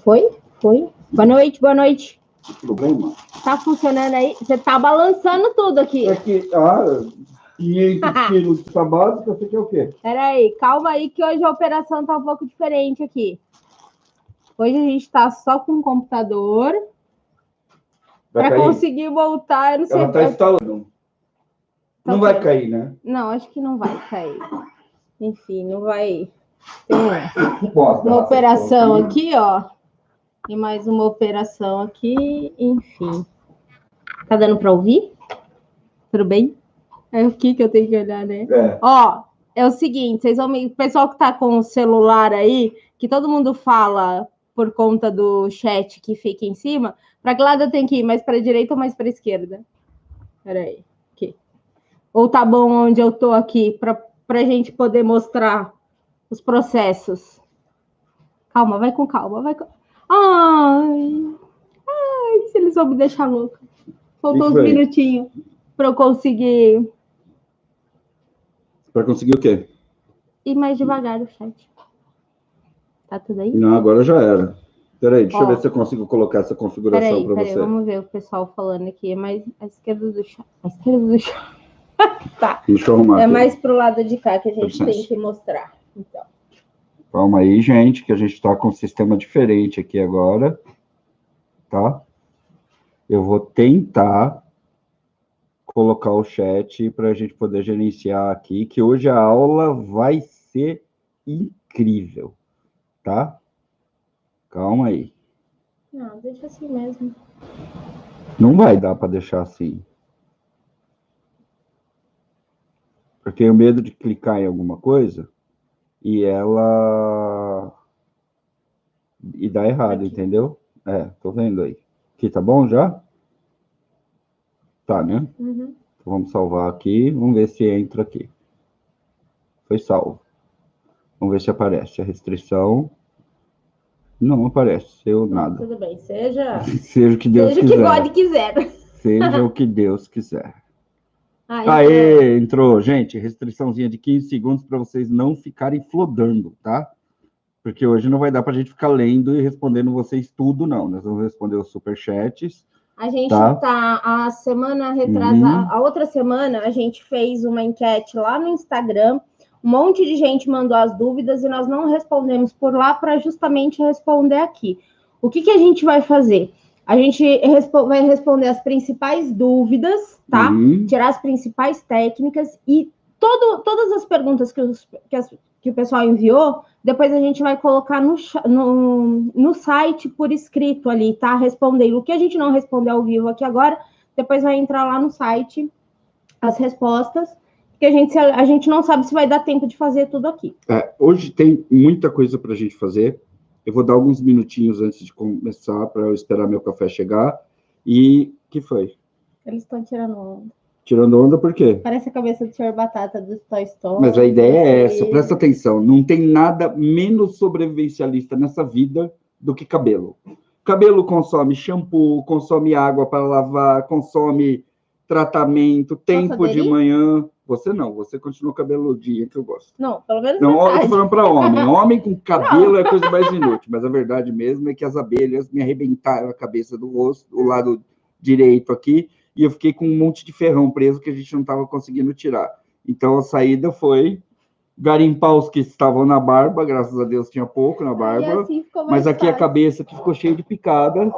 Foi? Foi. Boa noite, boa noite. Problema? Tá funcionando aí? Você tá balançando tudo aqui. É que, 500 quilos de sabática, você quer o quê? Peraí, calma aí que hoje a operação tá um pouco diferente aqui. Hoje a gente tá só com o computador. Para conseguir voltar, eu não sei. Ela tá instalando. Não vai cair, né? Não, acho que não vai cair. Enfim, não vai. Tem uma operação aqui, ó. E mais uma operação aqui, enfim. Tá dando para ouvir? Tudo bem? É o que eu tenho que olhar, né? É. Ó, é o seguinte, vocês vão o pessoal que tá com o celular aí, que todo mundo fala por conta do chat que fica em cima, para que lado eu tenho que ir? Mais para a direita ou mais para a esquerda? Peraí. Aqui. Ou tá bom onde eu tô aqui, para a gente poder mostrar os processos? Calma, vai com calma, vai com... Ai, se eles vão me deixar louca. Faltou uns minutinhos para eu conseguir... Para conseguir o quê? Ir mais devagar o chat. Tá tudo aí? Não, agora já era. Peraí, deixa eu ver se eu consigo colocar essa configuração para você. Vamos ver o pessoal falando aqui. É mais à esquerda do chat. À esquerda do chat. Tá. Deixa eu arrumar é aqui. Mais pro lado de cá que a gente tem que mostrar. Então. Calma aí, gente, que a gente está com um sistema diferente aqui agora. Tá? Eu vou tentar colocar o chat para a gente poder gerenciar aqui, que hoje a aula vai ser incrível, tá? Calma aí. Não, deixa assim mesmo. Não vai dar para deixar assim. Eu tenho medo de clicar em alguma coisa e ela... e dar errado, aqui. Entendeu? Tô vendo aí. Aqui tá bom já? Tá, né? Uhum. Então, vamos salvar aqui. Vamos ver se entra aqui. Foi salvo. Vamos ver se aparece a restrição. Não apareceu nada. Tudo bem. Seja o que Deus quiser. Seja o que God quiser. Seja o que Deus quiser. Aê, entrou. Gente, restriçãozinha de 15 segundos para vocês não ficarem flodando, tá? Porque hoje não vai dar para a gente ficar lendo e respondendo vocês tudo, não. Nós vamos responder os superchats. A gente tá a semana retrasada, a outra semana a gente fez uma enquete lá no Instagram, um monte de gente mandou as dúvidas e nós não respondemos por lá para justamente responder aqui. O que a gente vai fazer? A gente vai responder as principais dúvidas, tá? Tirar as principais técnicas e todas as perguntas que o pessoal enviou, depois a gente vai colocar no site por escrito ali, tá? Respondendo. O que a gente não respondeu ao vivo aqui agora, depois vai entrar lá no site as respostas, porque a gente não sabe se vai dar tempo de fazer tudo aqui. Hoje tem muita coisa para a gente fazer. Eu vou dar alguns minutinhos antes de começar, para eu esperar meu café chegar. E o que foi? Eles estão tirando onda. Tirando onda por quê? Parece a cabeça do Sr. Batata do Toy Story. Mas a ideia é essa, presta atenção. Não tem nada menos sobrevivencialista nessa vida do que cabelo. Cabelo consome shampoo, consome água para lavar, consome tratamento, tempo de manhã. Você não, você continua cabeludinha, que eu gosto. Não, pelo menos não. Eu tô falando para homem. Homem com cabelo é a coisa mais inútil, mas a verdade mesmo é que as abelhas me arrebentaram a cabeça do rosto, o lado direito aqui, e eu fiquei com um monte de ferrão preso que a gente não estava conseguindo tirar. Então, a saída foi garimpar os que estavam na barba, graças a Deus tinha pouco na barba, assim mas aqui a cabeça que ficou cheia de picada,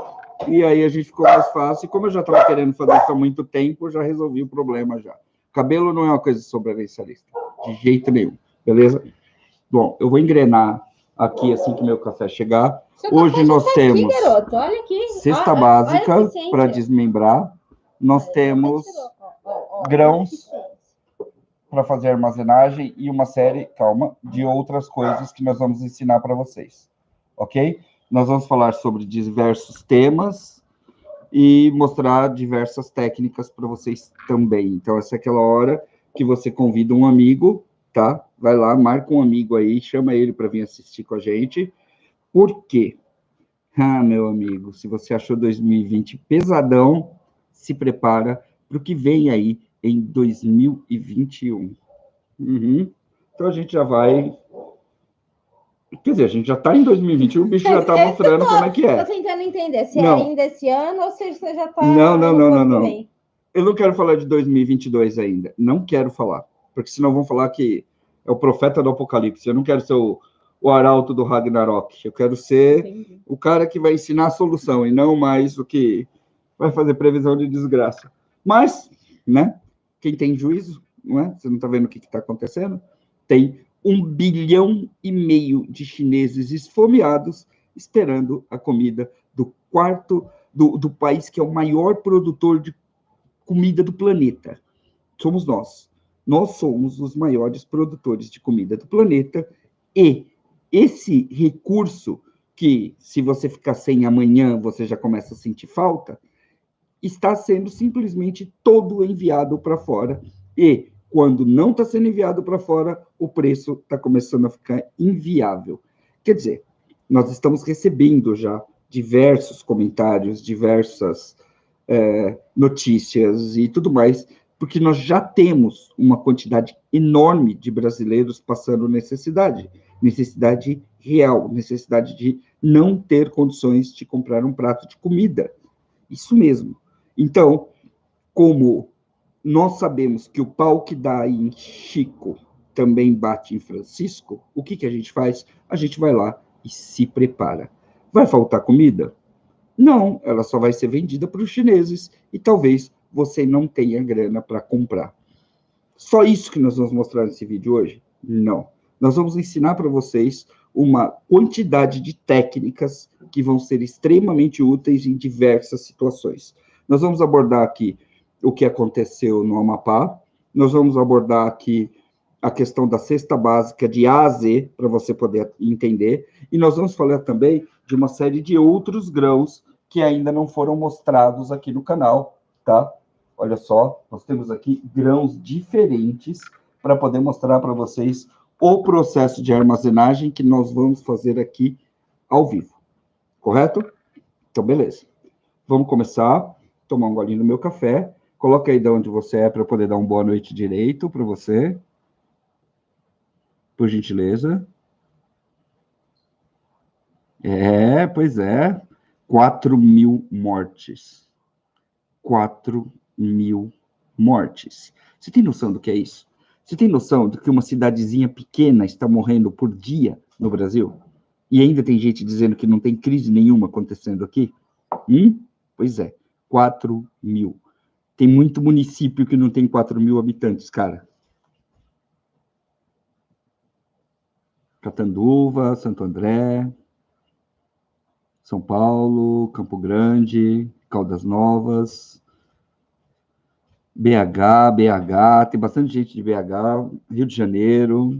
e aí a gente ficou mais fácil. E como eu já estava querendo fazer isso há muito tempo, já resolvi o problema já. Cabelo não é uma coisa sobrevivencialista, de jeito nenhum, beleza? Bom, eu vou engrenar aqui assim que meu café chegar. Hoje nós temos cesta básica para desmembrar. Nós temos grãos para fazer armazenagem e uma série, de outras coisas que nós vamos ensinar para vocês, ok? Nós vamos falar sobre diversos temas e mostrar diversas técnicas para vocês também. Então, essa é aquela hora que você convida um amigo, tá? Vai lá, marca um amigo aí, chama ele para vir assistir com a gente. Por quê? Meu amigo, se você achou 2020 pesadão, se prepara para o que vem aí em 2021. Então, a gente já vai Quer dizer, a gente já está em 2021, o bicho já está mostrando como é que é. Estou tentando entender se é ainda esse ano ou se você já está... Não. Eu não quero falar de 2022 ainda. Não quero falar. Porque senão vão falar que é o profeta do Apocalipse. Eu não quero ser o arauto do Ragnarok. Eu quero ser o cara que vai ensinar a solução e não mais o que vai fazer previsão de desgraça. Mas, né? Quem tem juízo, não é? Você não está vendo o que está acontecendo? Tem 1,5 bilhão de chineses esfomeados esperando a comida do país que é o maior produtor de comida do planeta. Somos nós. Nós somos os maiores produtores de comida do planeta e esse recurso que, se você ficar sem amanhã, você já começa a sentir falta, está sendo simplesmente todo enviado para fora. E, quando não está sendo enviado para fora, o preço está começando a ficar inviável. Quer dizer, nós estamos recebendo já diversos comentários, diversas notícias e tudo mais, porque nós já temos uma quantidade enorme de brasileiros passando necessidade real, necessidade de não ter condições de comprar um prato de comida. Isso mesmo. Então, como nós sabemos que o pau que dá em Chico também bate em Francisco, o que a gente faz? A gente vai lá e se prepara. Vai faltar comida? Não, ela só vai ser vendida para os chineses e talvez você não tenha grana para comprar. Só isso que nós vamos mostrar nesse vídeo hoje? Não. Nós vamos ensinar para vocês uma quantidade de técnicas que vão ser extremamente úteis em diversas situações. Nós vamos abordar aqui o que aconteceu no Amapá, nós vamos abordar aqui a questão da cesta básica de A a Z, para você poder entender, e nós vamos falar também de uma série de outros grãos que ainda não foram mostrados aqui no canal, tá? Olha só, nós temos aqui grãos diferentes para poder mostrar para vocês o processo de armazenagem que nós vamos fazer aqui ao vivo, correto? Então, beleza. Vamos começar, tomar um golinho do meu café. Coloca aí de onde você é para eu poder dar uma boa noite direito para você. Por gentileza. Pois é. 4.000 mortes. 4.000 mortes. Você tem noção do que é isso? Você tem noção de que uma cidadezinha pequena está morrendo por dia no Brasil? E ainda tem gente dizendo que não tem crise nenhuma acontecendo aqui? Pois é, 4.000. Tem muito município que não tem 4.000 habitantes, cara. Catanduva, Santo André, São Paulo, Campo Grande, Caldas Novas, BH, tem bastante gente de BH, Rio de Janeiro,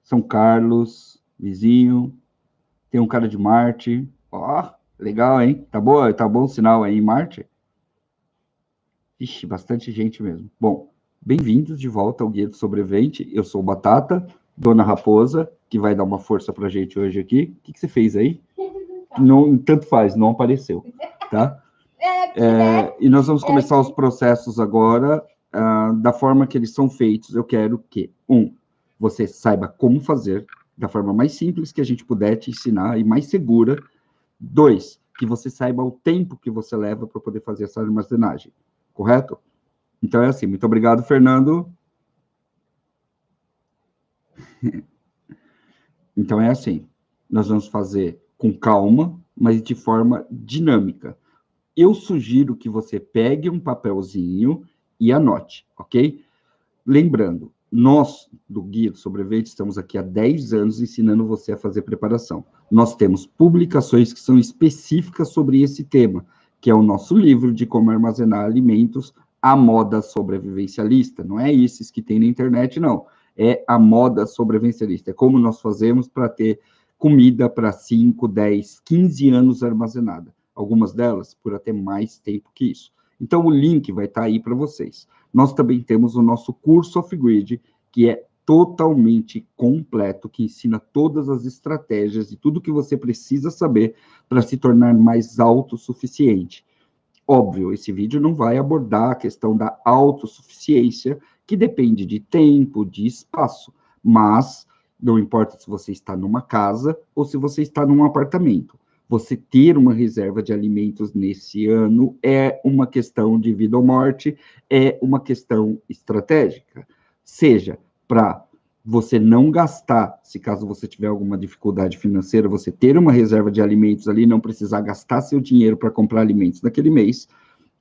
São Carlos, vizinho, tem um cara de Marte, legal, hein? Tá bom o sinal aí em Marte? Ixi, bastante gente mesmo. Bom, bem-vindos de volta ao Guia do Sobrevivente, eu sou o Batata, Dona Raposa, que vai dar uma força pra gente hoje aqui. O que você fez aí? Não, tanto faz, não apareceu, tá? E nós vamos começar os processos agora, da forma que eles são feitos. Eu quero que, você saiba como fazer, da forma mais simples que a gente puder te ensinar e mais segura. 2, que você saiba o tempo que você leva para poder fazer essa armazenagem, correto? Então é assim, muito obrigado, Fernando. Então é assim, nós vamos fazer com calma, mas de forma dinâmica. Eu sugiro que você pegue um papelzinho e anote, ok? Lembrando, nós, do Guia do Sobrevivente, estamos aqui há 10 anos ensinando você a fazer preparação. Nós temos publicações que são específicas sobre esse tema, que é o nosso livro de como armazenar alimentos à moda sobrevivencialista. Não é esses que tem na internet, não. É a moda sobrevivencialista. É como nós fazemos para ter comida para 5, 10, 15 anos armazenada. Algumas delas por até mais tempo que isso. Então, o link vai estar aí para vocês. Nós também temos o nosso curso Off-Grid, que é totalmente completo, que ensina todas as estratégias e tudo que você precisa saber para se tornar mais autossuficiente. Óbvio, esse vídeo não vai abordar a questão da autossuficiência, que depende de tempo, de espaço, mas Não importa se você está numa casa ou se você está num apartamento. Você ter uma reserva de alimentos nesse ano é uma questão de vida ou morte, é uma questão estratégica. Seja para você não gastar, se caso você tiver alguma dificuldade financeira, você ter uma reserva de alimentos ali, não precisar gastar seu dinheiro para comprar alimentos naquele mês,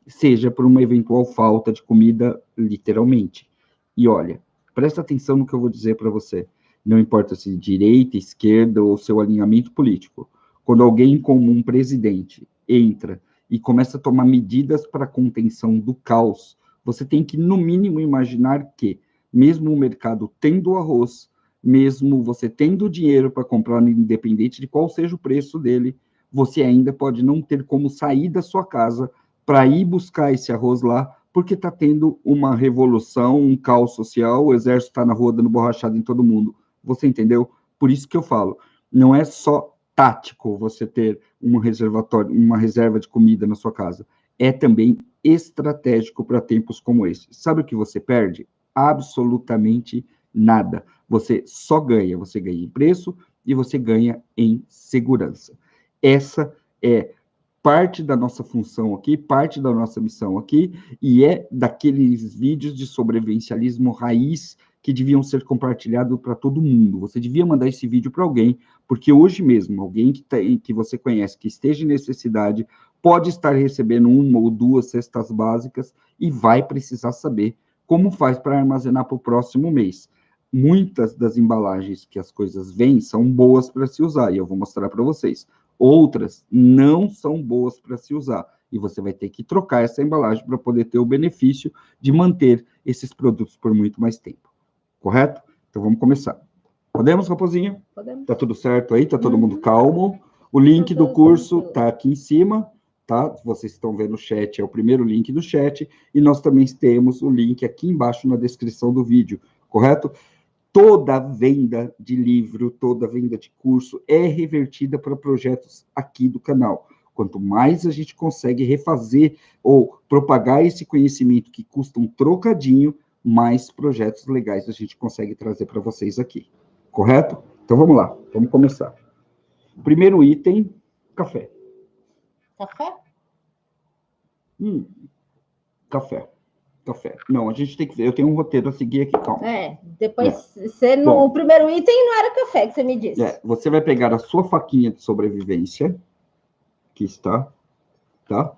seja por uma eventual falta de comida, literalmente. E olha, presta atenção no que eu vou dizer para você. Não importa se direita, esquerda ou seu alinhamento político. Quando alguém como um presidente entra e começa a tomar medidas para a contenção do caos, você tem que, no mínimo, imaginar que, mesmo o mercado tendo arroz, mesmo você tendo dinheiro para comprar, independente de qual seja o preço dele, você ainda pode não ter como sair da sua casa para ir buscar esse arroz lá, porque está tendo uma revolução, um caos social, o exército está na rua dando borrachada em todo mundo. Você entendeu? Por isso que eu falo, não é só tático você ter um reservatório, uma reserva de comida na sua casa. É também estratégico para tempos como esse. Sabe o que você perde? Absolutamente nada. Você só ganha. Você ganha em preço e você ganha em segurança. Essa é parte da nossa função aqui, parte da nossa missão aqui, e é daqueles vídeos de sobrevivencialismo raiz que deviam ser compartilhados para todo mundo. Você devia mandar esse vídeo para alguém, porque hoje mesmo, alguém que você conhece, que esteja em necessidade, pode estar recebendo uma ou duas cestas básicas e vai precisar saber como faz para armazenar para o próximo mês. Muitas das embalagens que as coisas vêm são boas para se usar, e eu vou mostrar para vocês. Outras não são boas para se usar, e você vai ter que trocar essa embalagem para poder ter o benefício de manter esses produtos por muito mais tempo. Correto? Então vamos começar. Podemos, Raposinha? Podemos. Tá tudo certo aí? Tá todo mundo calmo? O link do curso tá aqui em cima, tá? Vocês estão vendo o chat, é o primeiro link do chat, e nós também temos o link aqui embaixo na descrição do vídeo, correto? Toda venda de livro, toda venda de curso é revertida para projetos aqui do canal. Quanto mais a gente consegue refazer ou propagar esse conhecimento que custa um trocadinho, mais projetos legais a gente consegue trazer para vocês aqui. Correto? Então vamos lá, vamos começar. Primeiro item, café. Café? Café. Café. Não, a gente tem que ver. Eu tenho um roteiro a seguir aqui, calma. Depois você no primeiro item não era café que você me disse. Você vai pegar a sua faquinha de sobrevivência, que está, tá?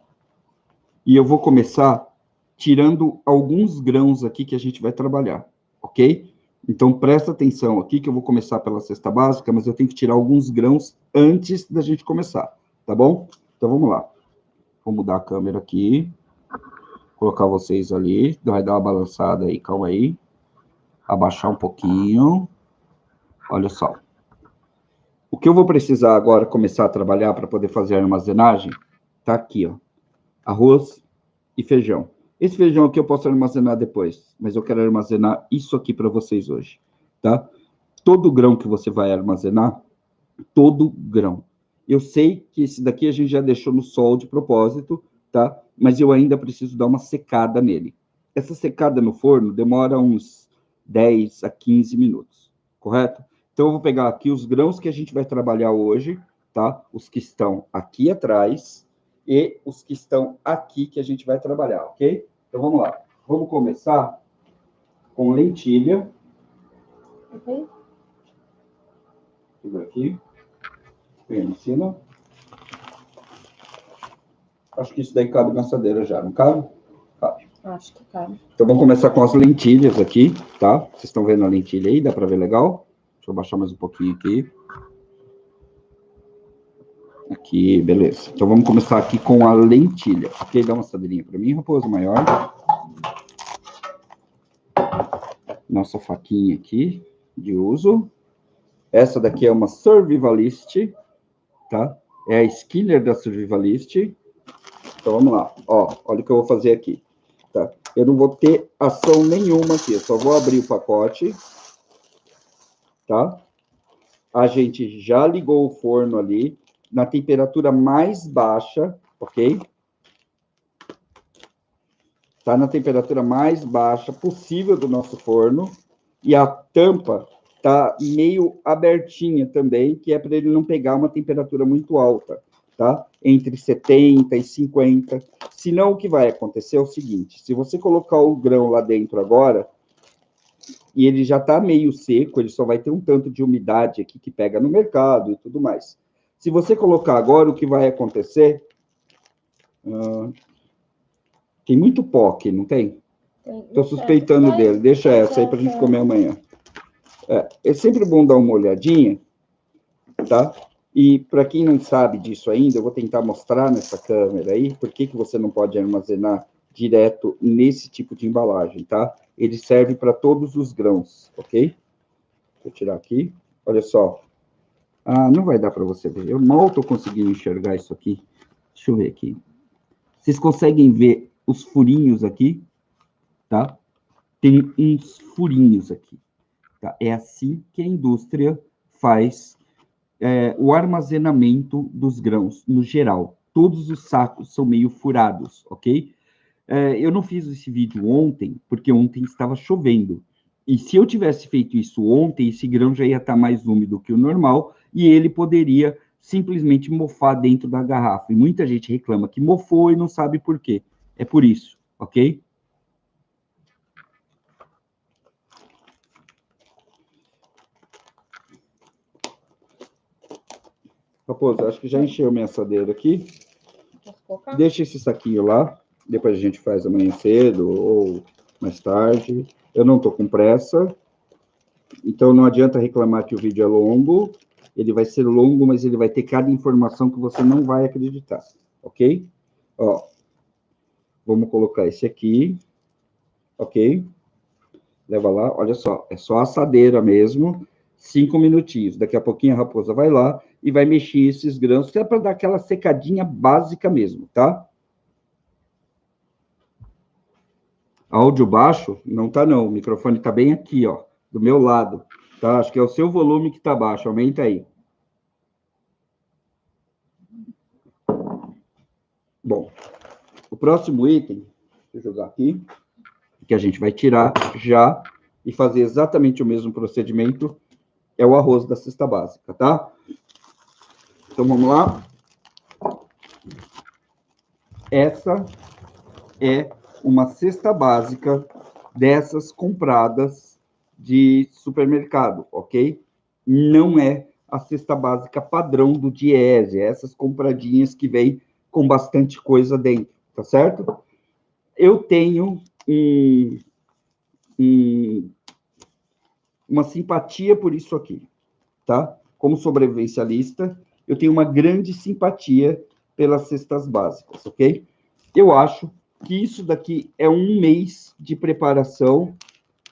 E eu vou começar tirando alguns grãos aqui que a gente vai trabalhar, ok? Então presta atenção aqui que eu vou começar pela cesta básica, mas eu tenho que tirar alguns grãos antes da gente começar, tá bom? Então vamos lá. Vou mudar a câmera aqui. Colocar vocês ali, vai dar uma balançada aí, calma aí. Abaixar um pouquinho. Olha só. O que eu vou precisar agora começar a trabalhar para poder fazer a armazenagem, tá aqui, ó. Arroz e feijão. Esse feijão aqui eu posso armazenar depois, mas eu quero armazenar isso aqui para vocês hoje, tá? Todo grão que você vai armazenar, todo grão. Eu sei que esse daqui a gente já deixou no sol de propósito, tá? Mas eu ainda preciso dar uma secada nele. Essa secada no forno demora uns 10 a 15 minutos, correto? Então, eu vou pegar aqui os grãos que a gente vai trabalhar hoje, tá? Os que estão aqui atrás e os que estão aqui que a gente vai trabalhar, ok? Então, vamos lá. Vamos começar com lentilha. Ok. Segura aqui. Vem em cima. Acho que isso daí cabe na assadeira já, não cabe? Cabe. Acho que cabe. Então, vamos começar com as lentilhas aqui, tá? Vocês estão vendo a lentilha aí? Dá para ver legal? Deixa eu baixar mais um pouquinho aqui. Aqui, beleza. Então, vamos começar aqui com a lentilha. Ok? Dá uma assadeirinha para mim, Raposo, maior. Nossa faquinha aqui, de uso. Essa daqui é uma Survivalist, tá? É a Skinner da Survivalist. Então, vamos lá. Ó, olha o que eu vou fazer aqui, tá? Eu não vou ter ação nenhuma aqui. Eu só vou abrir o pacote, tá? A gente já ligou o forno ali na temperatura mais baixa, ok? Tá na temperatura mais baixa possível do nosso forno. E a tampa tá meio abertinha também, que é para ele não pegar uma temperatura muito alta, tá? Entre 70 e 50. Senão, o que vai acontecer é o seguinte, se você colocar o grão lá dentro agora, e ele já está meio seco, ele só vai ter um tanto de umidade aqui que pega no mercado e tudo mais. Se você colocar agora, o que vai acontecer... tem muito pó aqui, não tem? Estou suspeitando dele. Deixa essa aí para a gente comer amanhã. É sempre bom dar uma olhadinha, tá? E para quem não sabe disso ainda, eu vou tentar mostrar nessa câmera aí por que você não pode armazenar direto nesse tipo de embalagem, tá? Ele serve para todos os grãos, ok? Vou tirar aqui. Olha só. Não vai dar para você ver. Eu mal estou conseguindo enxergar isso aqui. Deixa eu ver aqui. Vocês conseguem ver os furinhos aqui? Tá? Tem uns furinhos aqui. Tá? É assim que a indústria faz o armazenamento dos grãos, no geral. Todos os sacos são meio furados, ok? Eu não fiz esse vídeo ontem, porque ontem estava chovendo. E se eu tivesse feito isso ontem, esse grão já ia estar mais úmido que o normal, e ele poderia simplesmente mofar dentro da garrafa. E muita gente reclama que mofou e não sabe por quê. É por isso, ok? Raposo, acho que já encheu minha assadeira aqui. Deixa esse saquinho lá. Depois a gente faz amanhã cedo ou mais tarde. Eu não estou com pressa. Então, não adianta reclamar que o vídeo é longo. Ele vai ser longo, mas ele vai ter cada informação que você não vai acreditar. Ok? Ó, vamos colocar esse aqui. Ok? Leva lá. Olha só. É só assadeira mesmo. 5 minutinhos. Daqui a pouquinho a Raposa vai lá e vai mexer esses grãos, que é para dar aquela secadinha básica mesmo, tá? Áudio baixo? Não tá, não. O microfone tá bem aqui, ó, do meu lado, tá? Acho que é o seu volume que tá baixo. Aumenta aí. Bom, o próximo item, deixa eu jogar aqui, que a gente vai tirar já e fazer exatamente o mesmo procedimento, é o arroz da cesta básica, tá? Então, vamos lá. Essa é uma cesta básica dessas compradas de supermercado, ok? Não é a cesta básica padrão do Diese, essas compradinhas que vem com bastante coisa dentro, tá certo? Eu tenho uma simpatia por isso aqui, tá? Como sobrevivencialista, eu tenho uma grande simpatia pelas cestas básicas, ok? Eu acho que isso daqui é um mês de preparação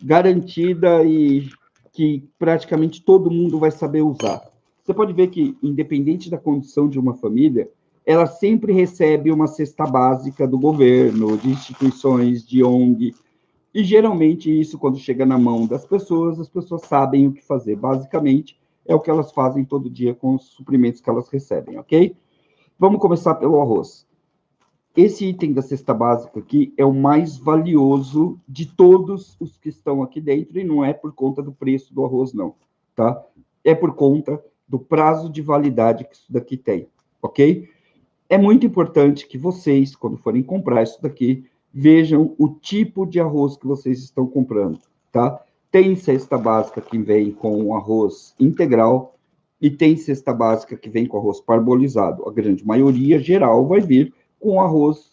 garantida e que praticamente todo mundo vai saber usar. Você pode ver que, independente da condição de uma família, ela sempre recebe uma cesta básica do governo, de instituições, de ONG, e geralmente isso, quando chega na mão das pessoas, as pessoas sabem o que fazer. Basicamente, é o que elas fazem todo dia com os suprimentos que elas recebem, ok? Vamos começar pelo arroz. Esse item da cesta básica aqui é o mais valioso de todos os que estão aqui dentro, e não é por conta do preço do arroz, não, tá? É por conta do prazo de validade que isso daqui tem, ok? É muito importante que vocês, quando forem comprar isso daqui, vejam o tipo de arroz que vocês estão comprando, tá? Tem cesta básica que vem com arroz integral e tem cesta básica que vem com arroz parbolizado. A grande maioria geral vai vir com arroz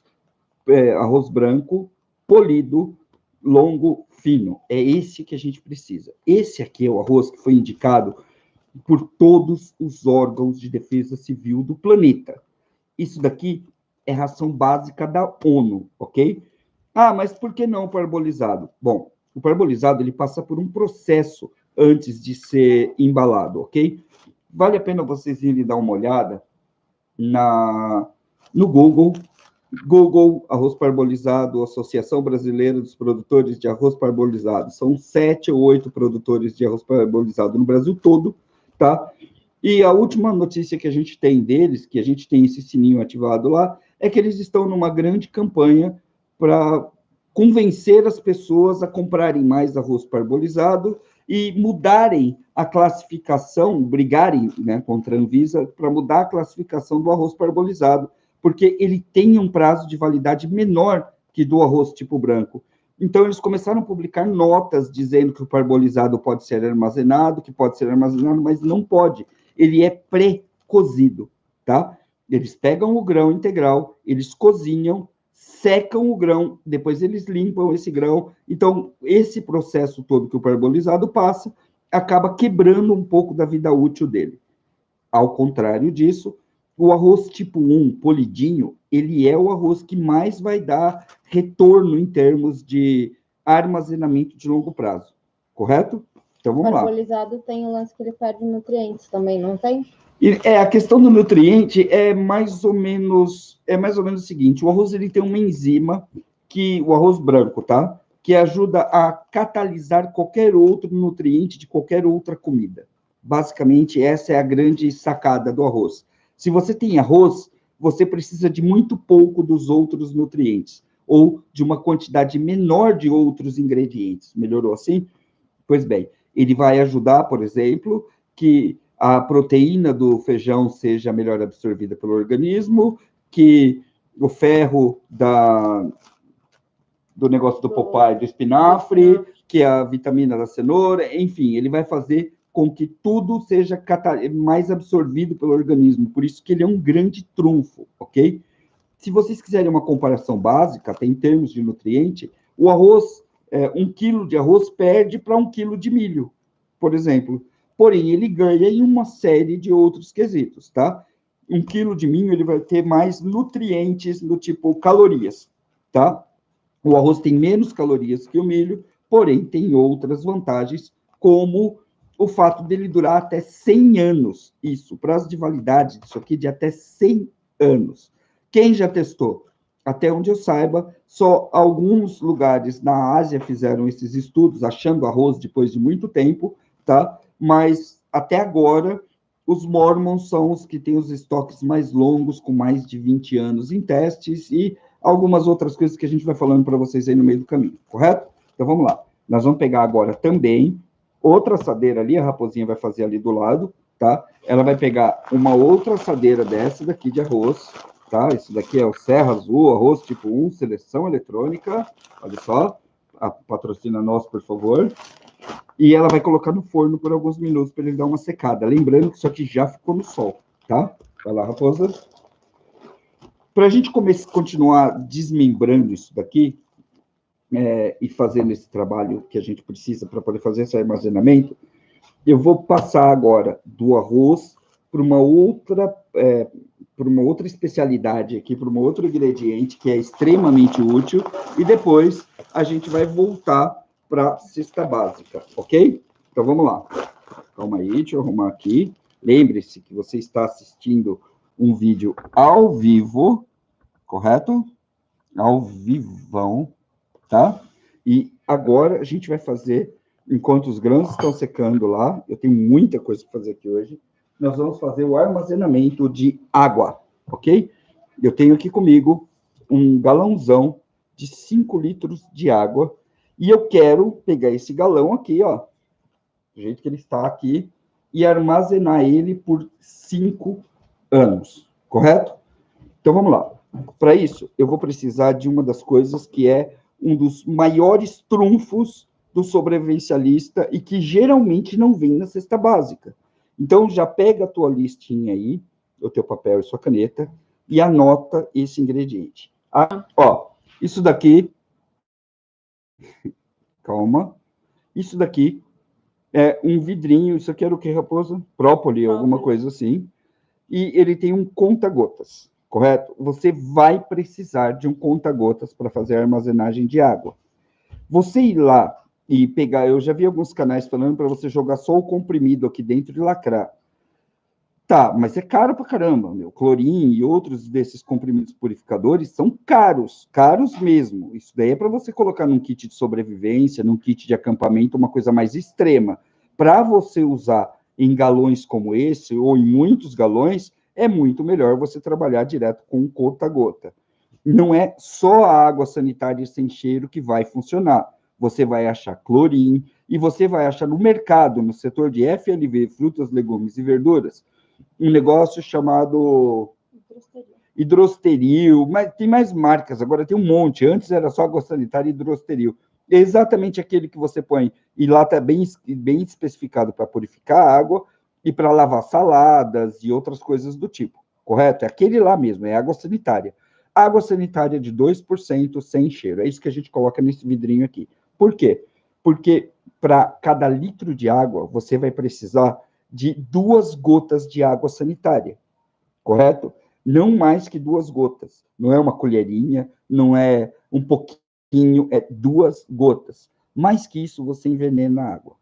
branco, polido, longo, fino. É esse que a gente precisa. Esse aqui é o arroz que foi indicado por todos os órgãos de defesa civil do planeta. Isso daqui é ração básica da ONU, ok? Mas por que não o parbolizado? Bom, o parbolizado ele passa por um processo antes de ser embalado, ok? Vale a pena vocês irem dar uma olhada no Google, arroz parbolizado, Associação Brasileira dos Produtores de Arroz Parbolizado. São 7 ou 8 produtores de arroz parbolizado no Brasil todo, tá? E a última notícia que a gente tem deles, que a gente tem esse sininho ativado lá, é que eles estão numa grande campanha para convencer as pessoas a comprarem mais arroz parbolizado e mudarem a classificação, brigarem, né, contra a Anvisa para mudar a classificação do arroz parbolizado, porque ele tem um prazo de validade menor que do arroz tipo branco. Então, eles começaram a publicar notas dizendo que o parbolizado pode ser armazenado, mas não pode. Ele é pré-cozido, tá? Eles pegam o grão integral, eles cozinham, secam o grão, depois eles limpam esse grão. Então, esse processo todo que o parbolizado passa, acaba quebrando um pouco da vida útil dele. Ao contrário disso, o arroz tipo 1, polidinho, ele é o arroz que mais vai dar retorno em termos de armazenamento de longo prazo, correto? Então, vamos lá. O parbolizado tem o lance que ele perde nutrientes também, não tem? A questão do nutriente é mais ou menos o seguinte: o arroz ele tem uma enzima, o arroz branco, tá? Que ajuda a catalisar qualquer outro nutriente de qualquer outra comida. Basicamente, essa é a grande sacada do arroz. Se você tem arroz, você precisa de muito pouco dos outros nutrientes, ou de uma quantidade menor de outros ingredientes. Melhorou assim? Pois bem, ele vai ajudar, por exemplo, que a proteína do feijão seja melhor absorvida pelo organismo, que o ferro do negócio do Popeye, do espinafre, que a vitamina da cenoura, enfim, ele vai fazer com que tudo seja mais absorvido pelo organismo. Por isso que ele é um grande trunfo, ok? Se vocês quiserem uma comparação básica, até em termos de nutriente, o arroz, 1 quilo de arroz perde para 1 quilo de milho, por exemplo. Porém, ele ganha em uma série de outros quesitos, tá? 1 quilo de milho, ele vai ter mais nutrientes do tipo calorias, tá? O arroz tem menos calorias que o milho, porém tem outras vantagens, como o fato dele durar até 100 anos. Isso, prazo de validade disso aqui de até 100 anos. Quem já testou? Até onde eu saiba, só alguns lugares na Ásia fizeram esses estudos, achando arroz depois de muito tempo, tá? Mas, até agora, os Mormons são os que têm os estoques mais longos, com mais de 20 anos em testes, e algumas outras coisas que a gente vai falando para vocês aí no meio do caminho, correto? Então, vamos lá. Nós vamos pegar agora também outra assadeira ali, a Raposinha vai fazer ali do lado, tá? Ela vai pegar uma outra assadeira dessa daqui de arroz, tá? Esse daqui é o Serra Azul, arroz tipo 1, seleção eletrônica, olha só, patrocina nós, por favor. E ela vai colocar no forno por alguns minutos para ele dar uma secada. Lembrando que isso aqui já ficou no sol, tá? Vai lá, Raposa. Para a gente continuar desmembrando isso daqui, e fazendo esse trabalho que a gente precisa para poder fazer esse armazenamento, eu vou passar agora do arroz para uma outra especialidade aqui, para um outro ingrediente que é extremamente útil, e depois a gente vai voltar para a cesta básica, ok? Então, vamos lá. Calma aí, deixa eu arrumar aqui. Lembre-se que você está assistindo um vídeo ao vivo, correto? Ao vivão, tá? E agora a gente vai fazer, enquanto os grãos estão secando lá, eu tenho muita coisa para fazer aqui hoje, nós vamos fazer o armazenamento de água, ok? Eu tenho aqui comigo um galãozão de 5 litros de água, e eu quero pegar esse galão aqui, ó, do jeito que ele está aqui, e armazenar ele por 5 anos, correto? Então, vamos lá. Para isso, eu vou precisar de uma das coisas que é um dos maiores trunfos do sobrevivencialista e que geralmente não vem na cesta básica. Então, já pega a tua listinha aí, o teu papel e sua caneta, e anota esse ingrediente. Ó, isso daqui... Calma. Isso daqui é um vidrinho, isso aqui era o que, Raposa? Própoli, alguma coisa assim. E ele tem um conta-gotas, correto? Você vai precisar de um conta-gotas para fazer a armazenagem de água. Você ir lá e pegar... Eu já vi alguns canais falando para você jogar só o comprimido aqui dentro e lacrar. Tá, mas é caro pra caramba, meu. Clorim e outros desses comprimidos purificadores são caros, caros mesmo. Isso daí é para você colocar num kit de sobrevivência, num kit de acampamento, uma coisa mais extrema. Para você usar em galões como esse, ou em muitos galões, é muito melhor você trabalhar direto com conta-gota. Não é só a água sanitária sem cheiro que vai funcionar. Você vai achar clorim, e você vai achar no mercado, no setor de FLV, frutas, legumes e verduras, um negócio chamado Hidrosteril, mas tem mais marcas, agora tem um monte. Antes era só água sanitária e Hidrosteril. É exatamente aquele que você põe, e lá está bem especificado para purificar a água e para lavar saladas e outras coisas do tipo, correto? É aquele lá mesmo, é água sanitária. Água sanitária de 2% sem cheiro, é isso que a gente coloca nesse vidrinho aqui. Por quê? Porque para cada litro de água, você vai precisar de 2 gotas de água sanitária, correto? Não mais que 2 gotas. Não é uma colherinha, não é um pouquinho, é 2 gotas. Mais que isso, você envenena a água.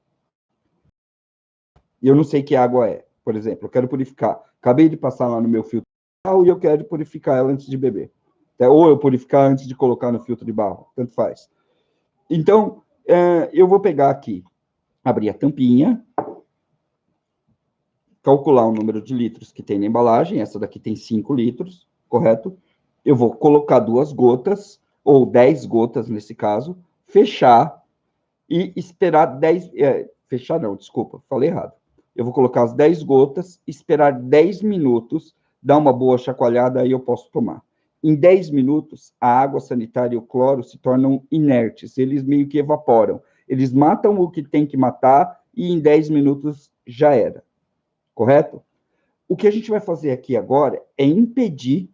E eu não sei que água é. Por exemplo, eu quero purificar. Acabei de passar lá no meu filtro de barro e eu quero purificar ela antes de beber. Ou eu purificar antes de colocar no filtro de barro. Tanto faz. Então, eu vou pegar aqui, abrir a tampinha, calcular o número de litros que tem na embalagem, essa daqui tem 5 litros, correto? Eu vou colocar 2 gotas, ou 10 gotas nesse caso, fechar e esperar 10... fechar não, desculpa, falei errado. Eu vou colocar as 10 gotas, esperar 10 minutos, dar uma boa chacoalhada, aí eu posso tomar. Em 10 minutos, a água sanitária e o cloro se tornam inertes, eles meio que evaporam. Eles matam o que tem que matar e em 10 minutos já era. Correto? O que a gente vai fazer aqui agora é impedir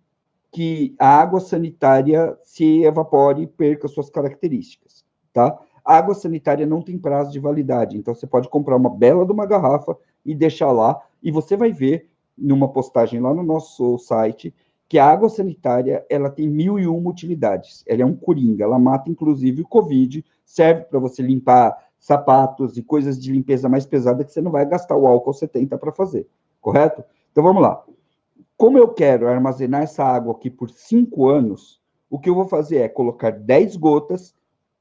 que a água sanitária se evapore e perca suas características, tá? A água sanitária não tem prazo de validade, então você pode comprar uma bela de uma garrafa e deixar lá, e você vai ver numa postagem lá no nosso site que a água sanitária, ela tem 1001 utilidades. Ela é um coringa, ela mata inclusive o Covid, serve para você limpar sapatos e coisas de limpeza mais pesada que você não vai gastar o álcool 70 para fazer, correto? Então vamos lá. Como eu quero armazenar essa água aqui por 5 anos, o que eu vou fazer é colocar 10 gotas,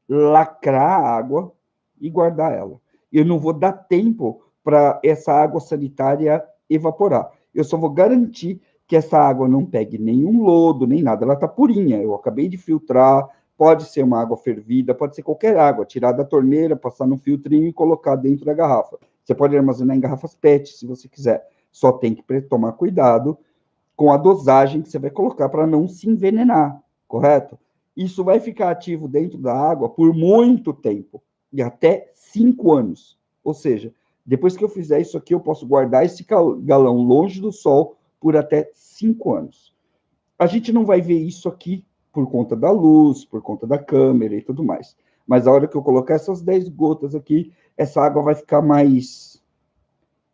lacrar a água e guardar ela. Eu não vou dar tempo para essa água sanitária evaporar. Eu só vou garantir que essa água não pegue nenhum lodo, nem nada. Ela está purinha. Eu acabei de filtrar, pode ser uma água fervida, pode ser qualquer água, tirar da torneira, passar no filtrinho e colocar dentro da garrafa. Você pode armazenar em garrafas PET, se você quiser. Só tem que tomar cuidado com a dosagem que você vai colocar para não se envenenar, correto? Isso vai ficar ativo dentro da água por muito tempo, e até 5 anos. Ou seja, depois que eu fizer isso aqui, eu posso guardar esse galão longe do sol por até 5 anos. A gente não vai ver isso aqui por conta da luz, por conta da câmera e tudo mais. Mas a hora que eu colocar essas 10 gotas aqui, essa água vai ficar mais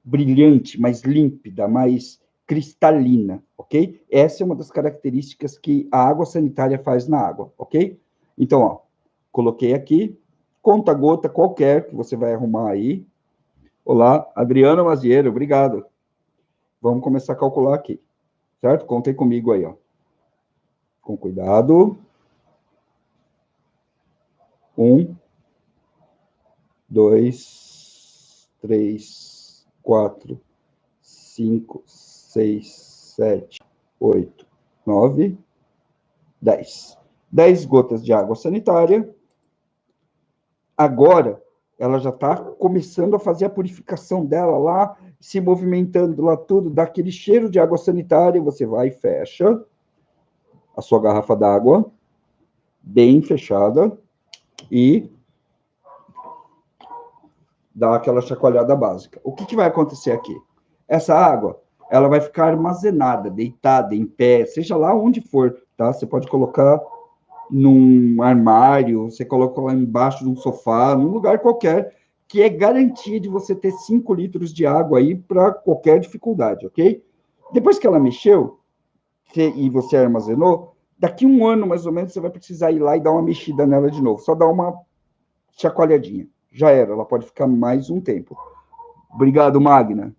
brilhante, mais límpida, mais cristalina, ok? Essa é uma das características que a água sanitária faz na água, ok? Então, ó, coloquei aqui, conta-gota qualquer que você vai arrumar aí. Olá, Adriana Mazieiro, obrigado. Vamos começar a calcular aqui, certo? Contem comigo aí, ó. Com cuidado. 1, 2, 3, 4, 5, 6, 7, 8, 9, 10. 10 gotas de água sanitária. Agora, ela já está começando a fazer a purificação dela lá, se movimentando lá tudo, dá aquele cheiro de água sanitária, você vai e fecha a sua garrafa d'água, bem fechada, e dá aquela chacoalhada básica. O que vai acontecer aqui? Essa água, ela vai ficar armazenada, deitada, em pé, seja lá onde for, tá? Você pode colocar num armário, você coloca lá embaixo de um sofá, num lugar qualquer, que é garantia de você ter 5 litros de água aí para qualquer dificuldade, ok? Depois que ela mexeu, e você armazenou, daqui 1 ano, mais ou menos, você vai precisar ir lá e dar uma mexida nela de novo, só dar uma chacoalhadinha. Já era, ela pode ficar mais um tempo. Obrigado, Magna.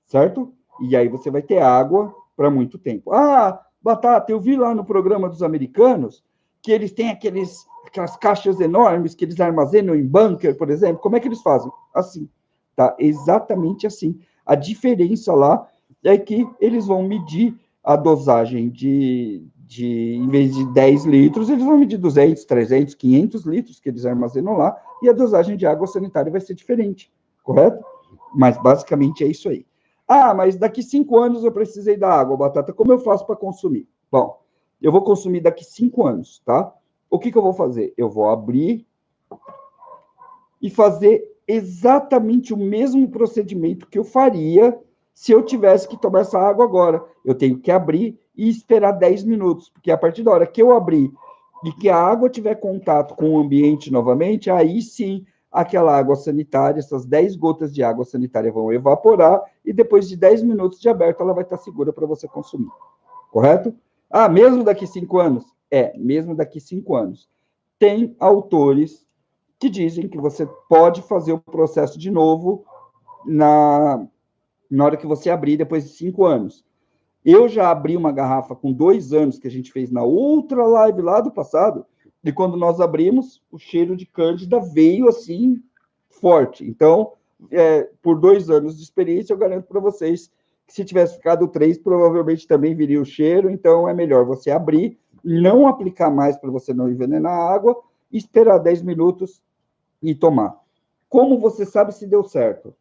Certo? E aí você vai ter água para muito tempo. Ah, Batata, eu vi lá no programa dos americanos que eles têm aquelas caixas enormes que eles armazenam em bunker, por exemplo. Como é que eles fazem? Assim, tá? Exatamente assim. A diferença lá é que eles vão medir a dosagem em vez de 10 litros, eles vão medir 200, 300, 500 litros que eles armazenam lá, e a dosagem de água sanitária vai ser diferente, correto? Mas, basicamente, é isso aí. Ah, mas daqui 5 anos eu precisei da água, Batata, como eu faço para consumir? Bom, eu vou consumir daqui 5 anos, tá? O que eu vou fazer? Eu vou abrir e fazer exatamente o mesmo procedimento que eu faria se eu tivesse que tomar essa água agora. Eu tenho que abrir e esperar 10 minutos, porque a partir da hora que eu abrir e que a água tiver contato com o ambiente novamente, aí sim, aquela água sanitária, essas 10 gotas de água sanitária vão evaporar e depois de 10 minutos de aberto, ela vai estar segura para você consumir. Correto? Ah, mesmo daqui 5 anos? Mesmo daqui 5 anos. Tem autores que dizem que você pode fazer o processo de novo na hora que você abrir, depois de 5 anos. Eu já abri uma garrafa com 2 anos, que a gente fez na outra live lá do passado, e quando nós abrimos, o cheiro de cândida veio assim, forte. Então, por 2 anos de experiência, eu garanto para vocês que se tivesse ficado 3, provavelmente também viria o cheiro, então é melhor você abrir, não aplicar mais para você não envenenar a água, esperar 10 minutos e tomar. Como você sabe se deu certo?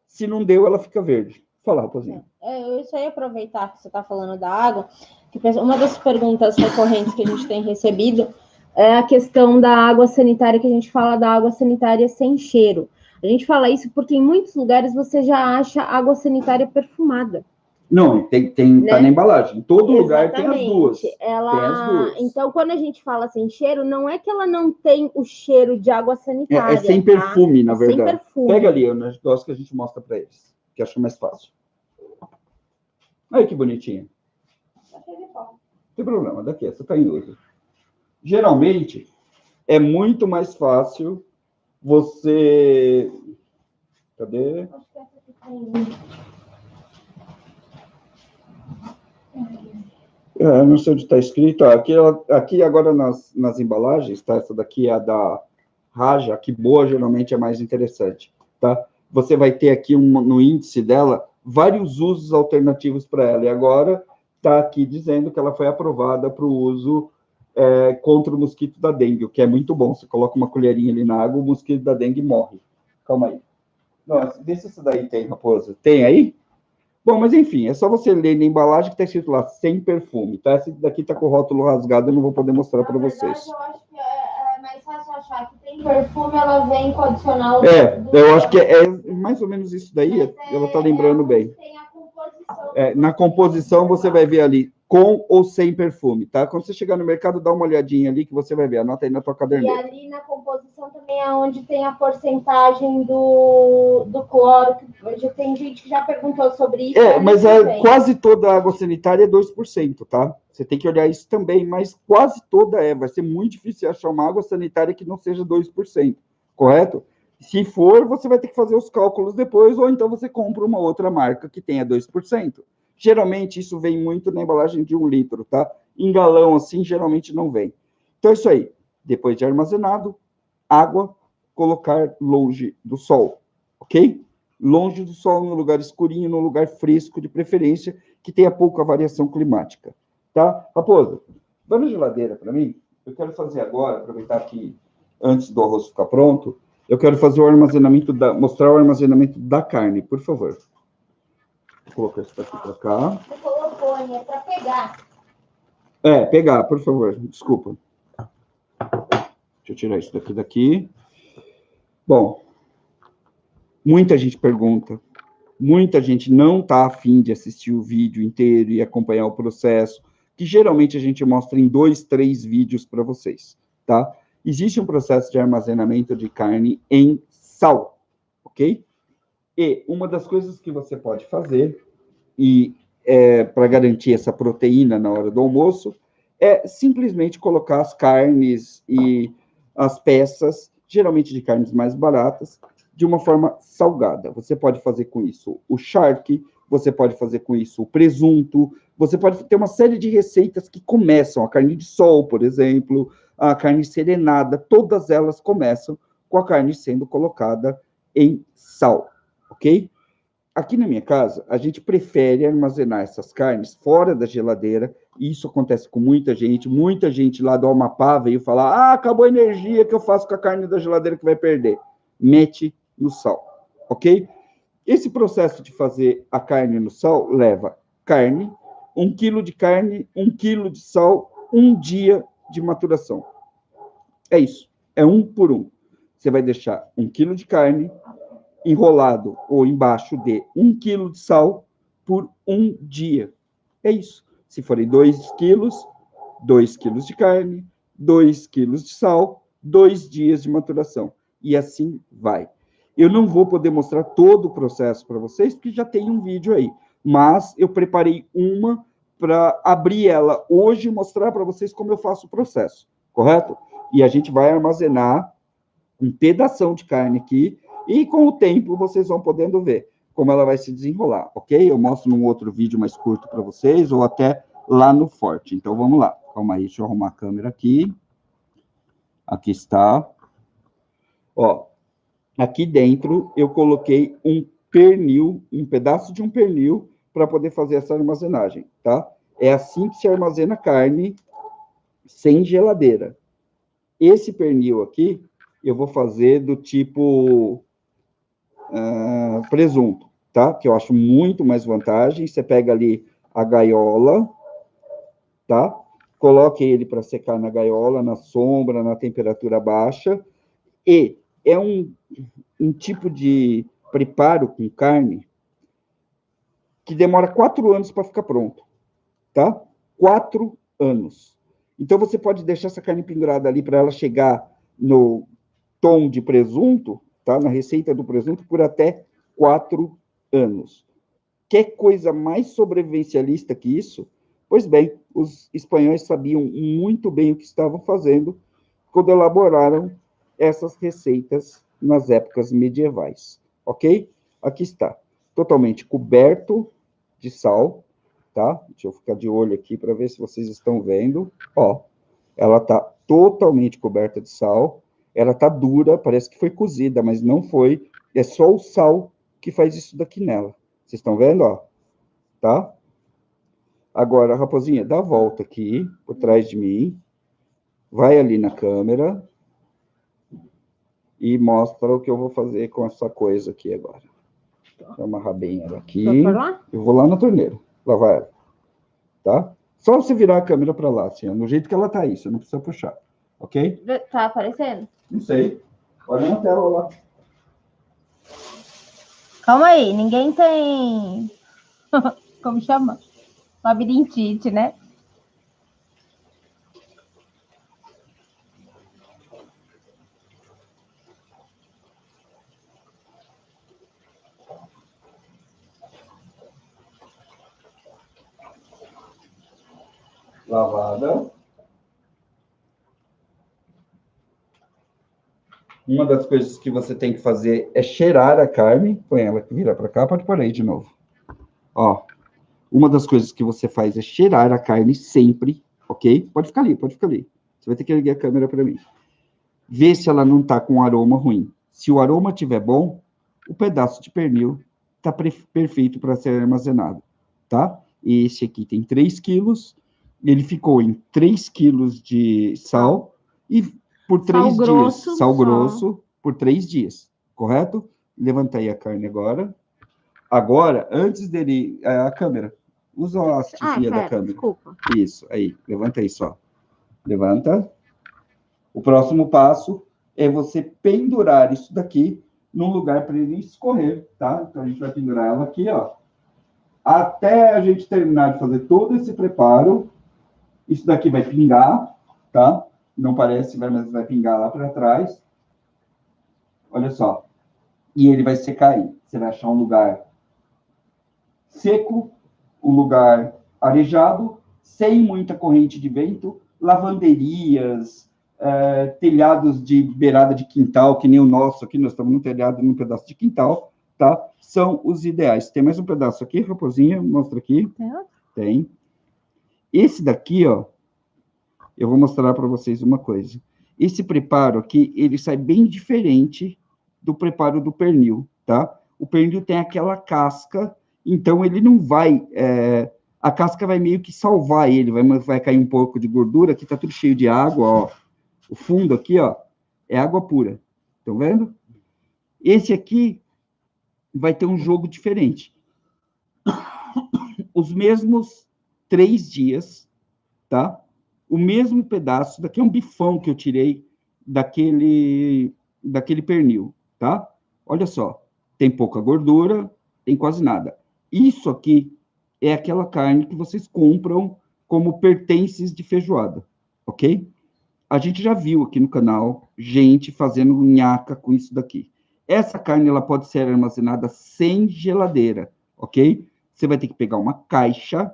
Se não deu, ela fica verde. Fala, Raposinha. Eu só ia aproveitar que você está falando da água, que uma das perguntas recorrentes que a gente tem recebido é a questão da água sanitária, que a gente fala da água sanitária sem cheiro. A gente fala isso porque em muitos lugares você já acha água sanitária perfumada. Não, tá na embalagem. Em todo lugar tem as duas. Tem as duas. Então, quando a gente fala sem cheiro, não é que ela não tem o cheiro de água sanitária. É sem perfume, na verdade. Sem perfume. Pega ali, o negócio que a gente mostra para eles, que acho mais fácil. Olha que bonitinho. Não tem problema, daqui, essa tá em uso. Geralmente, é muito mais fácil você... Cadê? Acho que essa aqui tem... Não sei onde está escrito. Aqui agora nas embalagens, tá? Essa daqui é a da Raja, que boa geralmente é mais interessante, tá? Você vai ter aqui no índice dela vários usos alternativos para ela. E agora está aqui dizendo que ela foi aprovada para o uso contra o mosquito da dengue, o que é muito bom. Você coloca uma colherinha ali na água, o mosquito da dengue morre. Calma aí. Nossa, vê se isso daí tem, Raposa. Tem aí? Bom, mas enfim, é só você ler na embalagem que está escrito lá, sem perfume, tá? Esse daqui está com o rótulo rasgado, eu não vou poder mostrar para vocês. Eu acho que é mais fácil achar que tem perfume, ela vem com adicional... eu acho que é mais ou menos isso daí, ela está lembrando bem. Tem a composição. Na composição você vai ver ali, com ou sem perfume, tá? Quando você chegar no mercado, dá uma olhadinha ali que você vai ver, anota aí na tua caderneta. E ali na composição também é onde tem a porcentagem do cloro, que tem gente que já perguntou sobre isso. Mas quase toda a água sanitária é 2%, tá? Você tem que olhar isso também, mas quase toda vai ser muito difícil achar uma água sanitária que não seja 2%, correto? Se for, você vai ter que fazer os cálculos depois, ou então você compra uma outra marca que tenha 2%. Geralmente, isso vem muito na embalagem de 1 litro, tá? Em galão, assim, geralmente não vem. Então, é isso aí. Depois de armazenado, água, colocar longe do sol, ok? Longe do sol, no lugar escurinho, no lugar fresco, de preferência, que tenha pouca variação climática, tá? Raposa, vai na geladeira para mim. Eu quero fazer agora, aproveitar que antes do arroz ficar pronto, eu quero fazer o armazenamento, mostrar o armazenamento da carne, por favor. Vou colocar isso daqui para cá. Você colocou, é para pegar. Pegar, por favor, desculpa. Deixa eu tirar isso daqui. Bom, muita gente pergunta, muita gente não está afim de assistir o vídeo inteiro e acompanhar o processo, que geralmente a gente mostra em 2, 3 vídeos para vocês, tá? Existe um processo de armazenamento de carne em sal, ok? E uma das coisas que você pode fazer, para garantir essa proteína na hora do almoço, é simplesmente colocar as carnes e as peças, geralmente de carnes mais baratas, de uma forma salgada. Você pode fazer com isso o charque, você pode fazer com isso o presunto, você pode ter uma série de receitas que começam, a carne de sol, por exemplo, a carne serenada, todas elas começam com a carne sendo colocada em sal, ok? aqui na minha casa, a gente prefere armazenar essas carnes fora da geladeira, e isso acontece com muita gente lá do Amapá veio falar, acabou a energia, que eu faço com a carne da geladeira que vai perder? Mete no sal, ok? Esse processo de fazer a carne no sal leva carne, 1 quilo de carne, 1 quilo de sal, 1 dia de maturação. É isso, é 1 por 1. Você vai deixar 1 quilo de carne enrolado ou embaixo de 1 quilo de sal por 1 dia. É isso. Se forem 2 quilos, 2 quilos de carne, 2 quilos de sal, 2 dias de maturação. E assim vai. Eu não vou poder mostrar todo o processo para vocês, porque já tem um vídeo aí. Mas eu preparei uma para abrir ela hoje e mostrar para vocês como eu faço o processo, correto? E a gente vai armazenar um pedação de carne aqui, e com o tempo vocês vão podendo ver como ela vai se desenrolar, ok? Eu mostro num outro vídeo mais curto para vocês, ou até lá no Forte. Então, vamos lá. Calma aí, deixa eu arrumar a câmera aqui. Aqui está. Ó, aqui dentro eu coloquei um pernil, um pedaço de um pernil, para poder fazer essa armazenagem, tá? É assim que se armazena carne sem geladeira. Esse pernil aqui, eu vou fazer do tipo presunto, tá? Que eu acho muito mais vantagem. Você pega ali a gaiola, tá? Coloque ele para secar na gaiola, na sombra, na temperatura baixa. E é um tipo de preparo com carne que demora 4 anos para ficar pronto, tá? 4 anos. Então, você pode deixar essa carne pendurada ali para ela chegar no tom de presunto, tá? Na receita do presunto, por até 4 anos. Quer coisa mais sobrevivencialista que isso? Pois bem, os espanhóis sabiam muito bem o que estavam fazendo quando elaboraram essas receitas nas épocas medievais, ok? Aqui está, totalmente coberto de sal, tá? Deixa eu ficar de olho aqui para ver se vocês estão vendo. Ó, ela está totalmente coberta de sal. Ela está dura, parece que foi cozida, mas não foi. É só o sal que faz isso daqui nela. Vocês estão vendo, ó? Tá? Agora, raposinha, dá a volta aqui, por trás de mim. Vai ali na câmera. E mostra o que eu vou fazer com essa coisa aqui agora. Vou amarrar bem ela aqui. Eu vou lá na torneira, lavar ela. Tá? Só você virar a câmera para lá, assim, no jeito que ela tá aí, você não precisa puxar. Ok? Tá aparecendo? Não sei. Olha na tela lá. Calma aí, ninguém tem... Como chama? Labirintite, né? Lavada. Uma das coisas que você tem que fazer é cheirar a carne. Põe ela que vira para cá, pode pôr aí de novo. Ó, uma das coisas que você faz é cheirar a carne sempre, ok? Pode ficar ali, pode ficar ali. Você vai ter que erguer a câmera para mim. Vê se ela não está com um aroma ruim. Se o aroma estiver bom, o pedaço de pernil está perfeito para ser armazenado, tá? Esse aqui tem 3 quilos, ele ficou em 3 quilos de sal e por 3 dias, sal grosso, por 3 dias, correto? Levanta aí a carne agora. Agora, antes dele, a câmera, usa a hastezinha da câmera. Desculpa. Isso, aí, levanta aí só. Levanta. O próximo passo é você pendurar isso daqui num lugar para ele escorrer, tá? Então, a gente vai pendurar ela aqui, ó. Até a gente terminar de fazer todo esse preparo, isso daqui vai pingar, tá? Não parece, mas vai pingar lá para trás. Olha só. E ele vai secar aí. Você vai achar um lugar seco, um lugar arejado, sem muita corrente de vento, lavanderias, telhados de beirada de quintal, que nem o nosso aqui, nós estamos num telhado, num pedaço de quintal, tá? São os ideais. Tem mais um pedaço aqui, raposinha, mostra aqui. Tem. Esse daqui, ó, eu vou mostrar para vocês uma coisa. Esse preparo aqui, ele sai bem diferente do preparo do pernil, tá? o pernil tem aquela casca, então ele não vai... a casca vai meio que salvar ele, vai cair um pouco de gordura, aqui tá tudo cheio de água, ó. O fundo aqui, ó, é água pura. Estão vendo? Esse aqui vai ter um jogo diferente. Os mesmos 3 dias, tá? O mesmo pedaço, daqui é um bifão que eu tirei daquele pernil, tá? Olha só, tem pouca gordura, tem quase nada. Isso aqui é aquela carne que vocês compram como pertences de feijoada, ok? A gente já viu aqui no canal gente fazendo nhaca com isso daqui. Essa carne ela pode ser armazenada sem geladeira, ok? Você vai ter que pegar uma caixa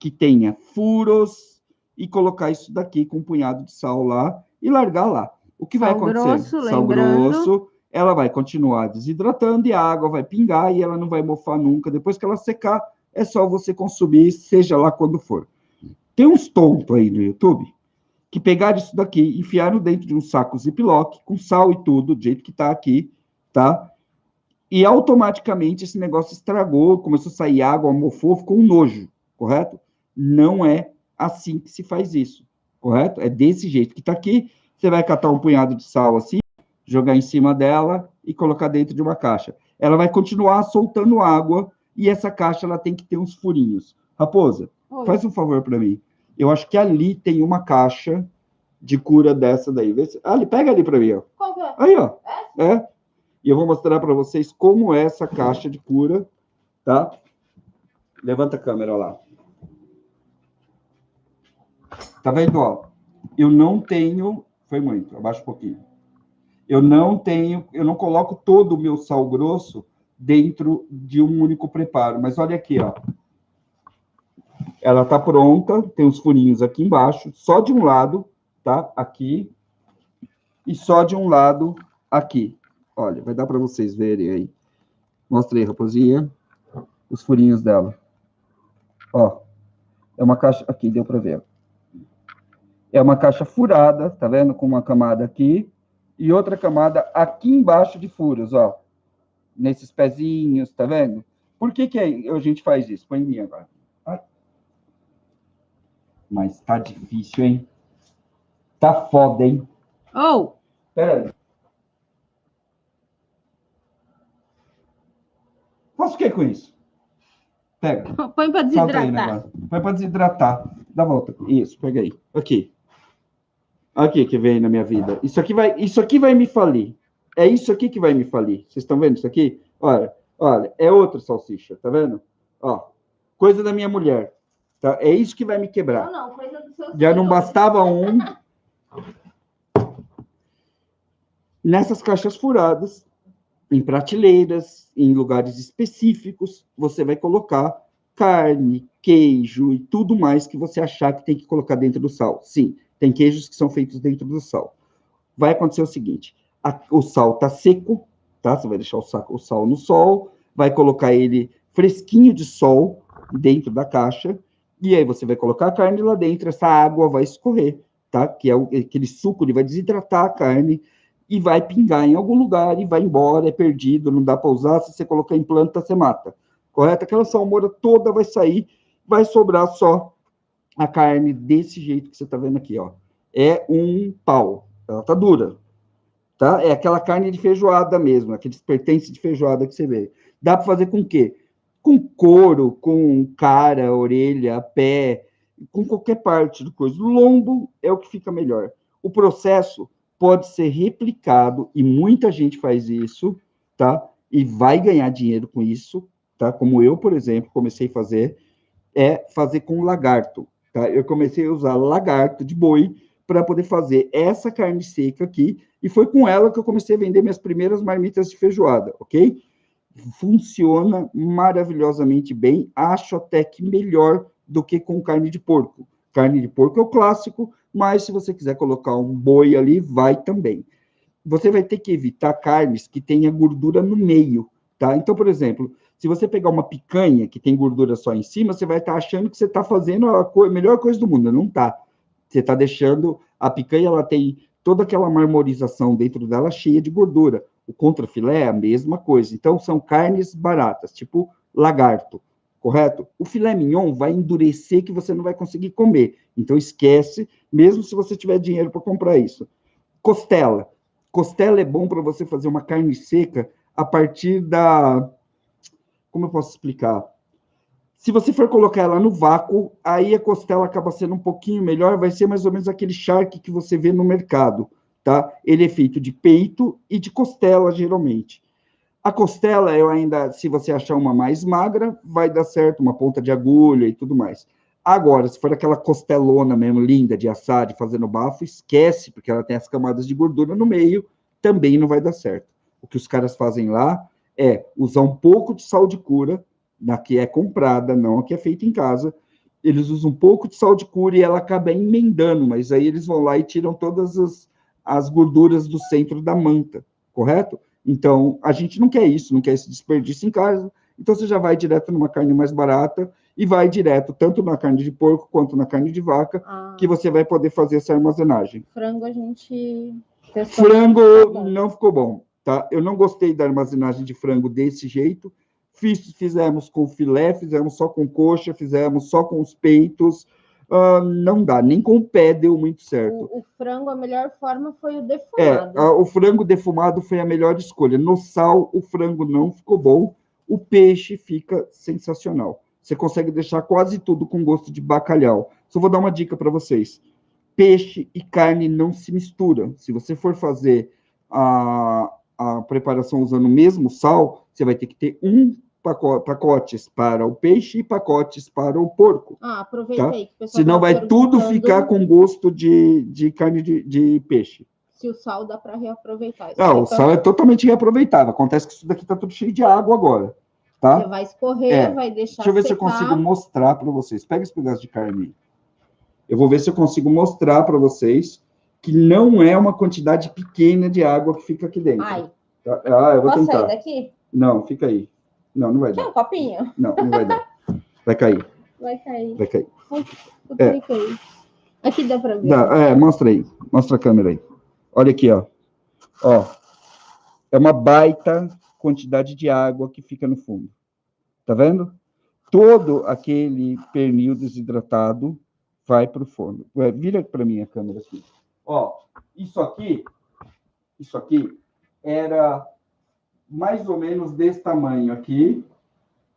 que tenha furos e colocar isso daqui com um punhado de sal lá e largar lá. O que vai acontecer? Sal grosso, ela vai continuar desidratando e a água vai pingar e ela não vai mofar nunca. Depois que ela secar, é só você consumir, seja lá quando for. Tem uns tontos aí no YouTube que pegaram isso daqui, enfiaram dentro de um saco Ziploc, com sal e tudo, do jeito que tá aqui, tá? E automaticamente esse negócio estragou, começou a sair água, mofou, ficou um nojo, correto? Não é assim que se faz isso, correto? É desse jeito que tá aqui, você vai catar um punhado de sal assim, jogar em cima dela e colocar dentro de uma caixa. Ela vai continuar soltando água e essa caixa ela tem que ter uns furinhos. Raposa, faz um favor para mim. Eu acho que ali tem uma caixa de cura dessa daí. Vê se... pega ali para mim, ó. Qual que é? Aí, ó. É. E eu vou mostrar para vocês como é essa caixa de cura, tá? Levanta a câmera lá. Tá vendo, ó? Eu não tenho... Foi muito, abaixa um pouquinho. Eu não coloco todo o meu sal grosso dentro de um único preparo. Mas olha aqui, ó. Ela tá pronta, tem uns furinhos aqui embaixo, só de um lado, tá? Aqui. E só de um lado aqui. Olha, vai dar para vocês verem aí. Mostra aí, raposinha. Os furinhos dela. Ó. É uma caixa... Aqui, deu para ver. É uma caixa furada, tá vendo? Com uma camada aqui. E outra camada aqui embaixo de furos, ó. Nesses pezinhos, tá vendo? Por que a gente faz isso? Põe em mim agora. Ai. Mas tá difícil, hein? Tá foda, hein? Pera aí. Faço o que com isso? Pega. Põe para desidratar. Põe para desidratar. Dá a volta. Isso, pega aí. Aqui. Aqui que vem na minha vida. Isso aqui vai me falir. É isso aqui que vai me falir. Vocês estão vendo isso aqui? Olha, é outra salsicha, tá vendo? Ó, coisa da minha mulher. Tá? É isso que vai me quebrar. Não, coisa do seu Já não bastava um. Nessas caixas furadas, em prateleiras, em lugares específicos, você vai colocar carne, queijo e tudo mais que você achar que tem que colocar dentro do sal. Sim, tem queijos que são feitos dentro do sal. Vai acontecer o seguinte, o sal tá seco, tá? Você vai deixar o sal no sol, vai colocar ele fresquinho de sol dentro da caixa, e aí você vai colocar a carne lá dentro, essa água vai escorrer, tá? Que é aquele suco, ele vai desidratar a carne, e vai pingar em algum lugar e vai embora, é perdido, não dá para usar, se você colocar em planta, você mata. Correto? Aquela salmoura toda vai sair, vai sobrar só a carne desse jeito que você está vendo aqui, ó. É um pau, ela tá dura, tá? É aquela carne de feijoada mesmo, aqueles pertences de feijoada que você vê. Dá para fazer com o quê? Com couro, com cara, orelha, pé, com qualquer parte do coisa. O lombo é o que fica melhor. O processo pode ser replicado, e muita gente faz isso, tá? E vai ganhar dinheiro com isso, tá? Como eu, por exemplo, comecei a fazer com lagarto, tá? Eu comecei a usar lagarto de boi para poder fazer essa carne seca aqui, e foi com ela que eu comecei a vender minhas primeiras marmitas de feijoada, ok? Funciona maravilhosamente bem, acho até que melhor do que com carne de porco. Carne de porco é o clássico, mas se você quiser colocar um boi ali, vai também. Você vai ter que evitar carnes que tenha gordura no meio, tá? Então, por exemplo, se você pegar uma picanha que tem gordura só em cima, você vai estar achando que você está fazendo a melhor coisa do mundo. Não tá. Você está deixando... A picanha, ela tem toda aquela marmorização dentro dela cheia de gordura. O contrafilé é a mesma coisa. Então, são carnes baratas, tipo lagarto, correto? O filé mignon vai endurecer que você não vai conseguir comer. Então, esquece, mesmo se você tiver dinheiro para comprar isso. Costela. Costela é bom para você fazer uma carne seca a partir da... Como eu posso explicar? Se você for colocar ela no vácuo, aí a costela acaba sendo um pouquinho melhor, vai ser mais ou menos aquele charque que você vê no mercado, tá? Ele é feito de peito e de costela, geralmente. A costela, eu ainda, se você achar uma mais magra, vai dar certo, uma ponta de agulha e tudo mais. Agora, se for aquela costelona mesmo, linda, de assar, de fazer no bafo, esquece, porque ela tem as camadas de gordura no meio, também não vai dar certo. O que os caras fazem lá é usar um pouco de sal de cura, na que é comprada, não a que é feita em casa. Eles usam um pouco de sal de cura e ela acaba emendando, mas aí eles vão lá e tiram todas as gorduras do centro da manta, correto? Então, a gente não quer isso, não quer esse desperdício em casa, então você já vai direto numa carne mais barata e vai direto tanto na carne de porco quanto na carne de vaca, que você vai poder fazer essa armazenagem. Frango a gente... Frango não ficou bom, tá? Eu não gostei da armazenagem de frango desse jeito. Fizemos com filé, fizemos só com coxa, fizemos só com os peitos. Não dá, nem com o pé deu muito certo. O frango, a melhor forma foi o defumado. O frango defumado foi a melhor escolha. No sal, o frango não ficou bom. O peixe fica sensacional. Você consegue deixar quase tudo com gosto de bacalhau. Só vou dar uma dica para vocês. Peixe e carne não se misturam. Se você for fazer a preparação usando o mesmo sal, você vai ter que ter pacotes para o peixe e pacotes para o porco. Aproveita aí. Tá? Senão vai tudo ficar com gosto de carne de peixe. Se o sal dá para reaproveitar. O sal é totalmente reaproveitável. Acontece que isso daqui está tudo cheio de água agora. Tá? Você vai escorrer, vai deixar Deixa eu ver secar. se eu consigo mostrar para vocês. Pega esse pedaço de carne aí. Eu vou ver se eu consigo mostrar para vocês que não é uma quantidade pequena de água que fica aqui dentro. Tá? Eu vou Posso tentar. sair daqui? Não, fica aí. Não vai dar. Quer um copinho? Não vai dar. Vai cair. Vai cair. É. Aqui dá para ver. Mostra aí. Mostra a câmera aí. Olha aqui, ó. É uma baita quantidade de água que fica no fundo. Tá vendo? Todo aquele pernil desidratado vai para o forno. Vira para mim a câmera aqui. Isso aqui era mais ou menos desse tamanho aqui.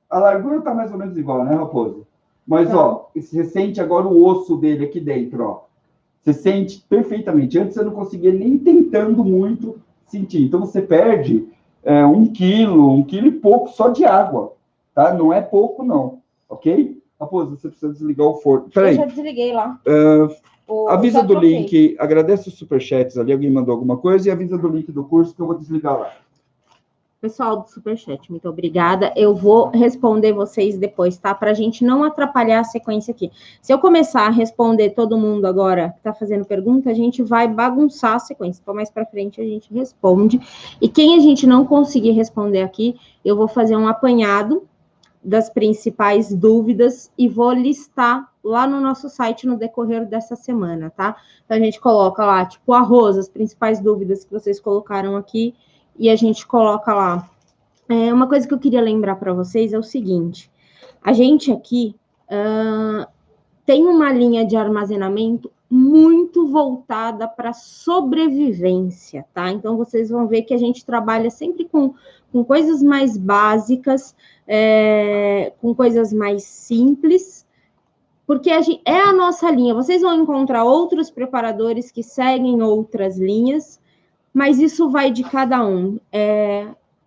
A largura está mais ou menos igual, né, Raposo? Mas, você sente agora o osso dele aqui dentro, ó. Você sente perfeitamente. Antes você não conseguia nem tentando muito sentir. Então, você perde 1 quilo e pouco só de água, tá? Não é pouco, não. Ok? Raposo, você precisa desligar o forno. Peraí. Eu já desliguei lá. Avisa do link, agradece os superchats ali, alguém mandou alguma coisa, e avisa do link do curso que eu vou desligar lá. Pessoal do superchat, muito obrigada. Eu vou responder vocês depois, tá? Para a gente não atrapalhar a sequência aqui. Se eu começar a responder todo mundo agora que está fazendo pergunta, a gente vai bagunçar a sequência. Então, mais para frente a gente responde. E quem a gente não conseguir responder aqui, eu vou fazer um apanhado das principais dúvidas e vou listar lá no nosso site no decorrer dessa semana, tá? Então, a gente coloca lá, tipo, arroz, as principais dúvidas que vocês colocaram aqui, e a gente coloca lá. Uma coisa que eu queria lembrar para vocês é o seguinte, a gente aqui tem uma linha de armazenamento muito voltada para sobrevivência, tá? Então, vocês vão ver que a gente trabalha sempre com coisas mais básicas, com coisas mais simples, porque é a nossa linha. Vocês vão encontrar outros preparadores que seguem outras linhas, mas isso vai de cada um.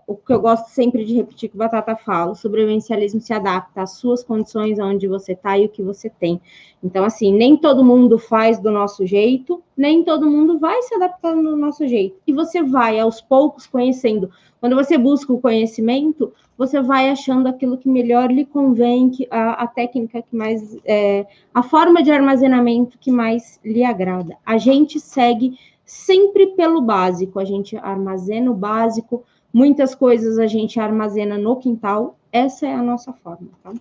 O que eu gosto sempre de repetir que o Batata fala, o sobrevivencialismo se adapta às suas condições, aonde você está e o que você tem. Então, assim, nem todo mundo faz do nosso jeito, nem todo mundo vai se adaptando do nosso jeito. E você vai, aos poucos, conhecendo. Quando você busca o conhecimento, você vai achando aquilo que melhor lhe convém, a técnica que mais... a forma de armazenamento que mais lhe agrada. A gente segue sempre pelo básico, a gente armazena o básico, muitas coisas a gente armazena no quintal, essa é a nossa forma, tá?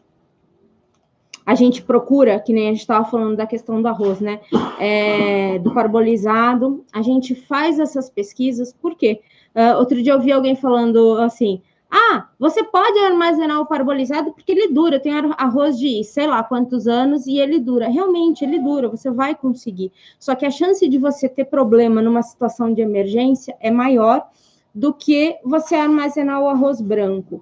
a gente procura, que nem a gente estava falando da questão do arroz, né? Do parbolizado, a gente faz essas pesquisas, por quê? Outro dia eu vi alguém falando assim, você pode armazenar o parbolizado porque ele dura, eu tenho arroz de sei lá quantos anos e ele dura. Realmente, ele dura, você vai conseguir. Só que a chance de você ter problema numa situação de emergência é maior do que você armazenar o arroz branco.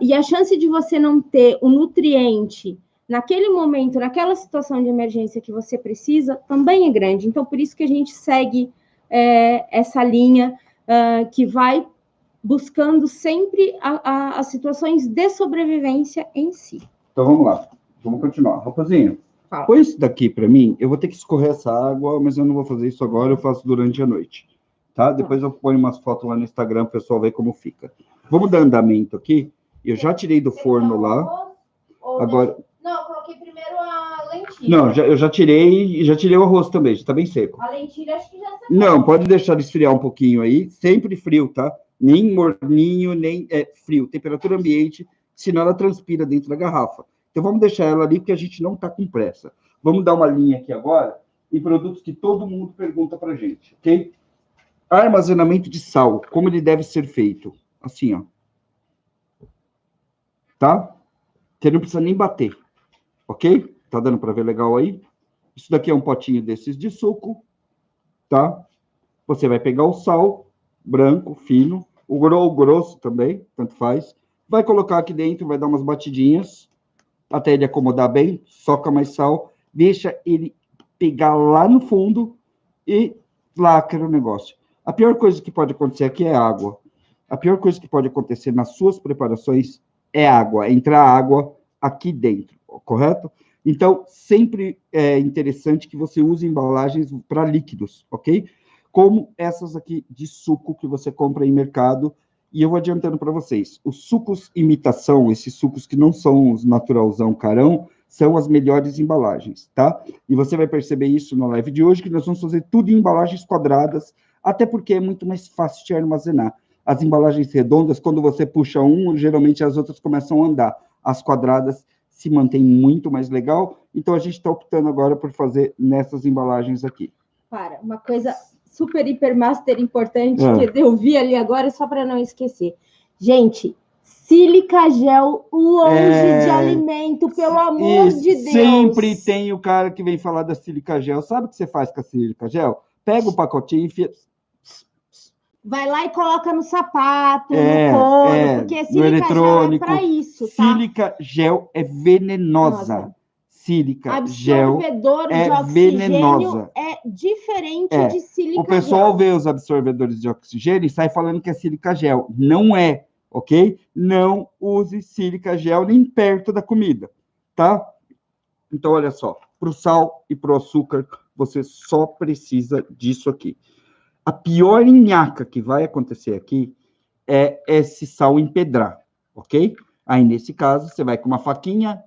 E a chance de você não ter o nutriente naquele momento, naquela situação de emergência que você precisa, também é grande. Então, por isso que a gente segue essa linha que vai buscando sempre as situações de sobrevivência em si. Então, vamos lá. Vamos continuar. Rapazinho, põe isso daqui para mim. Eu vou ter que escorrer essa água, mas eu não vou fazer isso agora, eu faço durante a noite. Tá? Depois eu ponho umas fotos lá no Instagram para o pessoal ver como fica. Vamos dar andamento aqui. Eu já tirei do forno lá. Agora... Não, eu coloquei primeiro a lentilha. Não, eu já tirei o arroz também, já está bem seco. A lentilha acho que já está. Não, pode deixar esfriar um pouquinho aí. Sempre frio, tá? Nem morninho, nem frio. Temperatura ambiente, senão ela transpira dentro da garrafa. Então, vamos deixar ela ali, porque a gente não está com pressa. Vamos dar uma linha aqui agora em produtos que todo mundo pergunta para a gente, ok? Armazenamento de sal, como ele deve ser feito? Assim, ó. Tá? Você não precisa nem bater, ok? Tá dando para ver legal aí? Isso daqui é um potinho desses de suco, tá? Você vai pegar o sal branco, fino, o grosso também, tanto faz. Vai colocar aqui dentro, vai dar umas batidinhas, até ele acomodar bem, soca mais sal, deixa ele pegar lá no fundo e lacra o negócio. A pior coisa que pode acontecer aqui é água. A pior coisa que pode acontecer nas suas preparações é água, é entrar água aqui dentro, correto? Então, sempre é interessante que você use embalagens para líquidos, ok? Como essas aqui de suco que você compra em mercado. E eu vou adiantando para vocês, os sucos imitação, esses sucos que não são os naturalzão carão, são as melhores embalagens, tá? E você vai perceber isso na live de hoje, que nós vamos fazer tudo em embalagens quadradas, até porque é muito mais fácil de armazenar. As embalagens redondas, quando você puxa geralmente as outras começam a andar. As quadradas se mantêm muito mais legal, então a gente está optando agora por fazer nessas embalagens aqui. Para, uma coisa super, hiper, master importante que eu vi ali agora, só para não esquecer. Gente, sílica gel longe de alimento, pelo amor de Deus. Sempre tem o cara que vem falar da sílica gel. Sabe o que você faz com a sílica gel? Pega o pacotinho e enfia... Vai lá e coloca no sapato, no couro, porque sílica gel é para isso, tá? Sílica gel é venenosa. Nossa. Sílica gel de oxigênio venenosa. É diferente de sílica gel. O pessoal vê os absorvedores de oxigênio e sai falando que é sílica gel. Não é, ok? Não use sílica gel nem perto da comida, tá? Então, olha só, para o sal e para o açúcar, você só precisa disso aqui. A pior nhaca que vai acontecer aqui é esse sal empedrar, ok? Aí, nesse caso, você vai com uma faquinha,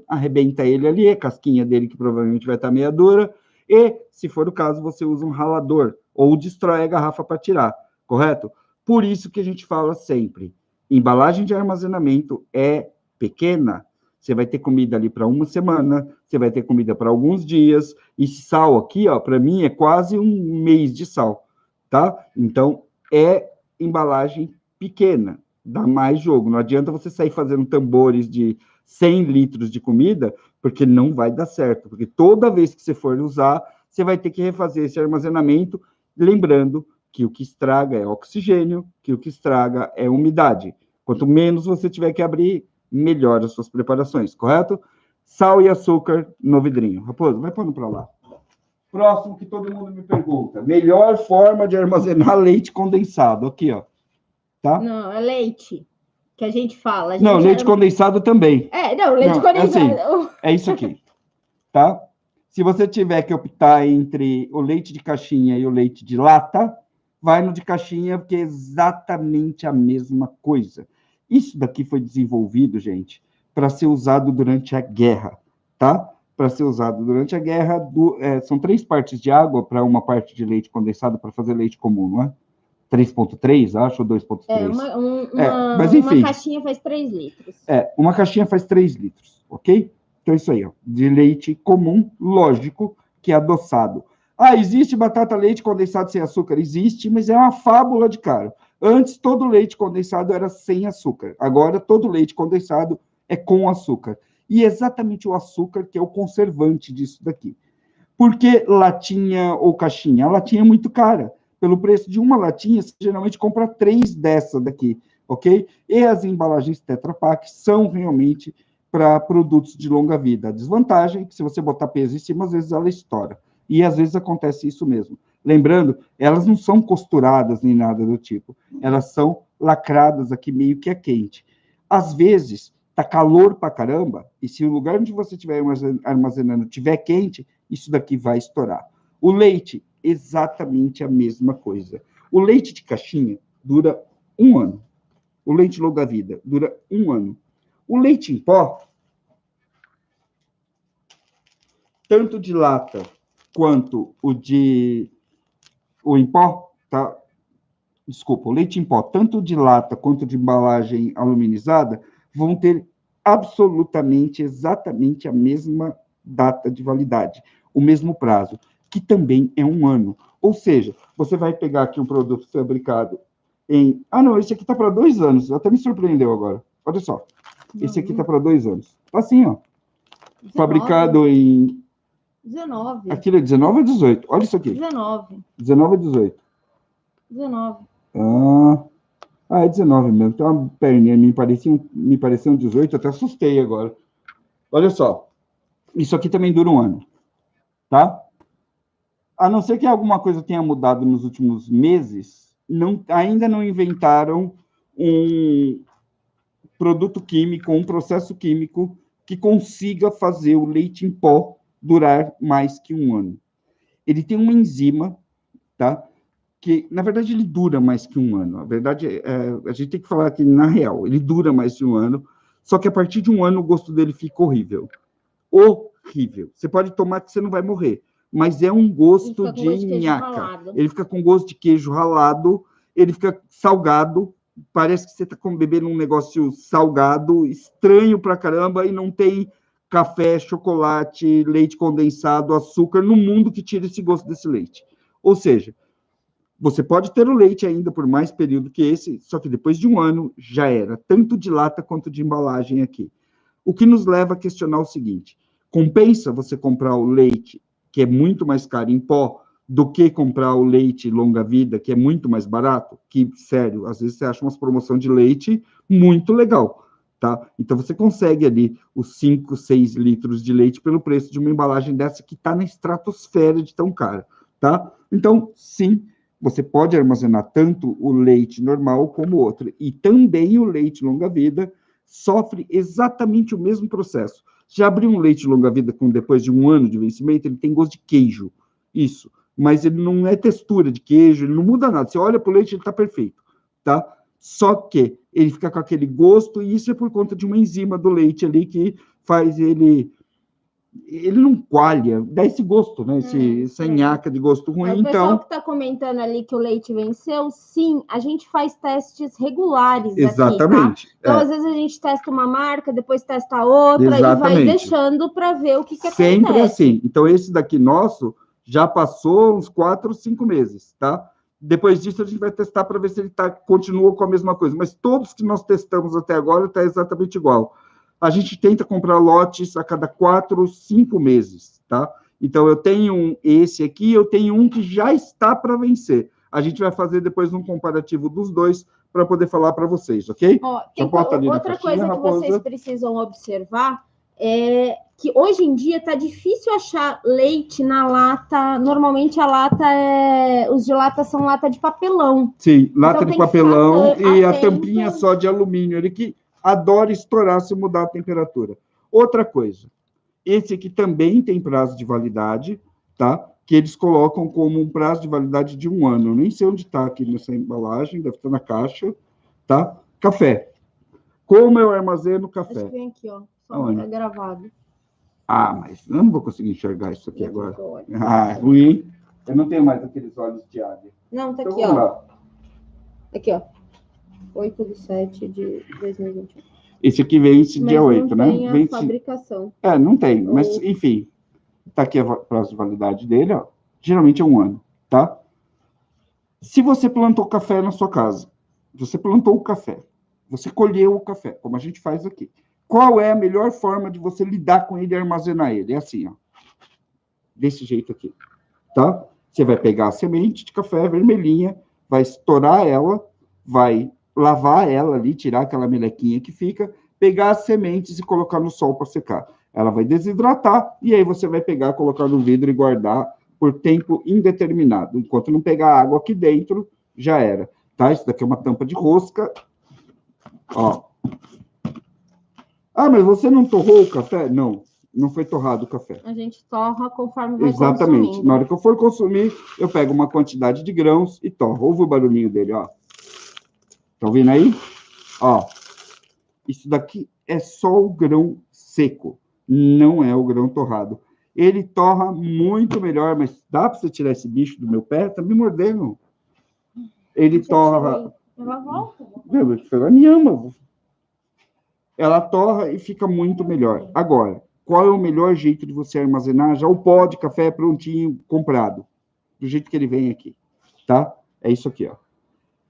arrebenta ele ali, a casquinha dele, que provavelmente vai estar meia dura, e, se for o caso, você usa um ralador, ou destrói a garrafa para tirar, correto? Por isso que a gente fala sempre, embalagem de armazenamento é pequena, você vai ter comida ali para uma semana, você vai ter comida para alguns dias, e sal aqui, ó, para mim, é quase um mês de sal, tá? Então, é embalagem pequena, dá mais jogo. Não adianta você sair fazendo tambores de 100 litros de comida, porque não vai dar certo, porque toda vez que você for usar, você vai ter que refazer esse armazenamento, lembrando que o que estraga é oxigênio, que o que estraga é umidade. Quanto menos você tiver que abrir, melhor as suas preparações, correto? Sal e açúcar no vidrinho. Raposo, vai pondo para lá. Próximo que todo mundo me pergunta. Melhor forma de armazenar leite condensado. Aqui, ó. Tá? Não, é leite que a gente fala. Não, leite condensado também. Leite condensado. Assim, é isso aqui. Tá? Se você tiver que optar entre o leite de caixinha e o leite de lata, vai no de caixinha, porque é exatamente a mesma coisa. Isso daqui foi desenvolvido, gente, para ser usado durante a guerra, tá? Para ser usado durante a guerra, são 3 partes de água para uma parte de leite condensado para fazer leite comum, não é? 3,3, acho, ou 2,3? Mas enfim, uma caixinha faz 3 litros. Uma caixinha faz 3 litros, ok? Então, isso aí, ó, de leite comum, lógico, que é adoçado. Ah, existe batata leite condensado sem açúcar? Existe, mas é uma fábula de caro. Antes, todo leite condensado era sem açúcar. Agora, todo leite condensado é com açúcar. E exatamente o açúcar que é o conservante disso daqui. Por que latinha ou caixinha? A latinha é muito cara. Pelo preço de uma latinha, você geralmente compra 3 dessa daqui, ok? E as embalagens Tetra Pak são realmente para produtos de longa vida. A desvantagem é que se você botar peso em cima, às vezes ela estoura. E às vezes acontece isso mesmo. Lembrando, elas não são costuradas nem nada do tipo. Elas são lacradas aqui meio que a quente. Às vezes, tá calor pra caramba, e se o lugar onde você estiver armazenando tiver quente, isso daqui vai estourar. O leite, exatamente a mesma coisa. O leite de caixinha dura 1 ano. O leite longa-vida dura 1 ano. O leite em pó, tanto de lata quanto o em pó, tá? Desculpa, o leite em pó, tanto de lata quanto de embalagem aluminizada, vão ter absolutamente, exatamente a mesma data de validade, o mesmo prazo, que também é 1 ano. Ou seja, você vai pegar aqui um produto fabricado em... Ah, não, esse aqui está para 2 anos, até me surpreendeu agora. Olha só, esse aqui está para 2 anos. Está assim, ó. 19. Fabricado em... 19. Aquilo é 19 ou 18? Olha isso aqui. 19. 19 ou 18? 19. É 19 mesmo. Tem uma perninha, me parecia um 18, até assustei agora. Olha só. Isso aqui também dura 1 ano. Tá? A não ser que alguma coisa tenha mudado nos últimos meses, ainda não inventaram um produto químico, um processo químico que consiga fazer o leite em pó durar mais que 1 ano. Ele tem uma enzima, tá? Que, na verdade, ele dura mais que 1 ano. A verdade a gente tem que falar que, na real, ele dura mais de 1 ano, só que a partir de 1 ano o gosto dele fica horrível. Horrível. Você pode tomar que você não vai morrer, mas é um gosto de nhaca. Ele fica com gosto de queijo ralado, ele fica salgado, parece que você está bebendo um negócio salgado, estranho pra caramba, e não tem café, chocolate, leite condensado, açúcar no mundo que tire esse gosto desse leite. Ou seja, você pode ter o leite ainda por mais período que esse, só que depois de 1 ano já era, tanto de lata quanto de embalagem aqui. O que nos leva a questionar o seguinte: compensa você comprar o leite, que é muito mais caro em pó, do que comprar o leite longa-vida, que é muito mais barato? Que, sério, às vezes você acha umas promoções de leite muito legal, tá? Então você consegue ali os 5, 6 litros de leite pelo preço de uma embalagem dessa que está na estratosfera de tão cara, tá? Então, sim, você pode armazenar tanto o leite normal como o outro. E também o leite longa-vida sofre exatamente o mesmo processo. Já abriu um leite longa-vida com depois de 1 ano de vencimento, ele tem gosto de queijo. Isso. Mas ele não é textura de queijo, ele não muda nada. Você olha para o leite, ele está perfeito, tá? Só que ele fica com aquele gosto, e isso é por conta de uma enzima do leite ali que faz ele não coalha, dá esse gosto, né? Essa nhaca de gosto ruim. O pessoal que está comentando ali que o leite venceu, sim, a gente faz testes regulares. Exatamente. Aqui, tá? Então, às vezes a gente testa uma marca, depois testa outra. Exatamente. E vai deixando para ver o que acontece. Sempre assim. Então, esse daqui nosso já passou uns 4, 5 meses, tá? Depois disso, a gente vai testar para ver se ele continua com a mesma coisa. Mas todos que nós testamos até agora está exatamente igual. A gente tenta comprar lotes a cada 4, 5 meses, tá? Então, eu tenho esse aqui, eu tenho um que já está para vencer. A gente vai fazer depois um comparativo dos dois para poder falar para vocês, ok? Outra coisa que vocês precisam observar é que hoje em dia está difícil achar leite na lata. Normalmente a lata os de lata são lata de papelão. Sim, lata então, de papelão e a tampinha só de alumínio. Ele que adora estourar se mudar a temperatura. Outra coisa, esse aqui também tem prazo de validade, tá? Que eles colocam como um prazo de validade de 1 ano. Eu nem sei onde está aqui nessa embalagem, deve estar na caixa, tá? Café. Como eu armazeno café? Acho que vem aqui, ó. Só é gravado. Ah, mas eu não vou conseguir enxergar isso aqui agora. Ruim. Eu não tenho mais aqueles olhos de águia. Não, tá então, aqui, ó. Lá. Aqui, ó. 8/7/2021. Esse aqui vence dia 8, né? Mas não tem a fabricação. Não tem, mas enfim. Tá aqui a prazo de validade dele, ó. Geralmente é 1 ano, tá? Se você plantou café na sua casa, você plantou o café, você colheu o café, como a gente faz aqui. Qual é a melhor forma de você lidar com ele e armazenar ele? É assim, ó. Desse jeito aqui, tá? Você vai pegar a semente de café vermelhinha, vai estourar ela, vai lavar ela ali, tirar aquela melequinha que fica, pegar as sementes e colocar no sol para secar. Ela vai desidratar e aí você vai pegar, colocar no vidro e guardar por tempo indeterminado. Enquanto não pegar água aqui dentro, já era, tá? Isso daqui é uma tampa de rosca, ó. Ah, mas você não torrou o café? Não, não foi torrado o café. A gente torra conforme vai Exatamente. consumindo. Na hora que eu for consumir, eu pego uma quantidade de grãos e torro. Ouve o barulhinho dele, ó. Tá ouvindo aí? Ó. Isso daqui é só o grão seco, não é o grão torrado. Ele torra muito melhor, mas dá para você tirar esse bicho do meu pé? Tá me mordendo. Ele torra... Ela volta. Ela me ama. Ela torra e fica muito melhor. Agora, qual é o melhor jeito de você armazenar já o pó de café prontinho, comprado? Do jeito que ele vem aqui, tá? É isso aqui, ó.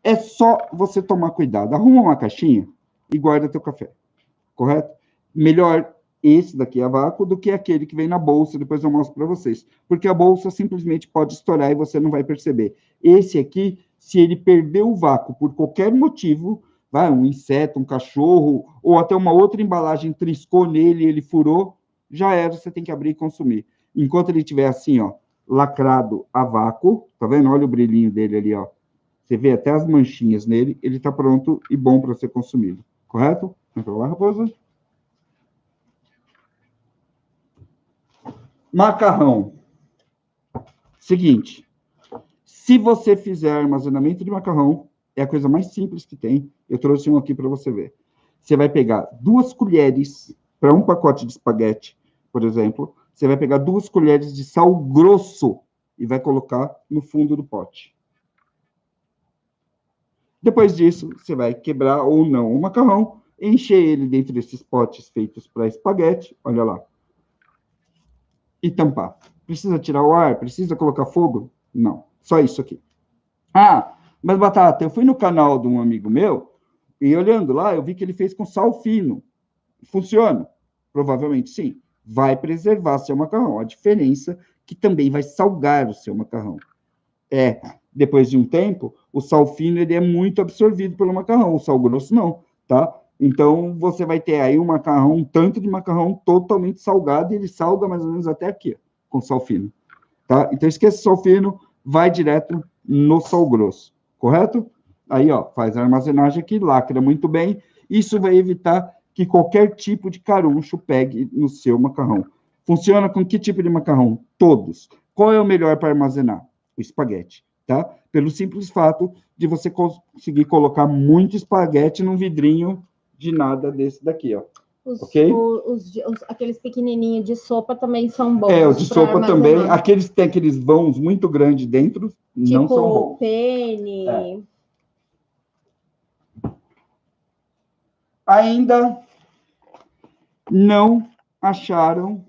É só você tomar cuidado. Arruma uma caixinha e guarda teu café, correto? Melhor esse daqui a vácuo do que aquele que vem na bolsa, depois eu mostro para vocês. Porque a bolsa simplesmente pode estourar e você não vai perceber. Esse aqui, se ele perder o vácuo por qualquer motivo, vai, um inseto, um cachorro, ou até uma outra embalagem triscou nele, ele furou, já era, você tem que abrir e consumir. Enquanto ele estiver assim, ó, lacrado a vácuo, tá vendo? Olha o brilhinho dele ali, ó. Você vê até as manchinhas nele, ele está pronto e bom para ser consumido. Correto? Entra lá, raposa. Macarrão. Seguinte. Se você fizer armazenamento de macarrão, é a coisa mais simples que tem. Eu trouxe um aqui para você ver. Você vai pegar 2 colheres para um pacote de espaguete, por exemplo. Você vai pegar 2 colheres de sal grosso e vai colocar no fundo do pote. Depois disso, você vai quebrar ou não o macarrão, encher ele dentro desses potes feitos para espaguete, olha lá, e tampar. Precisa tirar o ar? Precisa colocar fogo? Não, só isso aqui. Ah, mas Batata, eu fui no canal de um amigo meu, e olhando lá, eu vi que ele fez com sal fino. Funciona? Provavelmente sim. Vai preservar seu macarrão. A diferença é que também vai salgar o seu macarrão. Depois de um tempo, o sal fino ele é muito absorvido pelo macarrão, o sal grosso não, tá? Então, você vai ter aí um tanto de macarrão totalmente salgado, e ele salga mais ou menos até aqui, ó, com sal fino, tá? Então, esquece o sal fino, vai direto no sal grosso, correto? Aí, ó, faz a armazenagem aqui, lacra muito bem, isso vai evitar que qualquer tipo de caruncho pegue no seu macarrão. Funciona com que tipo de macarrão? Todos. Qual é o melhor para armazenar? O espaguete, tá? Pelo simples fato de você conseguir colocar muito espaguete num vidrinho de nada desse daqui, ó. Ok? Aqueles pequenininhos de sopa também são bons. Os de sopa também. Aqueles que tem aqueles vãos muito grandes dentro, não são bons. Tipo penne. Ainda não acharam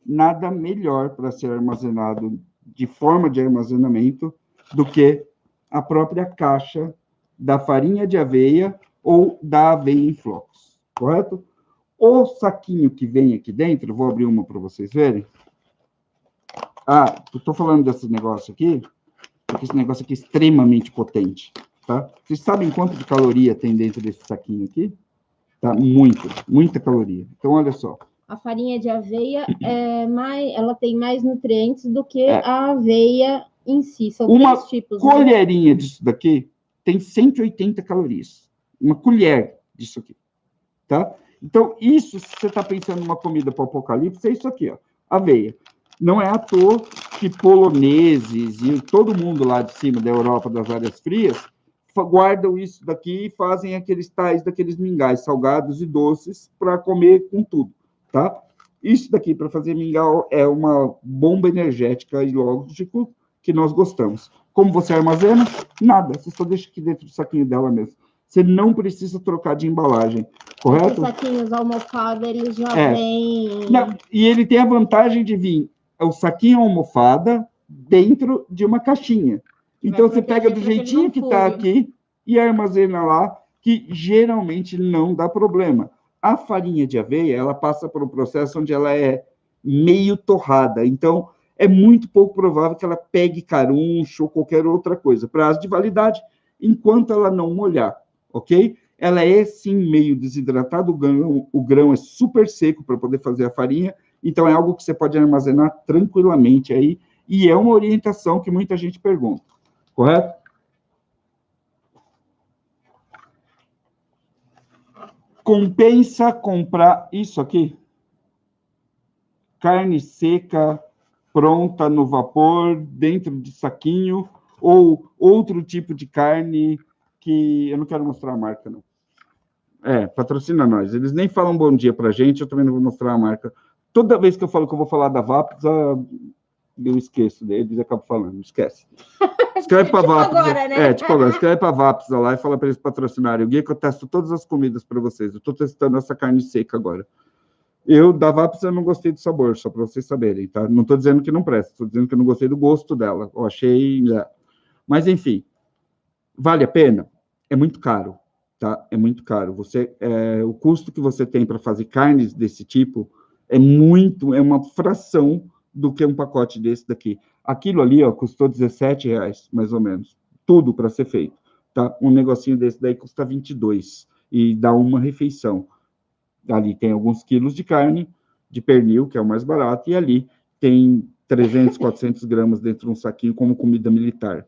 nada melhor para ser armazenado de forma de armazenamento do que a própria caixa da farinha de aveia ou da aveia em flocos, correto? O saquinho que vem aqui dentro, vou abrir uma para vocês verem. Eu estou falando desse negócio aqui, porque esse negócio aqui é extremamente potente, tá? Vocês sabem quanto de caloria tem dentro desse saquinho aqui? Tá? Muita caloria. Então, olha só. A farinha de aveia ela tem mais nutrientes do que a aveia em si. São 3 tipos. Uma colherinha disso daqui tem 180 calorias. Uma colher disso aqui, tá? Então, isso, se você está pensando numa comida para o apocalipse, é isso aqui, ó, aveia. Não é à toa que poloneses e todo mundo lá de cima da Europa, das áreas frias, guardam isso daqui e fazem aqueles tais daqueles mingais salgados e doces para comer com tudo. Tá? Isso daqui, para fazer mingau, é uma bomba energética e lógico que nós gostamos. Como você armazena? Nada. Você só deixa aqui dentro do saquinho dela mesmo. você não precisa trocar de embalagem, correto? Os saquinhos almofada, eles já vêm... E ele tem a vantagem de vir o saquinho almofada dentro de uma caixinha. Então, você pega do jeitinho que está aqui e armazena lá, que geralmente não dá problema. A farinha de aveia, ela passa por um processo onde ela é meio torrada. Então, é muito pouco provável que ela pegue caruncho ou qualquer outra coisa. Prazo de validade, enquanto ela não molhar, ok? Ela é, sim, meio desidratada, o grão é super seco para poder fazer a farinha, então é algo que você pode armazenar tranquilamente aí, e é uma orientação que muita gente pergunta, correto? Compensa comprar isso aqui? Carne seca, pronta no vapor, dentro de saquinho, ou outro tipo de carne que... Eu não quero mostrar a marca, não. Patrocina nós. Eles nem falam bom dia pra gente, eu também não vou mostrar a marca. Toda vez que eu falo que eu vou falar da Vapsa, eu esqueço deles e acabo falando, esquece. Escreve para a Vapsa. Agora, né? Tipo agora, escreve para a Vapsa lá e fala para eles patrocinarem o guia, que eu testo todas as comidas para vocês. Eu estou testando essa carne seca agora. Eu, da Vapsa, eu não gostei do sabor, só para vocês saberem, tá? Não estou dizendo que não presta, estou dizendo que eu não gostei do gosto dela. Eu achei... Mas, enfim, vale a pena? É muito caro, tá? É muito caro. O custo que você tem para fazer carnes desse tipo é uma fração do que um pacote desse daqui. Aquilo ali, ó, custou R$17, mais ou menos. Tudo para ser feito, tá? Um negocinho desse daí custa 22 e dá uma refeição. Ali tem alguns quilos de carne, de pernil, que é o mais barato, e ali tem 300, 400 gramas dentro de um saquinho como comida militar.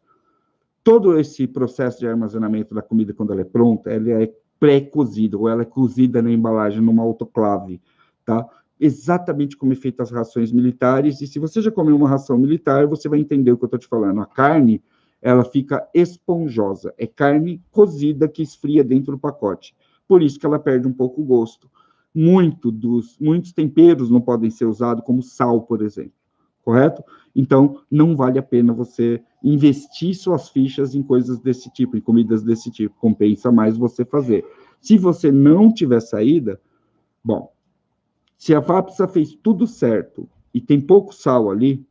Todo esse processo de armazenamento da comida, quando ela é pronta, ela é pré-cozida, ou ela é cozida na embalagem, numa autoclave, tá? Exatamente como é feita as rações militares, e se você já comeu uma ração militar, você vai entender o que eu estou te falando. A carne, ela fica esponjosa, é carne cozida que esfria dentro do pacote, por isso que ela perde um pouco o gosto. Muitos temperos não podem ser usados, como sal, por exemplo, correto? Então, não vale a pena você investir suas fichas em coisas desse tipo, em comidas desse tipo, compensa mais você fazer. Se você não tiver saída, bom, se a Vapsa fez tudo certo e tem pouco sal ali,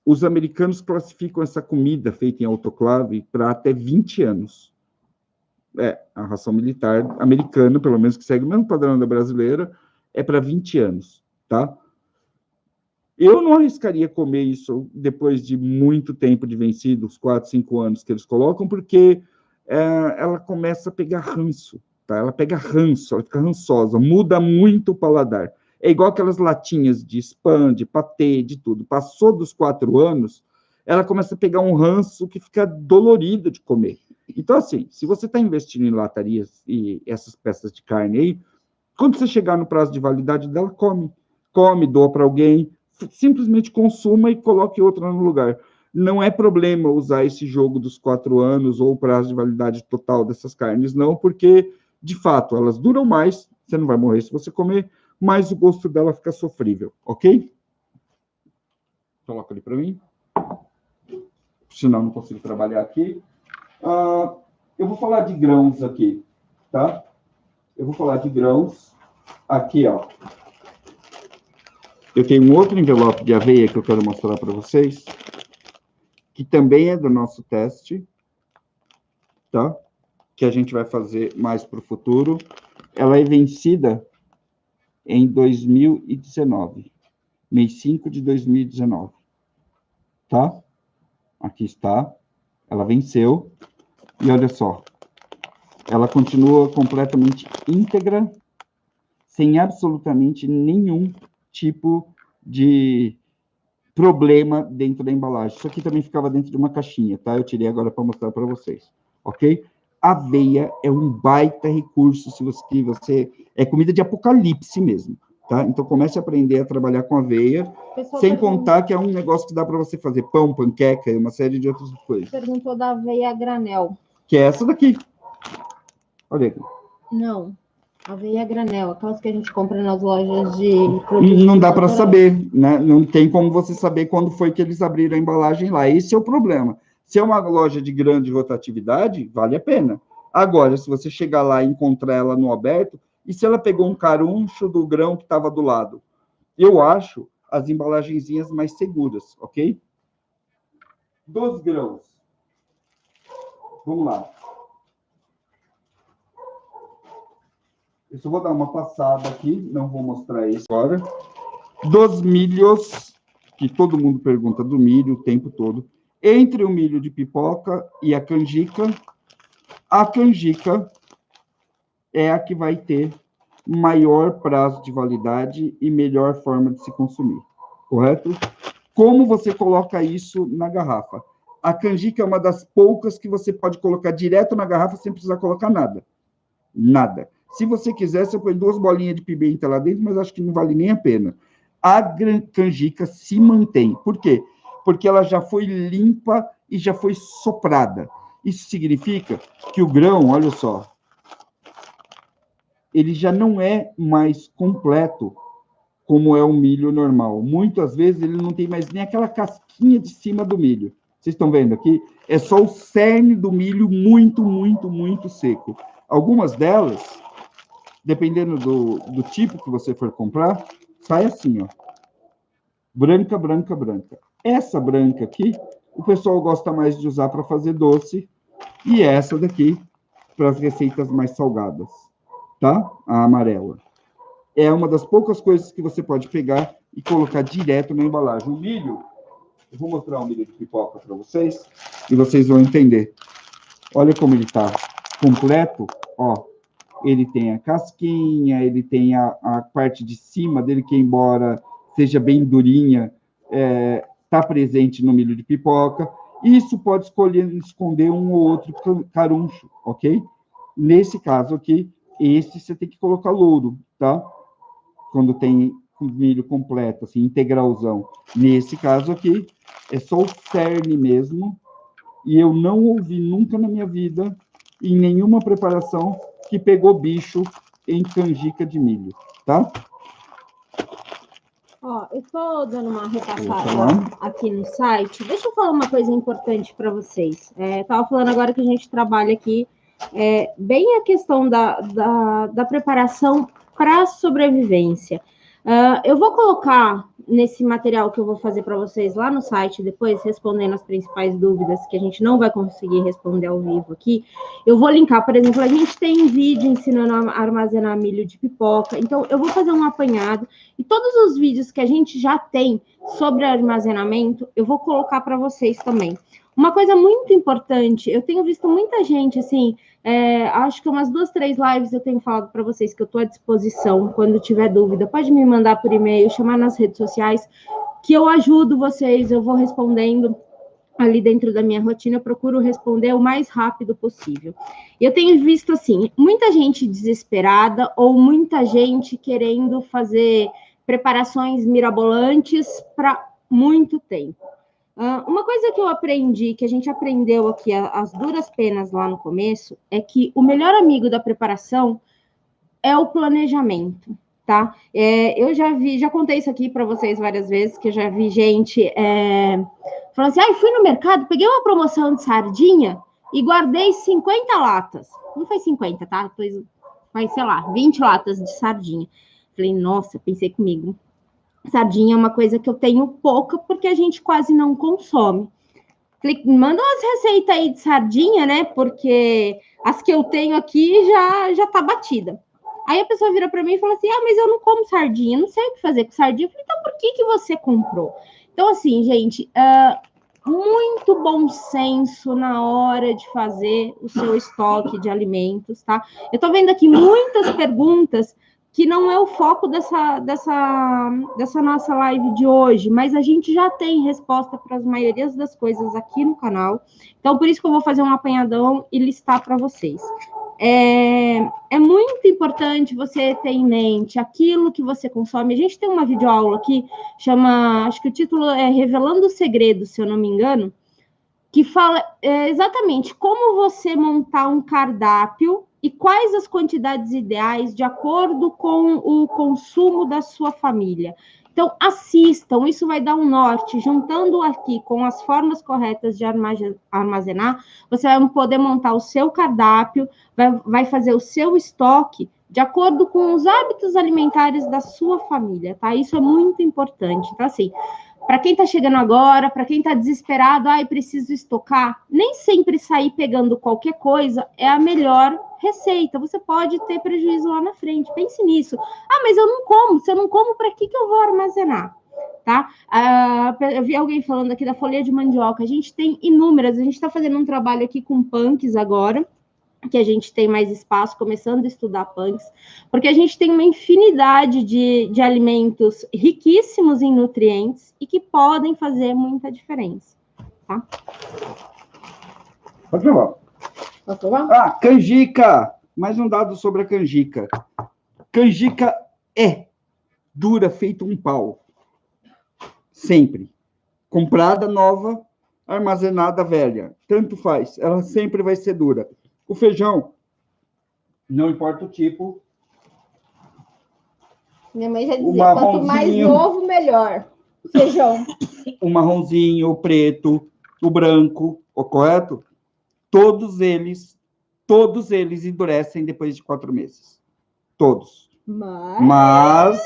os americanos classificam essa comida feita em autoclave para até 20 anos. A ração militar americana, pelo menos que segue o mesmo padrão da brasileira, é para 20 anos, tá? Eu não arriscaria comer isso depois de muito tempo de vencido, os 4, 5 anos que eles colocam, porque ela começa a pegar ranço, tá? Ela pega ranço, ela fica rançosa, muda muito o paladar. É igual aquelas latinhas de spam, de patê, de tudo. Passou dos 4 anos, ela começa a pegar um ranço que fica dolorido de comer. Então, assim, se você está investindo em latarias e essas peças de carne aí, quando você chegar no prazo de validade dela, come, doa para alguém, simplesmente consuma e coloque outra no lugar. Não é problema usar esse jogo dos 4 anos ou o prazo de validade total dessas carnes, não, porque, de fato, elas duram mais, você não vai morrer se você comer, mas o gosto dela fica sofrível, ok? Coloca ali para mim. Senão não consigo trabalhar aqui. Eu vou falar de grãos aqui, tá? Eu vou falar de grãos aqui, ó. Eu tenho um outro envelope de aveia que eu quero mostrar para vocês, que também é do nosso teste, tá? Que a gente vai fazer mais para o futuro. Ela é vencida em 2019, mês 5 de 2019, tá? Aqui está. Ela venceu. E olha só, ela continua completamente íntegra, sem absolutamente nenhum tipo de problema dentro da embalagem. Isso aqui também ficava dentro de uma caixinha, tá? Eu tirei agora para mostrar para vocês, ok? Aveia é um baita recurso, se você... É comida de apocalipse mesmo, tá? Então, comece a aprender a trabalhar com aveia, sem contar que é um negócio que dá para você fazer pão, panqueca e uma série de outras coisas. Perguntou da aveia a granel. Que é essa daqui. Olha aqui. Não. Aveia a granel, aquelas que a gente compra nas lojas de... Não dá para saber, né? Não tem como você saber quando foi que eles abriram a embalagem lá. Esse é o problema. Se é uma loja de grande rotatividade, vale a pena. Agora, se você chegar lá e encontrar ela no aberto, e se ela pegou um caruncho do grão que estava do lado? Eu acho as embalagenzinhas mais seguras, ok? Dos grãos. Vamos lá. Eu só vou dar uma passada aqui, não vou mostrar isso agora. Dos milhos, que todo mundo pergunta do milho o tempo todo. Entre o milho de pipoca e a canjica é a que vai ter maior prazo de validade e melhor forma de se consumir, correto? Como você coloca isso na garrafa? A canjica é uma das poucas que você pode colocar direto na garrafa sem precisar colocar nada. Nada. Se você quiser, você põe 2 bolinhas de pimenta lá dentro, mas acho que não vale nem a pena. A canjica se mantém. Por quê? Porque ela já foi limpa e já foi soprada. Isso significa que o grão, olha só, ele já não é mais completo como é o milho normal. Muitas vezes ele não tem mais nem aquela casquinha de cima do milho. Vocês estão vendo aqui? É só o cerne do milho muito, muito, muito seco. Algumas delas, dependendo do tipo que você for comprar, sai assim, ó. Branca, branca, branca. Essa branca aqui, o pessoal gosta mais de usar para fazer doce, e essa daqui para as receitas mais salgadas, tá? A amarela. É uma das poucas coisas que você pode pegar e colocar direto na embalagem. O milho, eu vou mostrar um milho de pipoca para vocês, e vocês vão entender. Olha como ele está completo, ó. Ele tem a casquinha, ele tem a parte de cima dele, que embora seja bem durinha, está presente no milho de pipoca. Isso pode esconder um ou outro caruncho, ok? Nesse caso aqui, esse você tem que colocar louro, tá? Quando tem o milho completo, assim, integralzão. Nesse caso aqui, é só o cerne mesmo, e eu não ouvi nunca na minha vida, em nenhuma preparação, que pegou bicho em canjica de milho, tá? Ó, eu estou dando uma repassada aqui no site. Deixa eu falar uma coisa importante para vocês. Estava falando agora que a gente trabalha aqui bem a questão da preparação para a sobrevivência. Eu vou colocar nesse material que eu vou fazer para vocês lá no site, depois respondendo as principais dúvidas que a gente não vai conseguir responder ao vivo aqui. Eu vou linkar, por exemplo, a gente tem vídeo ensinando a armazenar milho de pipoca, então eu vou fazer um apanhado e todos os vídeos que a gente já tem sobre armazenamento, eu vou colocar para vocês também. Uma coisa muito importante, eu tenho visto muita gente, assim, acho que umas 2, 3 lives eu tenho falado para vocês que eu estou à disposição, quando tiver dúvida, pode me mandar por e-mail, chamar nas redes sociais, que eu ajudo vocês, eu vou respondendo ali dentro da minha rotina, eu procuro responder o mais rápido possível. Eu tenho visto, assim, muita gente desesperada ou muita gente querendo fazer preparações mirabolantes para muito tempo. Uma coisa que eu aprendi, que a gente aprendeu aqui, as duras penas lá no começo, é que o melhor amigo da preparação é o planejamento, tá? Eu já contei isso aqui para vocês várias vezes, que eu já vi gente falando assim, fui no mercado, peguei uma promoção de sardinha e guardei 50 latas. Não foi 50, tá? Mas, sei lá, 20 latas de sardinha. Falei, nossa, pensei comigo. Sardinha é uma coisa que eu tenho pouca, porque a gente quase não consome. Falei, manda umas receitas aí de sardinha, né? Porque as que eu tenho aqui já tá batida. Aí a pessoa vira para mim e fala assim, mas eu não como sardinha, não sei o que fazer com sardinha. Eu falei, então por que você comprou? Então, assim, gente, muito bom senso na hora de fazer o seu estoque de alimentos, tá? Eu tô vendo aqui muitas perguntas que não é o foco dessa nossa live de hoje, mas a gente já tem resposta para as maiorias das coisas aqui no canal. Então, por isso que eu vou fazer um apanhadão e listar para vocês. É muito importante você ter em mente aquilo que você consome. A gente tem uma videoaula aqui, acho que o título é Revelando os Segredos, se eu não me engano, que fala exatamente como você montar um cardápio e quais as quantidades ideais de acordo com o consumo da sua família. Então, assistam, isso vai dar um norte. Juntando aqui com as formas corretas de armazenar, você vai poder montar o seu cardápio, vai fazer o seu estoque de acordo com os hábitos alimentares da sua família, tá? Isso é muito importante. Então, assim, para quem está chegando agora, para quem está desesperado, preciso estocar, nem sempre sair pegando qualquer coisa é a melhor receita. Você pode ter prejuízo lá na frente. Pense nisso. Mas eu não como. Se eu não como, para que eu vou armazenar? Tá? Eu vi alguém falando aqui da folha de mandioca. A gente tem inúmeras. A gente está fazendo um trabalho aqui com punks agora, que a gente tem mais espaço, começando a estudar punks, porque a gente tem uma infinidade de alimentos riquíssimos em nutrientes e que podem fazer muita diferença, tá? Pode falar. Pode falar? Canjica! Mais um dado sobre a canjica. Canjica dura feito um pau. Sempre. Comprada nova, armazenada velha. Tanto faz. Ela sempre vai ser dura. O feijão, não importa o tipo. Minha mãe já dizia, quanto mais novo, melhor. Feijão. O marronzinho, o preto, o branco, correto? Todos eles endurecem depois de 4 meses. Todos. Mas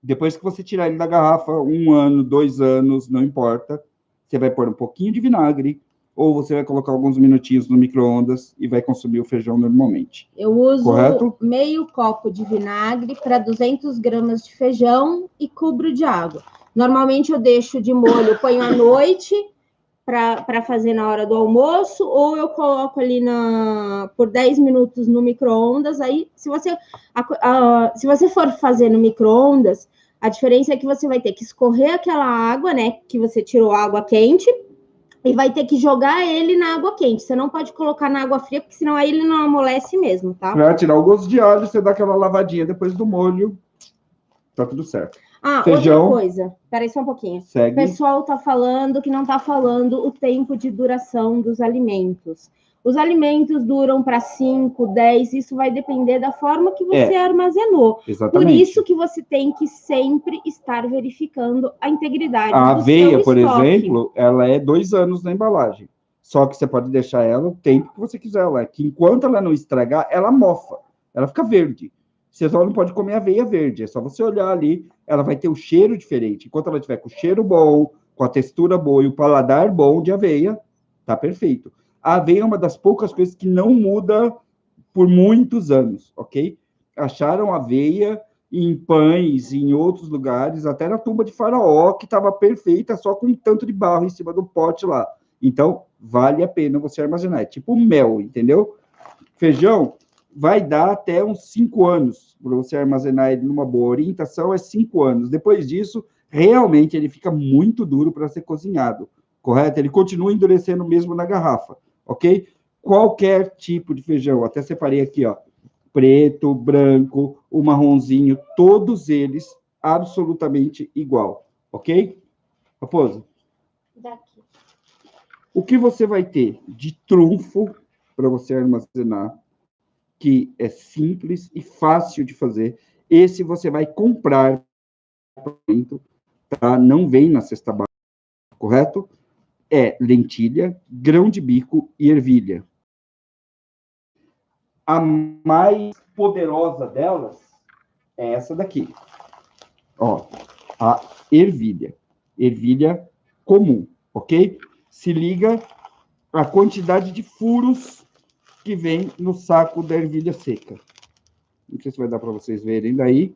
depois que você tirar ele da garrafa, 1 ano, 2 anos, não importa. Você vai pôr um pouquinho de vinagre, ou você vai colocar alguns minutinhos no micro-ondas e vai consumir o feijão normalmente. Eu uso meio copo de vinagre para 200 gramas de feijão e cubro de água. Normalmente eu deixo de molho, ponho à noite para fazer na hora do almoço, ou eu coloco ali por 10 minutos no micro-ondas. Aí, se você for fazer no micro-ondas, a diferença é que você vai ter que escorrer aquela água, né, que você tirou a água quente, e vai ter que jogar ele na água quente. Você não pode colocar na água fria, porque senão aí ele não amolece mesmo, tá? Para tirar o gosto de alho, você dá aquela lavadinha depois do molho, tá tudo certo. Feijão, outra coisa. Peraí só um pouquinho. Segue. O pessoal tá falando que não tá falando o tempo de duração dos alimentos. Os alimentos duram para 5, 10, isso vai depender da forma que você armazenou. Exatamente. Por isso que você tem que sempre estar verificando a integridade do aveia, seu por estoque. exemplo, ela é 2 anos na embalagem. Só que você pode deixar ela o tempo que você quiser. Que enquanto ela não estragar, ela mofa. Ela fica verde. Você só não pode comer aveia verde. É só você olhar ali, ela vai ter o cheiro diferente. Enquanto ela tiver com o cheiro bom, com a textura boa e o paladar bom de aveia, tá perfeito. A aveia é uma das poucas coisas que não muda por muitos anos, ok? Acharam aveia em pães, em outros lugares, até na tumba de Faraó, que estava perfeita, só com um tanto de barro em cima do pote lá. Então, vale a pena você armazenar. É tipo mel, entendeu? Feijão vai dar até uns 5 anos para você armazenar ele numa boa orientação, é 5 anos. Depois disso, realmente ele fica muito duro para ser cozinhado, correto? Ele continua endurecendo mesmo na garrafa, ok? Qualquer tipo de feijão, até separei aqui, ó, preto, branco, o marronzinho, todos eles absolutamente igual, ok? Raposo? Daqui. O que você vai ter de trunfo para você armazenar, que é simples e fácil de fazer, esse você vai comprar, tá? Não vem na cesta básica, correto? É lentilha, grão de bico e ervilha. A mais poderosa delas é essa daqui. Ó, a ervilha. Ervilha comum, ok? Se liga a quantidade de furos que vem no saco da ervilha seca. Não sei se vai dar para vocês verem daí.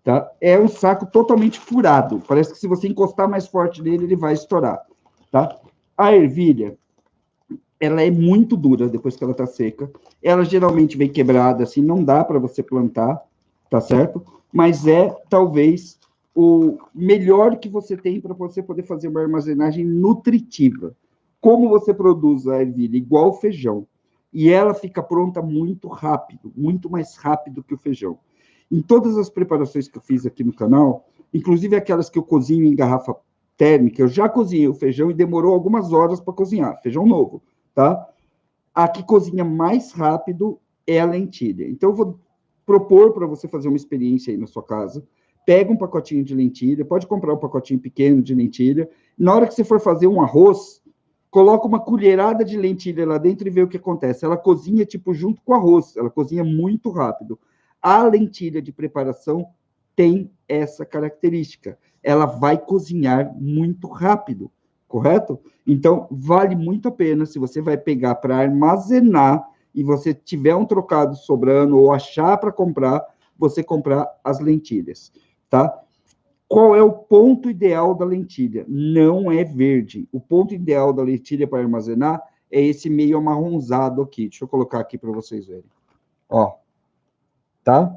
Tá? É um saco totalmente furado. Parece que se você encostar mais forte nele, ele vai estourar. Tá? A ervilha, ela é muito dura depois que ela está seca. Ela geralmente vem quebrada, assim, não dá para você plantar, tá certo? Mas é, talvez, o melhor que você tem para você poder fazer uma armazenagem nutritiva. Como você produz a ervilha? Igual o feijão. E ela fica pronta muito rápido, muito mais rápido que o feijão. Em todas as preparações que eu fiz aqui no canal, inclusive aquelas que eu cozinho em garrafa térmica, eu já cozinhei o feijão e demorou algumas horas para cozinhar, feijão novo, tá? A que cozinha mais rápido é a lentilha. Então, eu vou propor para você fazer uma experiência aí na sua casa, pega um pacotinho de lentilha, pode comprar um pacotinho pequeno de lentilha. Na hora que você for fazer um arroz, coloca uma colherada de lentilha lá dentro e vê o que acontece. Ela cozinha, tipo, junto com o arroz. Ela cozinha muito rápido. A lentilha de preparação tem essa característica. Ela vai cozinhar muito rápido, correto? Então, vale muito a pena, se você vai pegar para armazenar e você tiver um trocado sobrando ou achar para comprar, você comprar as lentilhas, tá? Qual é o ponto ideal da lentilha? Não é verde. O ponto ideal da lentilha para armazenar é esse meio amarronzado aqui. Deixa eu colocar aqui para vocês verem. Ó, tá?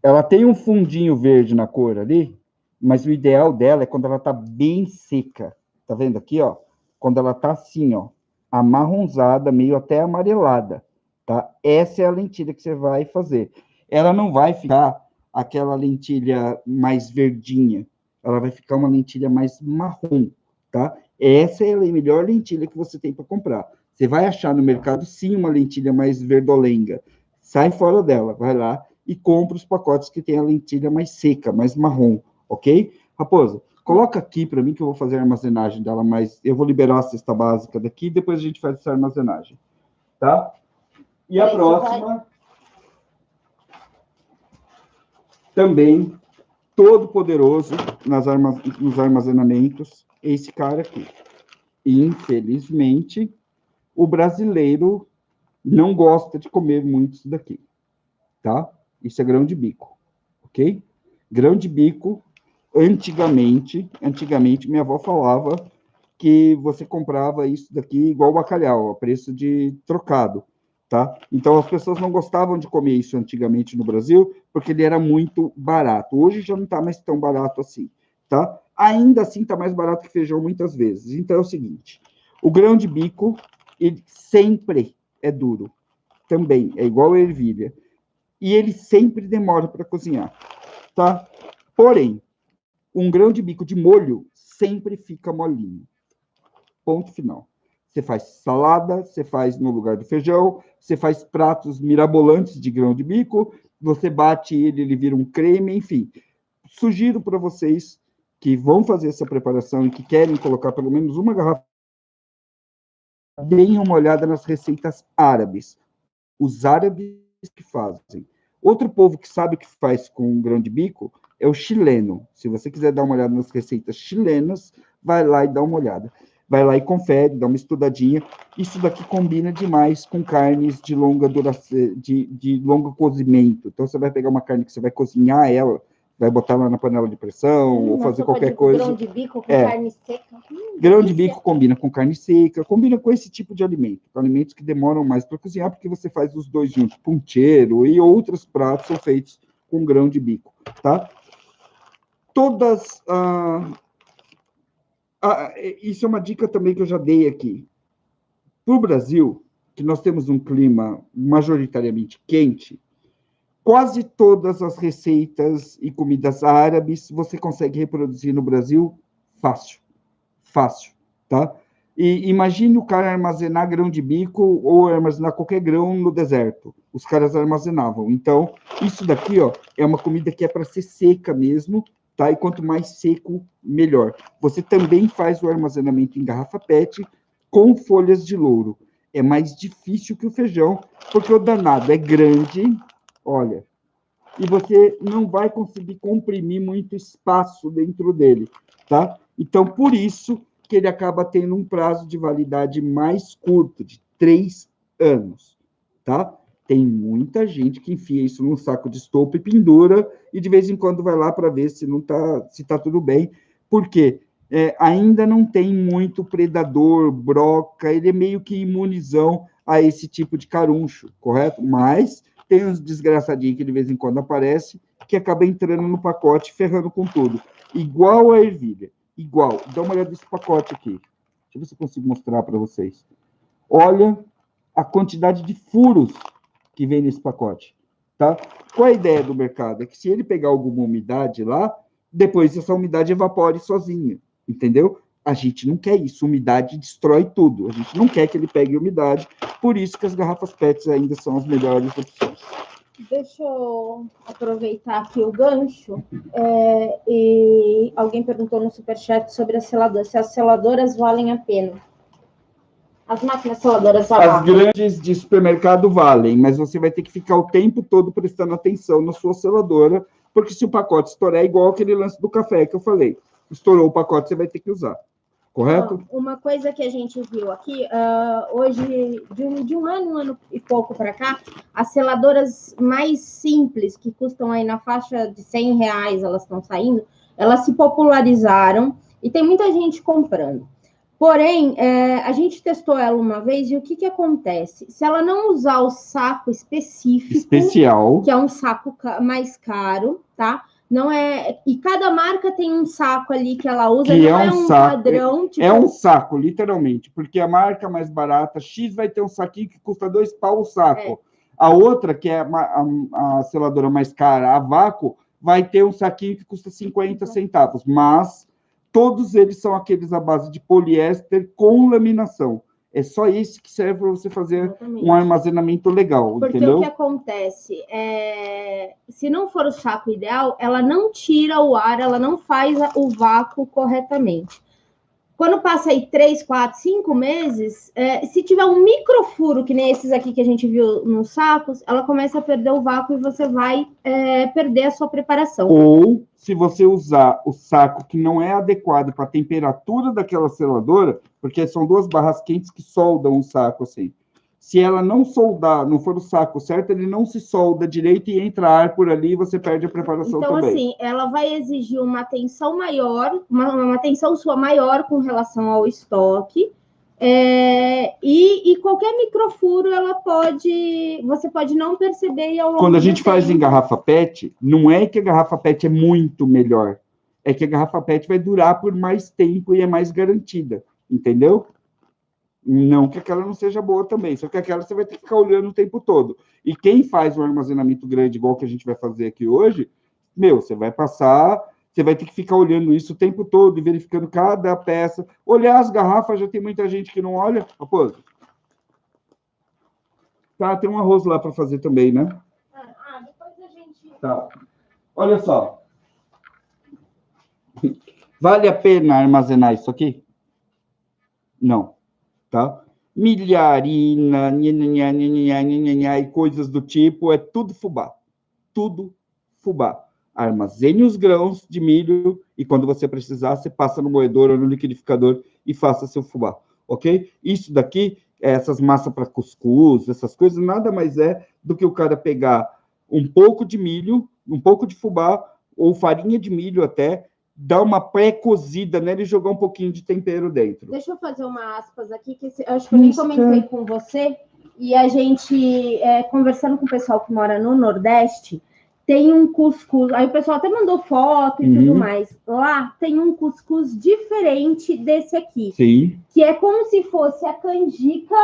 Ela tem um fundinho verde na cor ali, mas o ideal dela é quando ela tá bem seca. Tá vendo aqui, ó? Quando ela tá assim, ó, amarronzada, meio até amarelada, tá? Essa é a lentilha que você vai fazer. Ela não vai ficar aquela lentilha mais verdinha, ela vai ficar uma lentilha mais marrom, tá? Essa é a melhor lentilha que você tem para comprar. Você vai achar no mercado, sim, uma lentilha mais verdolenga. Sai fora dela, vai lá e compra os pacotes que tem a lentilha mais seca, mais marrom, ok? Raposa, coloca aqui para mim que eu vou fazer a armazenagem dela, mas eu vou liberar a cesta básica daqui e depois a gente faz essa armazenagem, tá? E a próxima... Também, todo poderoso nos armazenamentos, esse cara aqui. Infelizmente, o brasileiro não gosta de comer muito isso daqui, tá? Isso é grão de bico, ok? Grão de bico, antigamente, minha avó falava que você comprava isso daqui igual bacalhau, a preço de trocado, tá? Então, as pessoas não gostavam de comer isso antigamente no Brasil, porque ele era muito barato. Hoje já não está mais tão barato assim, tá? Ainda assim, está mais barato que feijão muitas vezes. Então, é o seguinte, o grão de bico, ele sempre é duro. Também, é igual a ervilha. E ele sempre demora para cozinhar, tá? Porém, um grão de bico de molho sempre fica molinho. Ponto final. Você faz salada, você faz no lugar do feijão, você faz pratos mirabolantes de grão de bico, você bate ele, ele vira um creme, enfim. Sugiro para vocês que vão fazer essa preparação e que querem colocar pelo menos uma garrafa, deem uma olhada nas receitas árabes. Os árabes que fazem. Outro povo que sabe o que faz com grão de bico é o chileno. Se você quiser dar uma olhada nas receitas chilenas, vai lá e dá uma olhada. Vai lá e confere, dá uma estudadinha. Isso daqui combina demais com carnes de longa duração, de longo cozimento. Então, você vai pegar uma carne que você vai cozinhar ela, vai botar lá na panela de pressão, ou fazer qualquer coisa. Grão de bico com carne seca. Grão de bico combina com carne seca, combina com esse tipo de alimento. Alimentos que demoram mais para cozinhar, porque você faz os dois juntos. Puncheiro e outros pratos são feitos com grão de bico, tá? Todas... isso é uma dica também que eu já dei aqui. Para o Brasil, que nós temos um clima majoritariamente quente, quase todas as receitas e comidas árabes você consegue reproduzir no Brasil fácil. Fácil, tá? E imagine o cara armazenar grão de bico ou armazenar qualquer grão no deserto. Os caras armazenavam. Então, isso daqui, ó, é uma comida que é para ser seca mesmo, tá? E quanto mais seco, melhor. Você também faz o armazenamento em garrafa PET com folhas de louro. É mais difícil que o feijão, porque o danado é grande, olha, e você não vai conseguir comprimir muito espaço dentro dele, tá? Então, por isso que ele acaba tendo um prazo de validade mais curto, de 3 anos, tá? Tem muita gente que enfia isso num saco de estopa e pendura, e de vez em quando vai lá para ver se tá tudo bem. Por quê? Ainda não tem muito predador, broca, ele é meio que imunizão a esse tipo de caruncho, correto? Mas tem uns desgraçadinhos que de vez em quando aparece, que acaba entrando no pacote, ferrando com tudo. Igual a ervilha. Igual. Dá uma olhada nesse pacote aqui. Deixa eu ver se eu consigo mostrar para vocês. Olha a quantidade de furos que vem nesse pacote, tá? Qual é a ideia do mercado? É que se ele pegar alguma umidade lá, depois essa umidade evapore sozinha, entendeu? A gente não quer isso. Umidade destrói tudo. A gente não quer que ele pegue umidade. Por isso que as garrafas PETs ainda são as melhores opções. Deixa eu aproveitar aqui o gancho. E alguém perguntou no Superchat sobre as seladoras, se as seladoras valem a pena. As máquinas seladoras valem. As grandes de supermercado valem, mas você vai ter que ficar o tempo todo prestando atenção na sua seladora, porque se o pacote estourar, é igual aquele lance do café que eu falei. Estourou o pacote, você vai ter que usar. Correto? Uma coisa que a gente viu aqui, hoje, de um ano e pouco para cá, as seladoras mais simples, que custam aí na faixa de R$100, elas estão saindo, elas se popularizaram e tem muita gente comprando. Porém, a gente testou ela uma vez e o que acontece? Se ela não usar o saco especial, que é um saco mais caro, tá? Não é. E cada marca tem um saco ali que ela usa, que não é um saco, padrão. Tipo... É um saco, literalmente, porque a marca mais barata, X, vai ter um saquinho que custa R$2 o saco. A outra, que é a seladora mais cara, a vácuo, vai ter um saquinho que custa 50 centavos. Mas todos eles são aqueles à base de poliéster com laminação. É só isso que serve para você fazer um armazenamento legal, porque entendeu? O que acontece se não for o saco ideal, ela não tira o ar, ela não faz o vácuo corretamente. Quando passa aí 3, 4, 5 meses, se tiver um microfuro, que nem esses aqui que a gente viu nos sacos, ela começa a perder o vácuo e você vai perder a sua preparação. Ou, se você usar o saco que não é adequado para a temperatura daquela seladora, porque são 2 barras quentes que soldam o saco assim. Se ela não soldar, não for o saco certo, ele não se solda direito e entra ar por ali e você perde a preparação também. Então, assim, ela vai exigir uma atenção maior, uma atenção sua maior com relação ao estoque. E qualquer microfuro, você pode não perceber. Quando a gente faz em garrafa PET, não é que a garrafa PET é muito melhor. É que a garrafa PET vai durar por mais tempo e é mais garantida. Entendeu? Não que aquela não seja boa também, só que aquela você vai ter que ficar olhando o tempo todo. E quem faz um armazenamento grande, igual que a gente vai fazer aqui hoje, você vai passar, você vai ter que ficar olhando isso o tempo todo e verificando cada peça. Olhar as garrafas, já tem muita gente que não olha. Raposo. Tá, tem um arroz lá para fazer também, né? Depois a gente... Tá. Olha só. Vale a pena armazenar isso aqui? Não. Tá? Milharina, e coisas do tipo, é tudo fubá. Tudo fubá. Armazene os grãos de milho e quando você precisar, você passa no moedor ou no liquidificador e faça seu fubá, ok? Isso daqui, essas massas para cuscuz, essas coisas, nada mais é do que o cara pegar um pouco de milho, um pouco de fubá, ou farinha de milho até, dar uma pré-cozida nela e jogar um pouquinho de tempero dentro. Deixa eu fazer uma aspas aqui, que acho que eu nem comentei com você, e a gente, conversando com o pessoal que mora no Nordeste, tem um cuscuz, aí o pessoal até mandou foto e tudo mais, lá tem um cuscuz diferente desse aqui. Sim. Que é como se fosse a canjica,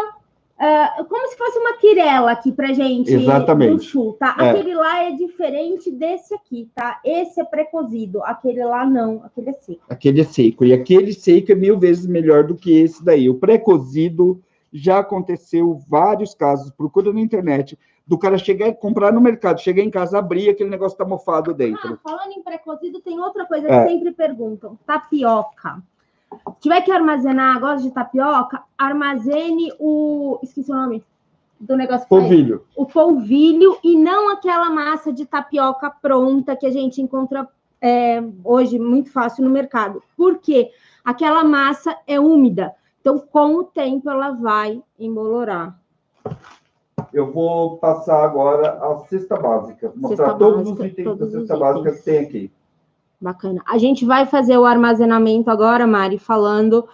como se fosse uma quirela aqui pra gente. Exatamente. Do sul, tá? Aquele lá é diferente desse aqui, tá? Esse é pré-cozido, aquele lá não, aquele é seco. Aquele é seco, e aquele seco é 1000 vezes melhor do que esse daí. O pré-cozido já aconteceu vários casos, procura na internet, do cara chegar e comprar no mercado, chegar em casa, abrir, aquele negócio tá mofado dentro. Falando em pré-cozido, tem outra coisa que sempre perguntam, tapioca. Se tiver que armazenar, gosta de tapioca, armazene esqueci o nome do negócio. Polvilho. O polvilho e não aquela massa de tapioca pronta que a gente encontra hoje muito fácil no mercado. Por quê? Aquela massa é úmida. Então, com o tempo, ela vai embolorar. Eu vou passar agora a cesta básica. Mostrar todos os itens da cesta básica que tem aqui. Bacana. A gente vai fazer o armazenamento agora, Mari, falando...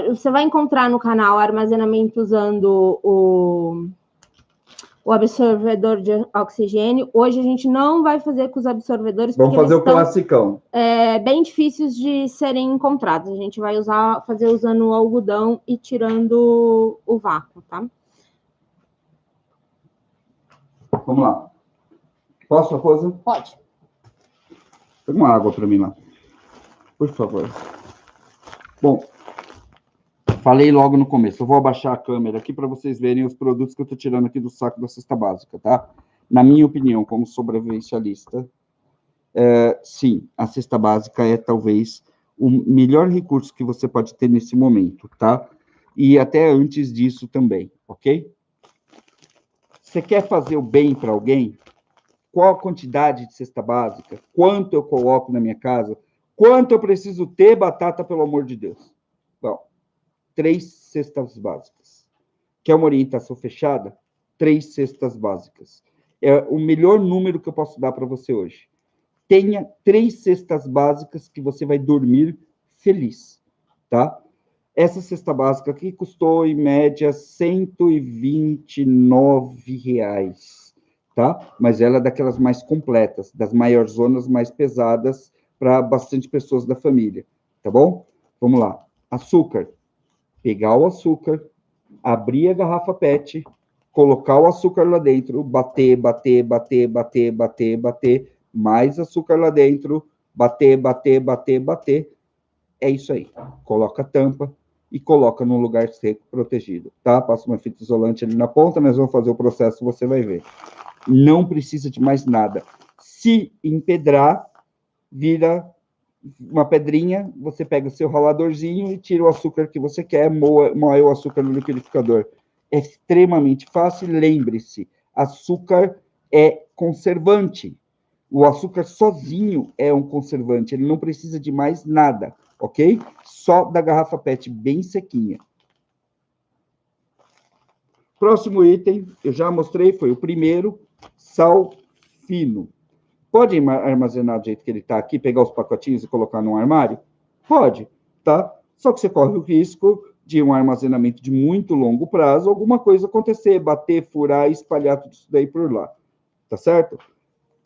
você vai encontrar no canal armazenamento usando o absorvedor de oxigênio. Hoje a gente não vai fazer com os absorvedores. Vamos fazer o classicão. Bem difíceis de serem encontrados. A gente vai fazer usando o algodão e tirando o vácuo, tá? Vamos lá. Posso, Raposa? Pode. Pega uma água para mim lá. Por favor. Bom, falei logo no começo. Eu vou abaixar a câmera aqui para vocês verem os produtos que eu estou tirando aqui do saco da cesta básica, tá? Na minha opinião, como sobrevivencialista, sim, a cesta básica é talvez o melhor recurso que você pode ter nesse momento, tá? E até antes disso também, ok? Você quer fazer o bem para alguém? Qual a quantidade de cesta básica? Quanto eu coloco na minha casa? Quanto eu preciso ter batata, pelo amor de Deus? Bom, 3 cestas básicas. Quer uma orientação fechada? 3 cestas básicas. É o melhor número que eu posso dar para você hoje. Tenha 3 cestas básicas que você vai dormir feliz, tá? Essa cesta básica aqui custou, em média, R$ 129, tá? Mas ela é daquelas mais completas, das maiores zonas mais pesadas para bastante pessoas da família, tá bom? Vamos lá. Açúcar. Pegar o açúcar, abrir a garrafa PET, colocar o açúcar lá dentro, bater, bater, bater, bater, bater, bater, mais açúcar lá dentro, bater, bater, bater, bater. É isso aí. Coloca a tampa e coloca num lugar seco, protegido, tá? Passa uma fita isolante ali na ponta, nós vamos fazer o processo, você vai ver. Não precisa de mais nada. Se empedrar, vira uma pedrinha, você pega o seu raladorzinho e tira o açúcar que você quer, moe o açúcar no liquidificador. É extremamente fácil, lembre-se, açúcar é conservante. O açúcar sozinho é um conservante, ele não precisa de mais nada, ok? Só da garrafa PET bem sequinha. Próximo item, eu já mostrei, foi o primeiro, sal fino. Pode armazenar do jeito que ele está aqui, pegar os pacotinhos e colocar num armário? Pode, tá? Só que você corre o risco de um armazenamento de muito longo prazo, alguma coisa acontecer, bater, furar, espalhar tudo isso daí por lá, tá certo?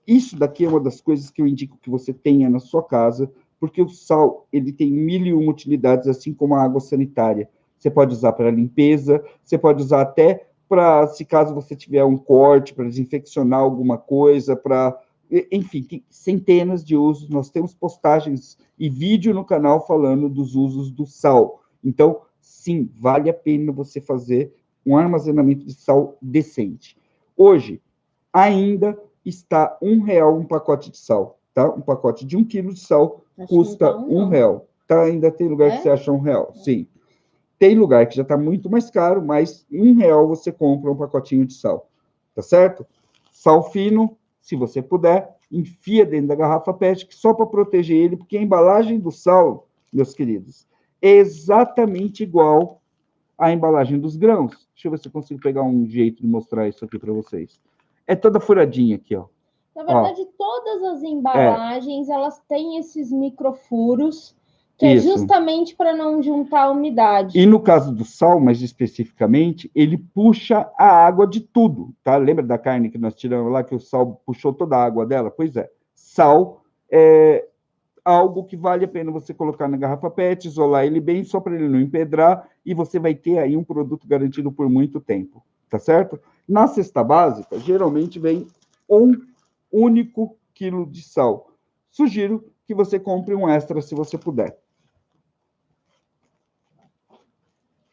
Isso daqui é uma das coisas que eu indico que você tenha na sua casa, porque o sal, ele tem 1001 utilidades, assim como a água sanitária. Você pode usar para limpeza, você pode usar até para, se caso você tiver um corte, para desinfeccionar alguma coisa, para... Enfim, tem centenas de usos. Nós temos postagens e vídeo no canal falando dos usos do sal. Então, sim, vale a pena você fazer um armazenamento de sal decente. Hoje, ainda está R$1 um pacote de sal, tá? Um pacote de 1 quilo de sal custa R$1. Tá? Ainda tem lugar que você acha R$1, sim. Tem lugar que já está muito mais caro, mas R$1 você compra um pacotinho de sal, tá certo? Sal fino, se você puder, enfia dentro da garrafa PET, só para proteger ele, porque a embalagem do sal, meus queridos, é exatamente igual à embalagem dos grãos. Deixa eu ver se eu consigo pegar um jeito de mostrar isso aqui para vocês. É toda furadinha aqui, ó. Na verdade, todas as embalagens, elas têm esses microfuros, que é justamente para não juntar a umidade. E no caso do sal, mais especificamente, ele puxa a água de tudo, tá? Lembra da carne que nós tiramos lá, que o sal puxou toda a água dela? Pois é, sal é algo que vale a pena você colocar na garrafa PET, isolar ele bem, só para ele não empedrar, e você vai ter aí um produto garantido por muito tempo, tá certo? Na cesta básica, geralmente vem 1 único quilo de sal. Sugiro que você compre um extra se você puder.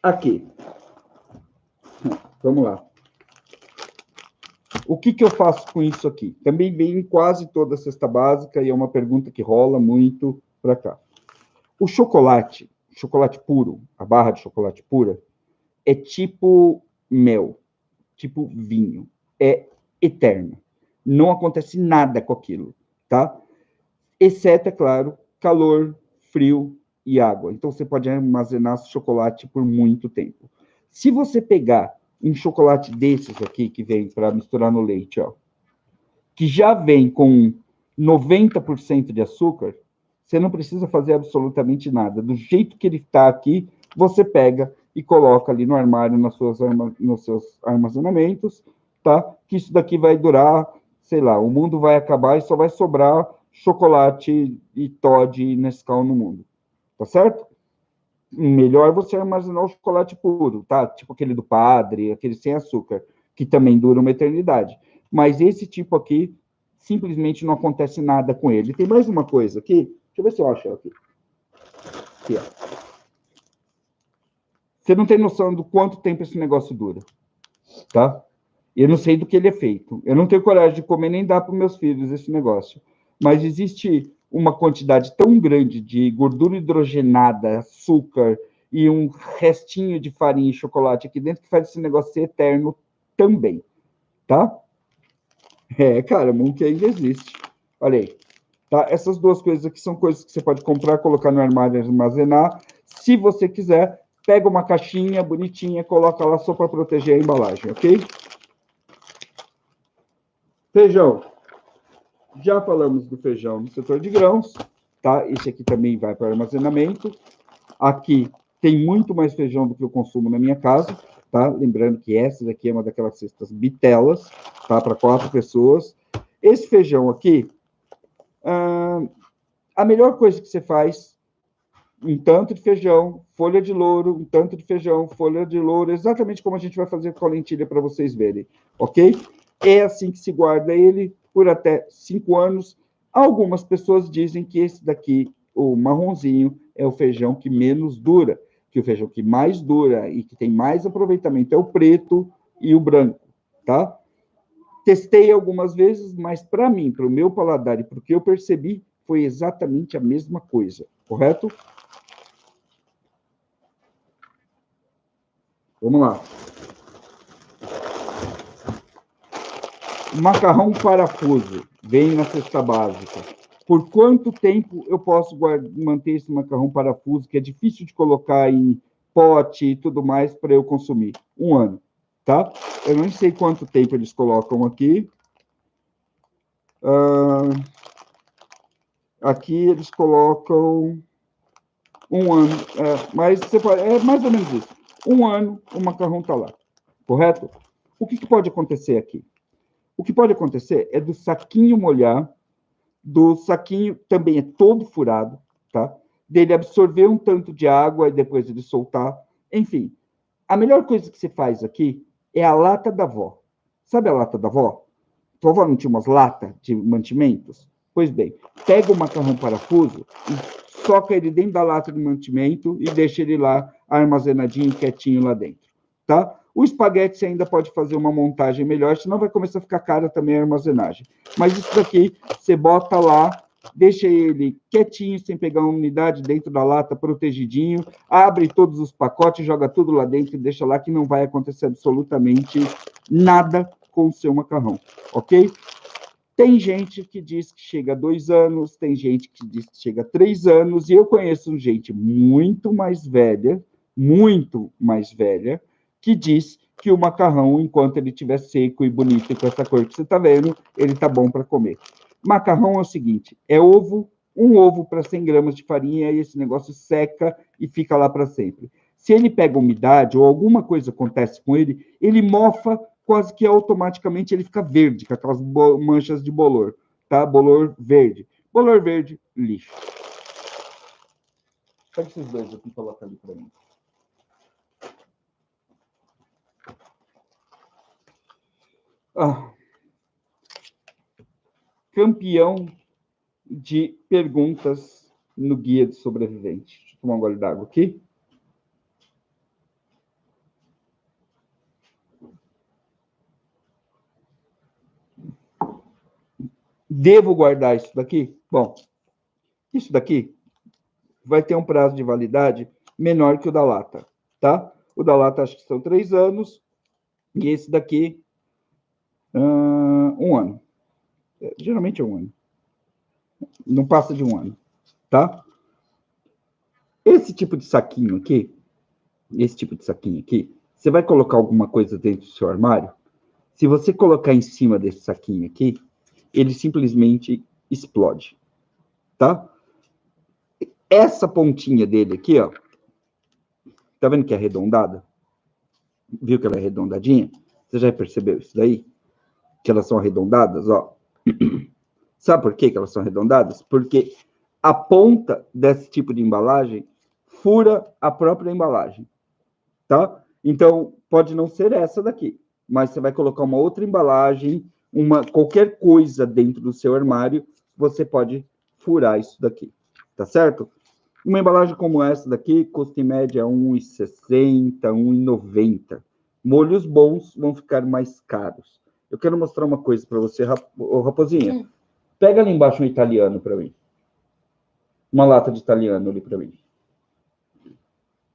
Aqui. Vamos lá. O que eu faço com isso aqui? Também vem em quase toda a cesta básica e é uma pergunta que rola muito para cá. O chocolate puro, a barra de chocolate pura, é tipo mel, tipo vinho. É eterno. Não acontece nada com aquilo, tá? Exceto, é claro, calor, frio e água. Então, você pode armazenar chocolate por muito tempo. Se você pegar um chocolate desses aqui, que vem para misturar no leite, ó, que já vem com 90% de açúcar, você não precisa fazer absolutamente nada. Do jeito que ele está aqui, você pega e coloca ali no armário, nos seus armazenamentos, tá? Que isso daqui vai durar, sei lá, o mundo vai acabar e só vai sobrar chocolate e Toddy e Nescau no mundo, tá certo? Melhor você armazenar o chocolate puro, tá? Tipo aquele do padre, aquele sem açúcar, que também dura uma eternidade. Mas esse tipo aqui, simplesmente não acontece nada com ele. Tem mais uma coisa aqui, deixa eu ver se eu acho ela aqui. Aqui, ó. Você não tem noção do quanto tempo esse negócio dura, tá? Eu não sei do que ele é feito. Eu não tenho coragem de comer nem dar para os meus filhos esse negócio. Mas existe uma quantidade tão grande de gordura hidrogenada, açúcar e um restinho de farinha e chocolate aqui dentro que faz esse negócio ser eterno também, tá? Cara, Monkey ainda existe. Olha aí. Tá? Essas duas coisas aqui são coisas que você pode comprar, colocar no armário e armazenar. Se você quiser, pega uma caixinha bonitinha, coloca lá só para proteger a embalagem, ok? Feijão. Já falamos do feijão no setor de grãos, tá? Esse aqui também vai para armazenamento. Aqui tem muito mais feijão do que eu consumo na minha casa, tá? Lembrando que essa daqui é uma daquelas cestas bitelas, tá? Para 4 pessoas. Esse feijão aqui, a melhor coisa que você faz, um tanto de feijão, folha de louro, um tanto de feijão, folha de louro, exatamente como a gente vai fazer com a lentilha para vocês verem, ok? É assim que se guarda ele por até 5 anos. Algumas pessoas dizem que esse daqui, o marronzinho, é o feijão que menos dura, que o feijão que mais dura e que tem mais aproveitamento é o preto e o branco, tá? Testei algumas vezes, mas para mim, para o meu paladar e para o que eu percebi, foi exatamente a mesma coisa, correto? Vamos lá. Macarrão parafuso, vem na cesta básica. Por quanto tempo eu posso manter esse macarrão parafuso, que é difícil de colocar em pote e tudo mais para eu consumir? 1 ano, tá? Eu não sei quanto tempo eles colocam aqui. Aqui eles colocam 1 ano, mas você pode, é mais ou menos isso. 1 ano o macarrão está lá, correto? O que pode acontecer aqui? O que pode acontecer é do saquinho molhar, do saquinho também é todo furado, tá? Dele absorver um tanto de água e depois ele soltar. Enfim, a melhor coisa que você faz aqui é a lata da avó. Sabe a lata da avó? Tua avó não tinha umas latas de mantimentos? Pois bem, pega o macarrão parafuso e soca ele dentro da lata de mantimento e deixa ele lá armazenadinho, quietinho lá dentro, tá? O espaguete você ainda pode fazer uma montagem melhor, senão vai começar a ficar cara também a armazenagem. Mas isso daqui, você bota lá, deixa ele quietinho, sem pegar uma umidade dentro da lata, protegidinho, abre todos os pacotes, joga tudo lá dentro e deixa lá que não vai acontecer absolutamente nada com o seu macarrão, ok? Tem gente que diz que chega a 2 anos, tem gente que diz que chega a 3 anos, e eu conheço gente muito mais velha, que diz que o macarrão, enquanto ele estiver seco e bonito e com essa cor que você está vendo, ele está bom para comer. Macarrão é o seguinte, é ovo, um ovo para 100 gramas de farinha, e esse negócio seca e fica lá para sempre. Se ele pega umidade ou alguma coisa acontece com ele, ele mofa quase que automaticamente, ele fica verde, com aquelas manchas de bolor, tá? Bolor verde. Bolor verde, lixo. Pega esses dois aqui e coloca ali para mim. Campeão de perguntas no Guia do Sobrevivente. Deixa eu tomar um gole d'água aqui. Devo guardar isso daqui? Bom, isso daqui vai ter um prazo de validade menor que o da lata, tá? O da lata acho que são 3 anos, e esse daqui, 1 ano. Geralmente é 1 ano. Não passa de 1 ano, tá? Esse tipo de saquinho aqui, você vai colocar alguma coisa dentro do seu armário? Se você colocar em cima desse saquinho aqui, ele simplesmente explode, tá? Essa pontinha dele aqui, ó, tá vendo que é arredondada? Viu que ela é arredondadinha? Você já percebeu isso daí? Que elas são arredondadas, ó. Sabe por que elas são arredondadas? Porque a ponta desse tipo de embalagem fura a própria embalagem, tá? Então, pode não ser essa daqui, mas você vai colocar uma outra embalagem, qualquer coisa dentro do seu armário, você pode furar isso daqui, tá certo? Uma embalagem como essa daqui custa em média R$ 1,60, R$ 1,90. Molhos bons vão ficar mais caros. Eu quero mostrar uma coisa para você, Raposinha. Pega ali embaixo um italiano para mim. Uma lata de italiano ali para mim.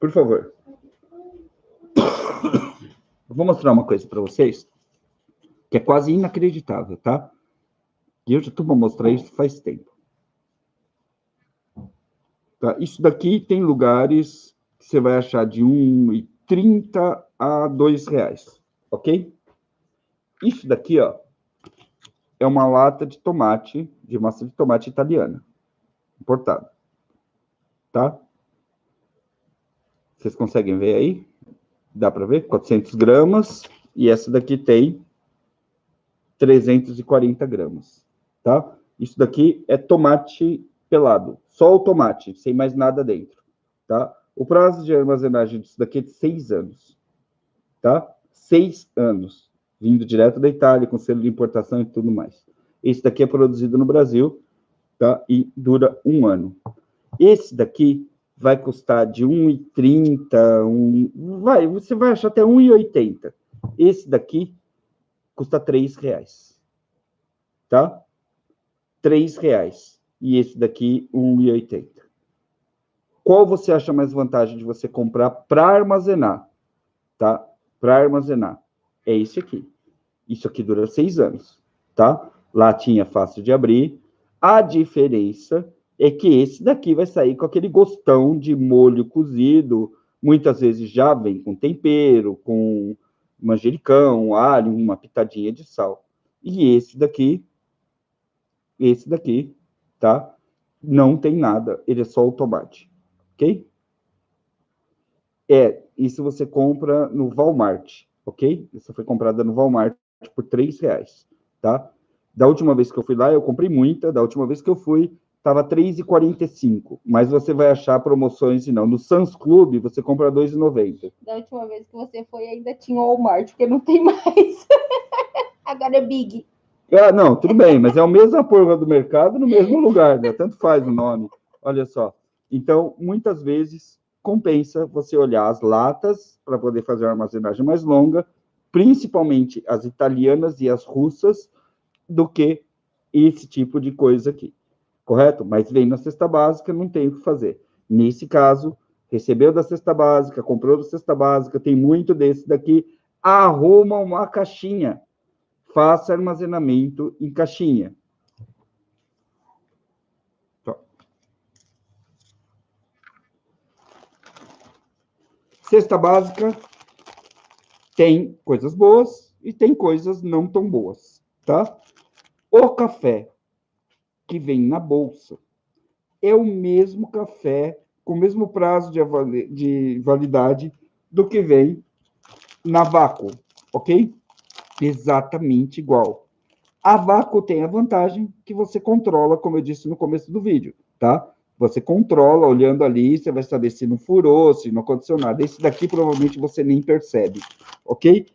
Por favor. Eu vou mostrar uma coisa para vocês que é quase inacreditável, tá? E eu já estou para mostrar isso faz tempo. Tá? Isso daqui tem lugares que você vai achar de R$1,30 a R$2, ok? Isso daqui, ó, é uma lata de tomate, de massa de tomate italiana, importada, tá? Vocês conseguem ver aí? Dá para ver? 400 gramas, e essa daqui tem 340 gramas, tá? Isso daqui é tomate pelado, só o tomate, sem mais nada dentro, tá? O prazo de armazenagem disso daqui é de 6 anos, tá? 6 anos, vindo direto da Itália, com selo de importação e tudo mais. Esse daqui é produzido no Brasil, tá? E dura 1 ano. Esse daqui vai custar de R$1,30, você vai achar até R$1,80. Esse daqui custa R$3, tá? R$3. E esse daqui, R$1,80. Qual você acha mais vantagem de você comprar para armazenar, tá? Para armazenar. É esse aqui. Isso aqui dura 6 anos, tá? Latinha fácil de abrir. A diferença é que esse daqui vai sair com aquele gostão de molho cozido. Muitas vezes já vem com tempero, com manjericão, alho, uma pitadinha de sal. E esse daqui, tá? Não tem nada, ele é só o tomate, ok? Isso você compra no Walmart, ok? Isso foi comprada no Walmart por R$3, tá? Da última vez que eu fui lá, eu comprei muita. Da última vez que eu fui, estava R$3,45. Mas você vai achar promoções e não. No Sam's Club, você compra R$2,90. Da última vez que você foi, ainda tinha o Walmart, porque não tem mais. Agora é Big. Ah, não, tudo bem, mas é a mesma porra do mercado no mesmo lugar, né? Tanto faz o nome. Olha só. Então, muitas vezes, compensa você olhar as latas para poder fazer uma armazenagem mais longa, principalmente as italianas e as russas, do que esse tipo de coisa aqui, correto? Mas vem na cesta básica, não tem o que fazer. Nesse caso, recebeu da cesta básica, comprou da cesta básica, tem muito desse daqui, arruma uma caixinha, faça armazenamento em caixinha. Cesta básica tem coisas boas e tem coisas não tão boas, tá? O café que vem na bolsa é o mesmo café, com o mesmo prazo de validade do que vem na vácuo, ok? Exatamente igual. A vácuo tem a vantagem que você controla, como eu disse no começo do vídeo, tá? Você controla, olhando ali, você vai saber se não furou, se não aconteceu nada. Esse daqui, provavelmente, você nem percebe, ok?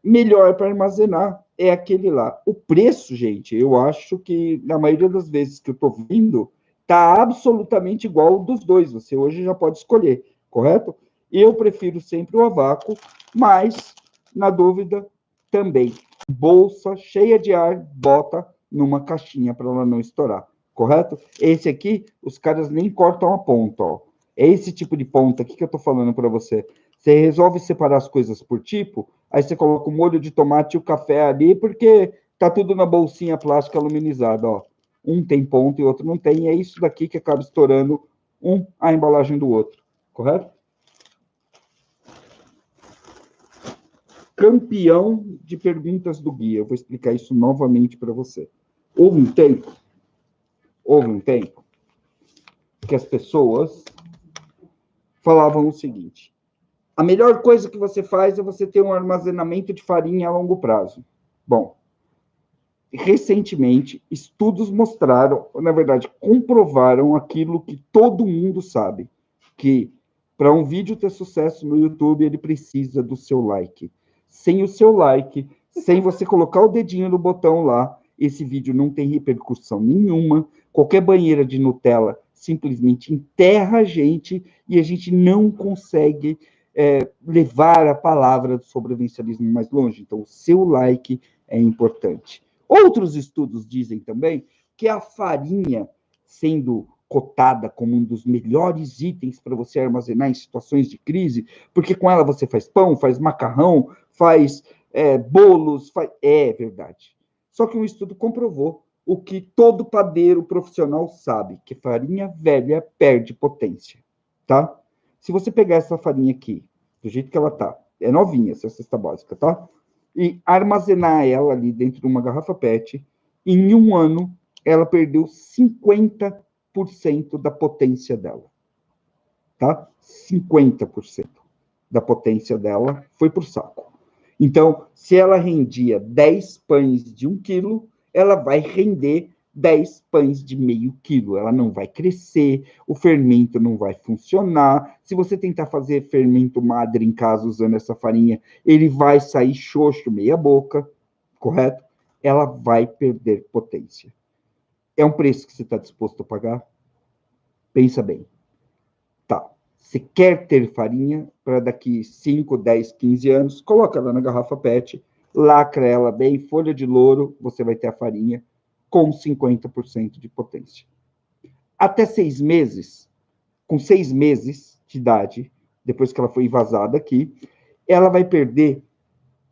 Melhor para armazenar é aquele lá. O preço, gente, eu acho que, na maioria das vezes que eu estou vendo, está absolutamente igual dos dois. Você hoje já pode escolher, correto? Eu prefiro sempre o a vácuo, mas, na dúvida, também. Bolsa cheia de ar, bota numa caixinha para ela não estourar, correto? Esse aqui, os caras nem cortam a ponta, ó. É esse tipo de ponta aqui que eu estou falando para você. Você resolve separar as coisas por tipo, aí você coloca o molho de tomate e o café ali, porque tá tudo na bolsinha plástica aluminizada, ó. Um tem ponta e outro não tem, e é isso daqui que acaba estourando a embalagem do outro, correto? Campeão de perguntas do guia. Eu vou explicar isso novamente para você. Houve um tempo que as pessoas falavam o seguinte: a melhor coisa que você faz é você ter um armazenamento de farinha a longo prazo. Bom, recentemente, estudos mostraram, na verdade, comprovaram aquilo que todo mundo sabe, que para um vídeo ter sucesso no YouTube, ele precisa do seu like. Sem o seu like, sem você colocar o dedinho no botão lá, esse vídeo não tem repercussão nenhuma. Qualquer banheira de Nutella simplesmente enterra a gente e a gente não consegue levar a palavra do sobrevivencialismo mais longe. Então, o seu like é importante. Outros estudos dizem também que a farinha, sendo cotada como um dos melhores itens para você armazenar em situações de crise, porque com ela você faz pão, faz macarrão, faz bolos, é verdade. Só que um estudo comprovou o que todo padeiro profissional sabe, que farinha velha perde potência, tá? Se você pegar essa farinha aqui, do jeito que ela tá, é novinha essa cesta básica, tá? E armazenar ela ali dentro de uma garrafa PET, em 1 ano, ela perdeu 50% da potência dela, tá? 50% da potência dela foi pro saco. Então, se ela rendia 10 pães de 1 quilo, ela vai render 10 pães de meio quilo. Ela não vai crescer, o fermento não vai funcionar. Se você tentar fazer fermento madre em casa usando essa farinha, ele vai sair xoxo, meia boca, correto? Ela vai perder potência. É um preço que você está disposto a pagar? Pensa bem. Tá. Você quer ter farinha para daqui 5, 10, 15 anos? Coloca ela na garrafa PET, lacra ela bem, folha de louro, você vai ter a farinha com 50% de potência. Até 6 meses, com 6 meses de idade, depois que ela foi envasada aqui, ela vai perder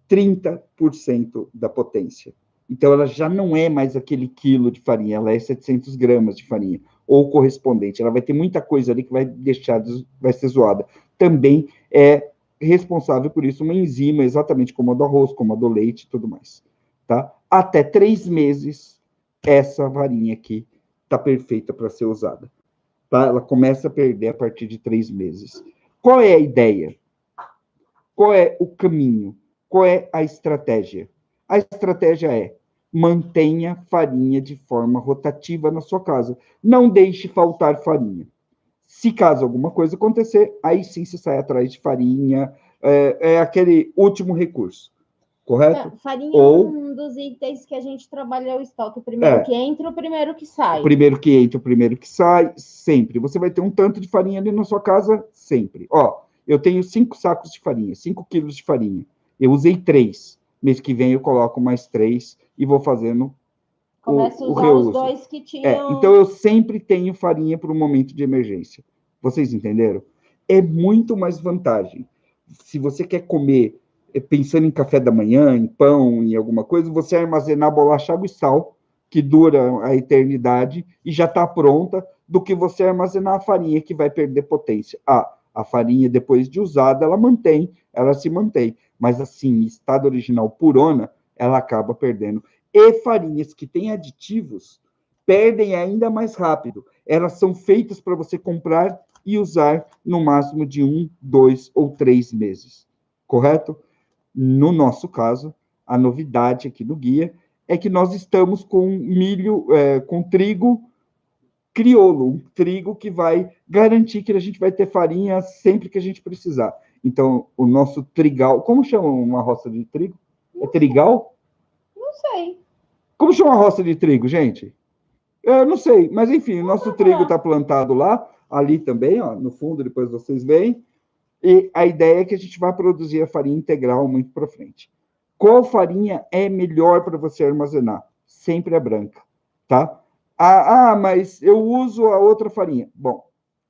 30% da potência. Então, ela já não é mais aquele quilo de farinha, ela é 700 gramas de farinha, ou correspondente. Ela vai ter muita coisa ali que vai ser zoada. Também é responsável por isso uma enzima, exatamente como a do arroz, como a do leite e tudo mais. Tá? Até 3 meses, essa farinha aqui está perfeita para ser usada. Tá? Ela começa a perder a partir de 3 meses. Qual é a ideia? Qual é o caminho? Qual é a estratégia? A estratégia é: mantenha farinha de forma rotativa na sua casa. Não deixe faltar farinha. Se caso alguma coisa acontecer, aí sim você sai atrás de farinha. É aquele último recurso, correto? Farinha é um dos itens que a gente trabalha o estoque. O primeiro que entra, o primeiro que sai. O primeiro que entra, o primeiro que sai, sempre. Você vai ter um tanto de farinha ali na sua casa, sempre. Ó, eu tenho 5 sacos de farinha, 5 quilos de farinha. Eu usei 3. Mês que vem eu coloco mais 3 e vou fazendo Começa a usar os 2 que tinham... Então eu sempre tenho farinha para um momento de emergência. Vocês entenderam? É muito mais vantagem. Se você quer comer, pensando em café da manhã, em pão, em alguma coisa, você armazenar bolacha, água e sal, que dura a eternidade e já está pronta, do que você armazenar a farinha que vai perder potência. A farinha, depois de usada, ela se mantém. Mas assim, em estado original purona, ela acaba perdendo. E farinhas que têm aditivos perdem ainda mais rápido. Elas são feitas para você comprar e usar no máximo de 1, 2 ou 3 meses. Correto? No nosso caso, a novidade aqui no guia é que nós estamos com milho, com trigo crioulo, um trigo que vai garantir que a gente vai ter farinha sempre que a gente precisar. Então, o nosso trigal... Como chama uma roça de trigo? É trigal? Não sei. Como chama a roça de trigo, gente? Eu não sei, mas enfim, o nosso trigo está plantado lá, ali também, ó, no fundo, depois vocês veem. E a ideia é que a gente vai produzir a farinha integral muito para frente. Qual farinha é melhor para você armazenar? Sempre a branca, tá? Mas eu uso a outra farinha. Bom,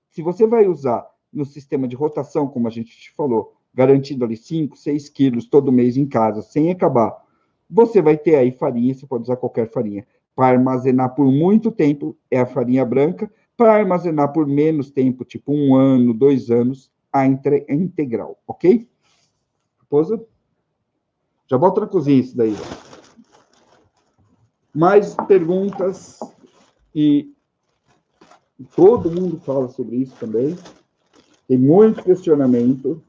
se você vai usar no sistema de rotação, como a gente te falou, garantindo ali 5, 6 quilos todo mês em casa, sem acabar, você vai ter aí farinha, você pode usar qualquer farinha. Para armazenar por muito tempo, é a farinha branca. Para armazenar por menos tempo, tipo 1 ano, 2 anos, a integral, ok? Raposa? Já bota na cozinha isso daí. Mais perguntas? E todo mundo fala sobre isso também. Tem muito questionamento.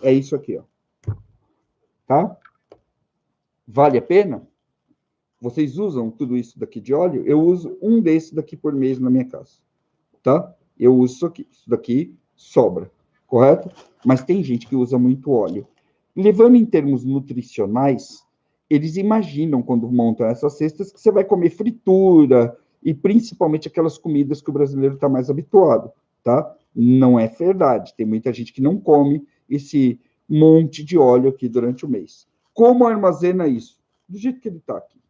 É isso aqui, ó. Tá? Vale a pena? Vocês usam tudo isso daqui de óleo? Eu uso um desse daqui por mês na minha casa. Tá? Eu uso isso aqui. Isso daqui sobra. Correto? Mas tem gente que usa muito óleo. Levando em termos nutricionais, eles imaginam, quando montam essas cestas, que você vai comer fritura e principalmente aquelas comidas que o brasileiro está mais habituado, tá? Não é verdade. Tem muita gente que não come esse monte de óleo aqui durante o mês. Como armazena isso? Do jeito que ele está aqui.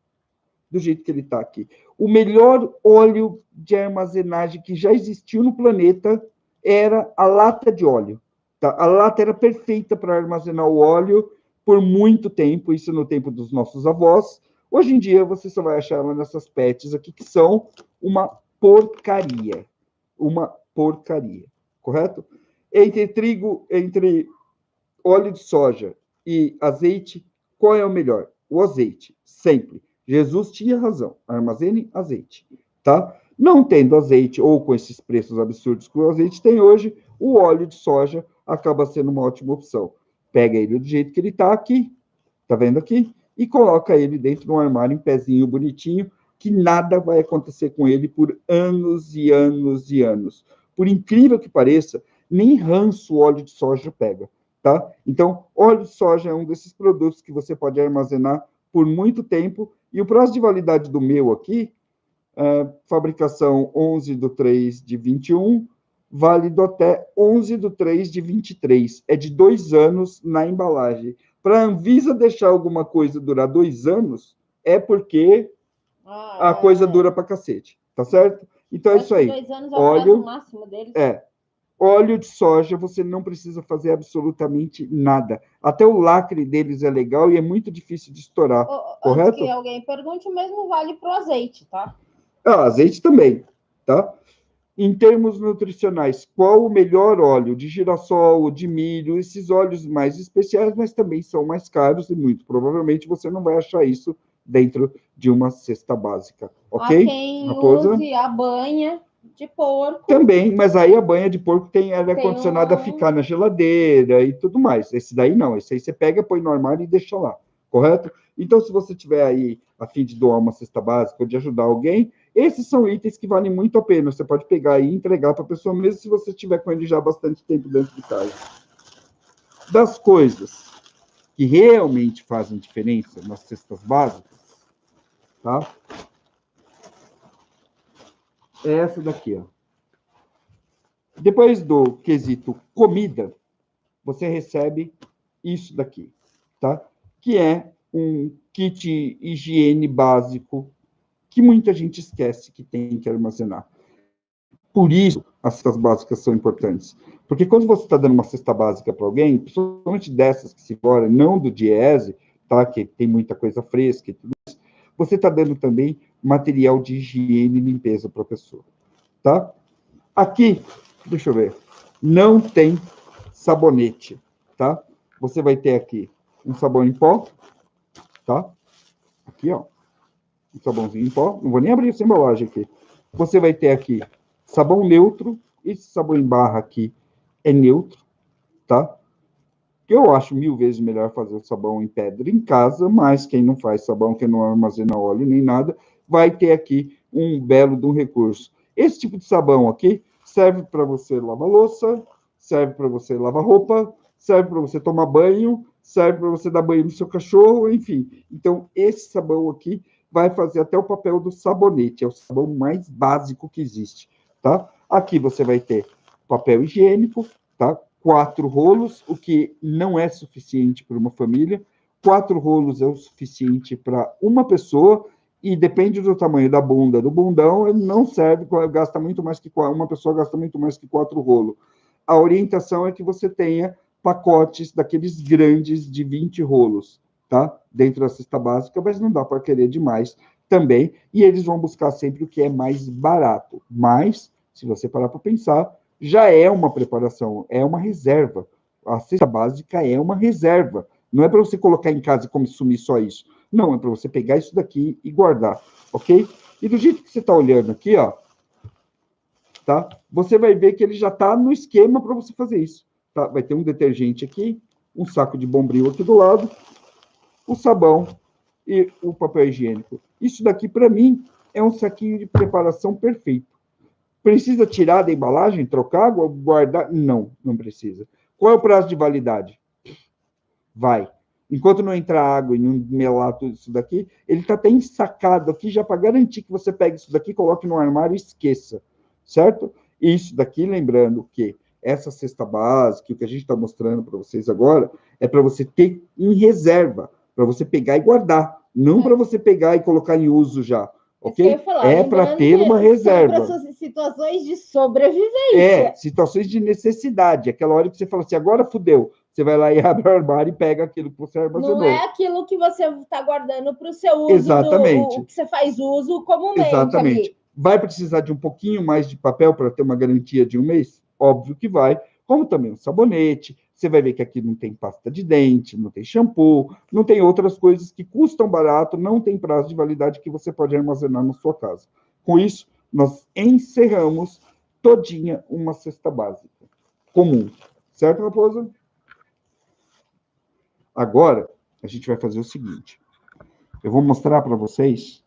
Do jeito que ele está aqui. O melhor óleo de armazenagem que já existiu no planeta era a lata de óleo. Tá? A lata era perfeita para armazenar o óleo por muito tempo, isso no tempo dos nossos avós. Hoje em dia, você só vai achar ela nessas PETs aqui, que são uma porcaria. Uma porcaria, correto? Entre óleo de soja e azeite, qual é o melhor? O azeite, sempre. Jesus tinha razão, armazene azeite, tá? Não tendo azeite, ou com esses preços absurdos que o azeite tem hoje, o óleo de soja acaba sendo uma ótima opção. Pega ele do jeito que ele está aqui, tá vendo aqui? E coloca ele dentro de um armário em pezinho bonitinho, que nada vai acontecer com ele por anos e anos e anos. Por incrível que pareça, nem ranço o óleo de soja pega, tá? Então, óleo de soja é um desses produtos que você pode armazenar por muito tempo, e o prazo de validade do meu aqui, fabricação 11/3/21, válido até 11/3/23. É de 2 anos na embalagem. Para a Anvisa deixar alguma coisa durar 2 anos, é porque a coisa dura para cacete, tá certo? Então é isso aí. 2 anos é o prazo máximo deles. Óleo de soja, você não precisa fazer absolutamente nada. Até o lacre deles é legal e é muito difícil de estourar, correto? Antes que alguém pergunte, o mesmo vale para o azeite, tá? Azeite também, tá? Em termos nutricionais, qual o melhor óleo? De girassol, de milho, esses óleos mais especiais, mas também são mais caros e muito provavelmente você não vai achar isso dentro de uma cesta básica, ok? Há quem use a banha de porco. Também, mas aí a banha de porco ela é condicionada a ficar na geladeira e tudo mais. Esse daí não, esse aí você pega, põe no armário e deixa lá, correto? Então, se você tiver aí a fim de doar uma cesta básica ou de ajudar alguém, esses são itens que valem muito a pena. Você pode pegar e entregar para a pessoa, mesmo se você tiver com ele já há bastante tempo dentro de casa. Das coisas que realmente fazem diferença nas cestas básicas, tá? É essa daqui, ó. Depois do quesito comida, você recebe isso daqui, tá? Que é um kit higiene básico que muita gente esquece que tem que armazenar. Por isso, as cestas básicas são importantes. Porque quando você está dando uma cesta básica para alguém, principalmente dessas que se fora, não do Diese, tá? Que tem muita coisa fresca e tudo isso, você está dando também material de higiene e limpeza para a pessoa, tá? Aqui, deixa eu ver, não tem sabonete, tá? Você vai ter aqui um sabão em pó, tá? Aqui, ó, um sabãozinho em pó, não vou nem abrir essa embalagem aqui. Você vai ter aqui sabão neutro, esse sabão em barra aqui é neutro, tá? Eu acho 1000 vezes melhor fazer o sabão em pedra em casa, mas quem não faz sabão, quem não armazena óleo nem nada, vai ter aqui um belo de um recurso. Esse tipo de sabão aqui serve para você lavar louça, serve para você lavar roupa, serve para você tomar banho, serve para você dar banho no seu cachorro, enfim. Então, esse sabão aqui vai fazer até o papel do sabonete, é o sabão mais básico que existe, tá? Aqui você vai ter papel higiênico, tá? 4 rolos, o que não é suficiente para uma família. 4 rolos é o suficiente para uma pessoa, e depende do tamanho da bunda, do bundão, ele não serve, gasta muito mais que uma pessoa gasta muito mais que 4 rolos. A orientação é que você tenha pacotes daqueles grandes de 20 rolos, tá? Dentro da cesta básica, mas não dá para querer demais também, e eles vão buscar sempre o que é mais barato. Mas, se você parar para pensar, já é uma preparação, é uma reserva. A cesta básica é uma reserva. Não é para você colocar em casa e consumir só isso. Não, é para você pegar isso daqui e guardar, ok? E do jeito que você está olhando aqui, ó, tá? Você vai ver que ele já está no esquema para você fazer isso. Tá? Vai ter um detergente aqui, um saco de Bombril aqui do lado, o sabão e o papel higiênico. Isso daqui, para mim, é um saquinho de preparação perfeito. Precisa tirar da embalagem, trocar água, guardar? Não, não precisa. Qual é o prazo de validade? Vai. Enquanto não entrar água e não melar tudo isso daqui, ele está até ensacado aqui, já para garantir que você pegue isso daqui, coloque no armário e esqueça, certo? Isso daqui, lembrando que essa cesta básica, o que a gente está mostrando para vocês agora, é para você ter em reserva, para você pegar e guardar, não para você pegar e colocar em uso já, ok? É para ter uma reserva. Para situações de sobrevivência. Situações de necessidade, aquela hora que você fala assim, agora fudeu, você vai lá e abre o armário e pega aquilo que você armazenou. Não é aquilo que você está guardando para o seu uso, exatamente. Que você faz uso comumente. Exatamente. Ali. Vai precisar de um pouquinho mais de papel para ter uma garantia de um mês? Óbvio que vai. Como também um sabonete, você vai ver que aqui não tem pasta de dente, não tem shampoo, não tem outras coisas que custam barato, não tem prazo de validade que você pode armazenar na sua casa. Com isso, nós encerramos todinha uma cesta básica comum. Certo, Raposa? Agora, a gente vai fazer o seguinte. Eu vou mostrar para vocês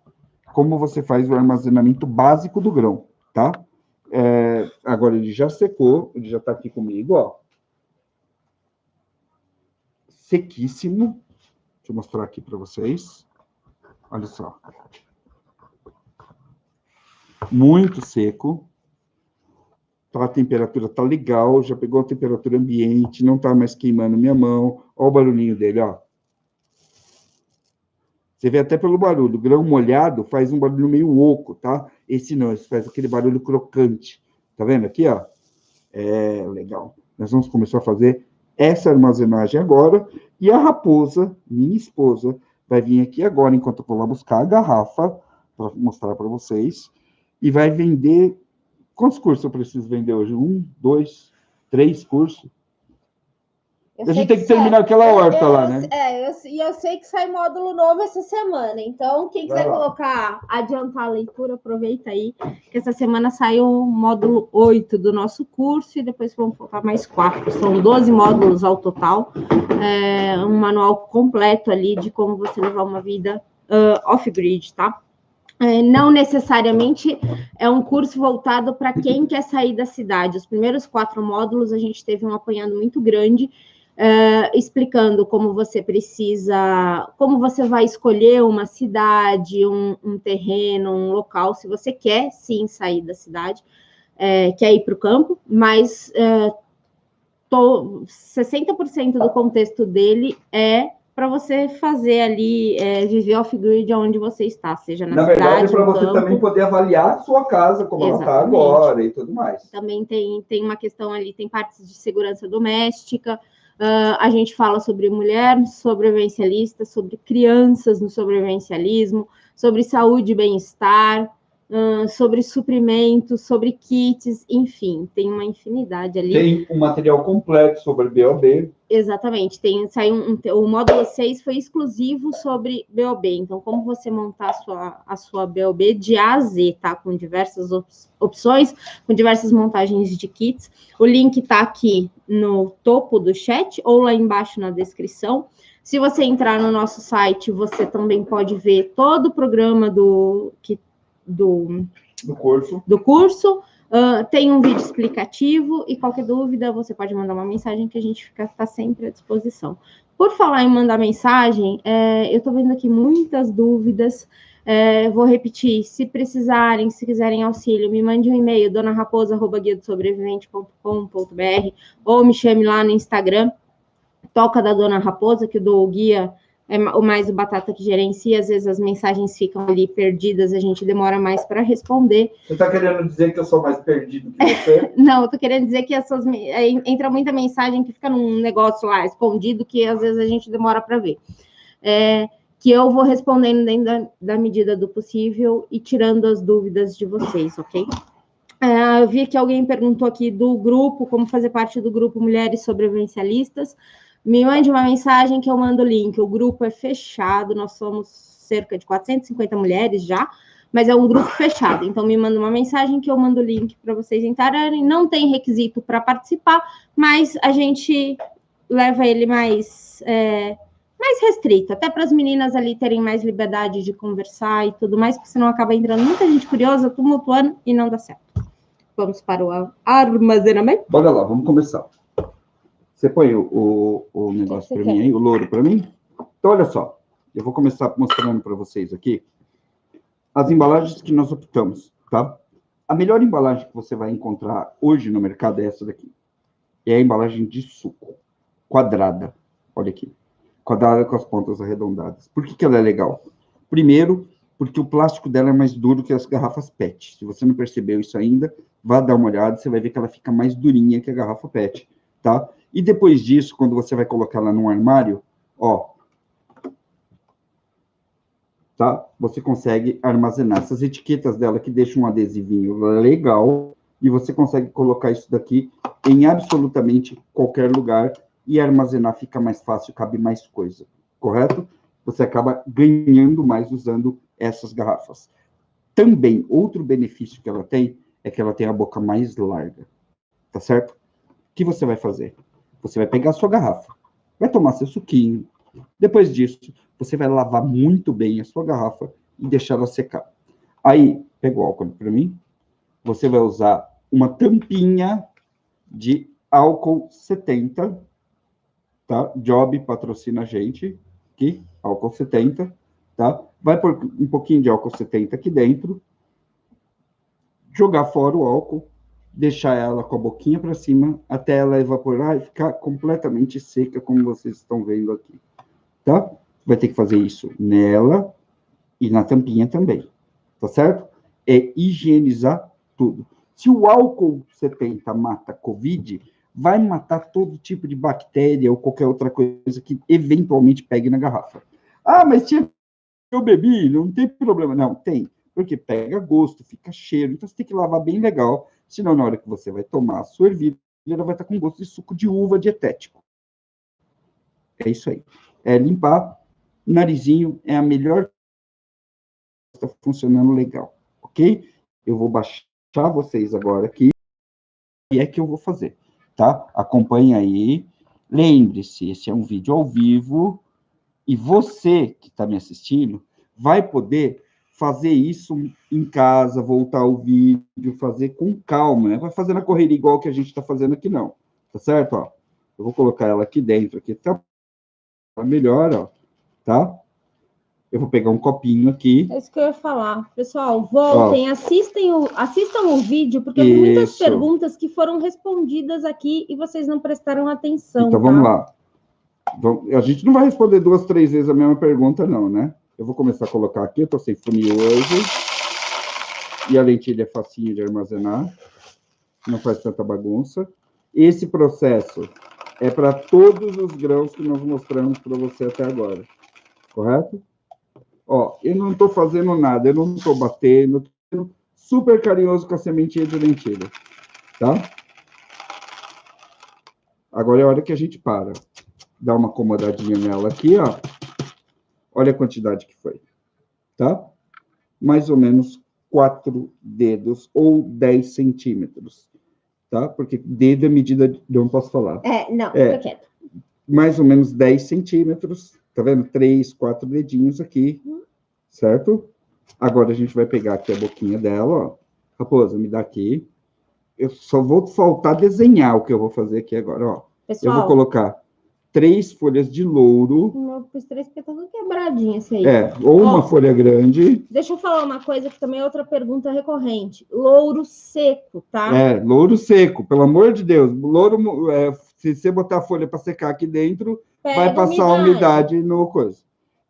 como você faz o armazenamento básico do grão, tá? Agora ele já secou, ele já está aqui comigo, ó. Sequíssimo. Deixa eu mostrar aqui para vocês. Olha só. Muito seco. Então, a temperatura tá legal, já pegou a temperatura ambiente, não tá mais queimando minha mão. Olha o barulhinho dele, ó. Você vê até pelo barulho, o grão molhado faz um barulho meio oco, tá? Esse não, esse faz aquele barulho crocante. Tá vendo aqui, ó? Legal. Nós vamos começar a fazer essa armazenagem agora, e a Raposa, minha esposa, vai vir aqui agora, enquanto eu vou lá buscar a garrafa, para mostrar para vocês, e vai vender... Quantos cursos eu preciso vender hoje? 1, 2, 3 cursos? A gente tem que terminar aquela horta lá, né? Eu sei que sai módulo novo essa semana. Então, quem quiser adiantar a leitura, aproveita aí. Que essa semana sai o módulo 8 do nosso curso e depois vamos colocar mais 4. São 12 módulos ao total. Um manual completo ali de como você levar uma vida off-grid, tá? Não necessariamente é um curso voltado para quem quer sair da cidade. Os primeiros 4 módulos a gente teve um apanhado muito grande, explicando como você precisa, como você vai escolher uma cidade, um terreno, um local, se você quer sim sair da cidade, quer ir para o campo, mas 60% do contexto dele é para você fazer ali, viver off-grid onde você está, seja na cidade, verdade, para você também poder avaliar a sua casa, como ela está agora e tudo mais. Também tem uma questão ali, tem partes de segurança doméstica, a gente fala sobre mulher sobrevivencialista, sobre crianças no sobrevivencialismo, sobre saúde e bem-estar, sobre suprimentos, sobre kits, enfim, tem uma infinidade ali. Tem um material completo sobre BOB. Exatamente, o módulo 6 foi exclusivo sobre BOB, então como você montar a sua BOB de A a Z, tá? Com diversas opções, com diversas montagens de kits. O link tá aqui no topo do chat ou lá embaixo na descrição. Se você entrar no nosso site, você também pode ver todo o programa do curso. Tem um vídeo explicativo e qualquer dúvida você pode mandar uma mensagem que a gente está sempre à disposição. Por falar em mandar mensagem, eu estou vendo aqui muitas dúvidas, vou repetir, se precisarem, se quiserem auxílio, me mande um e-mail, donaraposa@guiadosobrevivente.com.br ou me chame lá no Instagram, Toca da Dona Raposa, que eu dou o guia, o mais o Batata que gerencia, às vezes as mensagens ficam ali perdidas, a gente demora mais para responder. Você está querendo dizer que eu sou mais perdido que você? Não, eu estou querendo dizer que entra muita mensagem que fica num negócio lá escondido, que às vezes a gente demora para ver. Que eu vou respondendo dentro da medida do possível e tirando as dúvidas de vocês, ok? Eu vi que alguém perguntou aqui do grupo, como fazer parte do grupo Mulheres Sobrevivencialistas. Me mande uma mensagem que eu mando o link. O grupo é fechado, nós somos cerca de 450 mulheres já, mas é um grupo fechado. Então, me manda uma mensagem que eu mando o link para vocês entrarem. Não tem requisito para participar, mas a gente leva ele mais restrito, até para as meninas ali terem mais liberdade de conversar e tudo mais, porque senão acaba entrando muita gente curiosa, tumultuando e não dá certo. Vamos para o armazenamento? Bora lá, vamos começar. Você põe o negócio para mim aí, o louro para mim? Então, olha só, eu vou começar mostrando para vocês aqui as embalagens que nós optamos, tá? A melhor embalagem que você vai encontrar hoje no mercado é essa daqui. É a embalagem de suco, quadrada. Olha aqui. Quadrada com as pontas arredondadas. Por que ela é legal? Primeiro, porque o plástico dela é mais duro que as garrafas PET. Se você não percebeu isso ainda, vá dar uma olhada, você vai ver que ela fica mais durinha que a garrafa PET, tá? E depois disso, quando você vai colocar ela num armário, ó, tá? Você consegue armazenar essas etiquetas dela que deixam um adesivinho legal e você consegue colocar isso daqui em absolutamente qualquer lugar e armazenar fica mais fácil, cabe mais coisa, correto? Você acaba ganhando mais usando essas garrafas. Também, outro benefício que ela tem é que ela tem a boca mais larga, tá certo? O que você vai fazer? Você vai pegar a sua garrafa, vai tomar seu suquinho. Depois disso, você vai lavar muito bem a sua garrafa e deixar ela secar. Aí, pega o álcool para mim. Você vai usar uma tampinha de álcool 70, tá? Job patrocina a gente aqui, álcool 70, tá? Vai pôr um pouquinho de álcool 70 aqui dentro, jogar fora o álcool, deixar ela com a boquinha para cima até ela evaporar e ficar completamente seca, como vocês estão vendo aqui, tá? Vai ter que fazer isso nela e na tampinha também, tá certo? É higienizar tudo. Se o álcool 70 mata Covid, vai matar todo tipo de bactéria ou qualquer outra coisa que eventualmente pegue na garrafa. Ah, mas eu bebi, não tem problema. Não, tem, porque pega gosto, fica cheiro, então você tem que lavar bem legal, senão na hora que você vai tomar a sua ervilha, ela vai estar com gosto de suco de uva dietético. É isso aí. É limpar, narizinho é a melhor, está funcionando legal, ok? Eu vou baixar vocês agora aqui, e é que eu vou fazer, tá? Acompanhe aí. Lembre-se, esse é um vídeo ao vivo, e você que está me assistindo vai poder fazer isso em casa, voltar o vídeo, fazer com calma, né? Vai fazer na correria igual que a gente está fazendo aqui, não. Tá certo? Ó, eu vou colocar ela aqui dentro, aqui tá melhor, ó, tá? Eu vou pegar um copinho aqui. É isso que eu ia falar. Pessoal, voltem, assistam o vídeo, porque tem muitas perguntas que foram respondidas aqui e vocês não prestaram atenção. Então, vamos lá. A gente não vai responder 2, 3 vezes a mesma pergunta, não, né? Eu vou começar a colocar aqui, eu tô sem funil hoje. E a lentilha é facinho de armazenar. Não faz tanta bagunça. Esse processo é para todos os grãos que nós mostramos para você até agora. Correto? Ó, eu não estou fazendo nada, eu não estou batendo, estou sendo super carinhoso com a sementinha de lentilha. Tá? Agora é a hora que a gente para. Dá uma acomodadinha nela aqui, ó. Olha a quantidade que foi. Tá? Mais ou menos 4 dedos ou 10 centímetros. Tá? Porque dedo é medida de... Não posso falar. Fica quieto. Mais ou menos 10 centímetros. Tá vendo? 3, 4 dedinhos aqui. Certo? Agora a gente vai pegar aqui a boquinha dela, ó. Raposa, me dá aqui. Eu só vou faltar desenhar o que eu vou fazer aqui agora, ó. Pessoal, eu vou colocar 3 folhas de louro. Eu fiz 3 porque tá tudo quebradinho esse aí. Ou uma folha grande. Deixa eu falar uma coisa que também é outra pergunta recorrente. Louro seco, tá? Louro seco, pelo amor de Deus. Louro, se você botar a folha para secar aqui dentro, vai passar a umidade no coisa,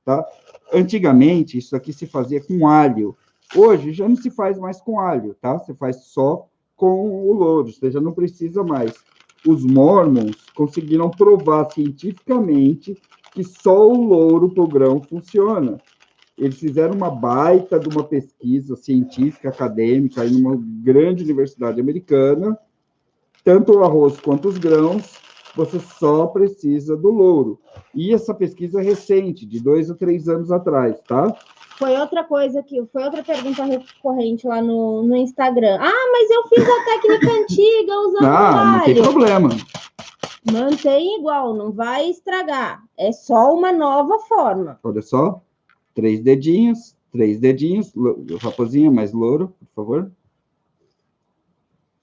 tá? Antigamente, isso aqui se fazia com alho. Hoje, já não se faz mais com alho, tá? Você faz só com o louro, você já não precisa mais. Os Mormons conseguiram provar cientificamente que só o louro pro grão funciona. Eles fizeram uma baita de uma pesquisa científica, acadêmica, em uma grande universidade americana. Tanto o arroz quanto os grãos, você só precisa do louro. E essa pesquisa é recente, de 2 a 3 anos atrás, tá? Foi outra pergunta recorrente lá no Instagram. Ah, mas eu fiz a técnica antiga usando alho. Não tem problema. Mantém igual, não vai estragar. É só uma nova forma. Olha só, 3 dedinhos, raposinha, mais louro, por favor.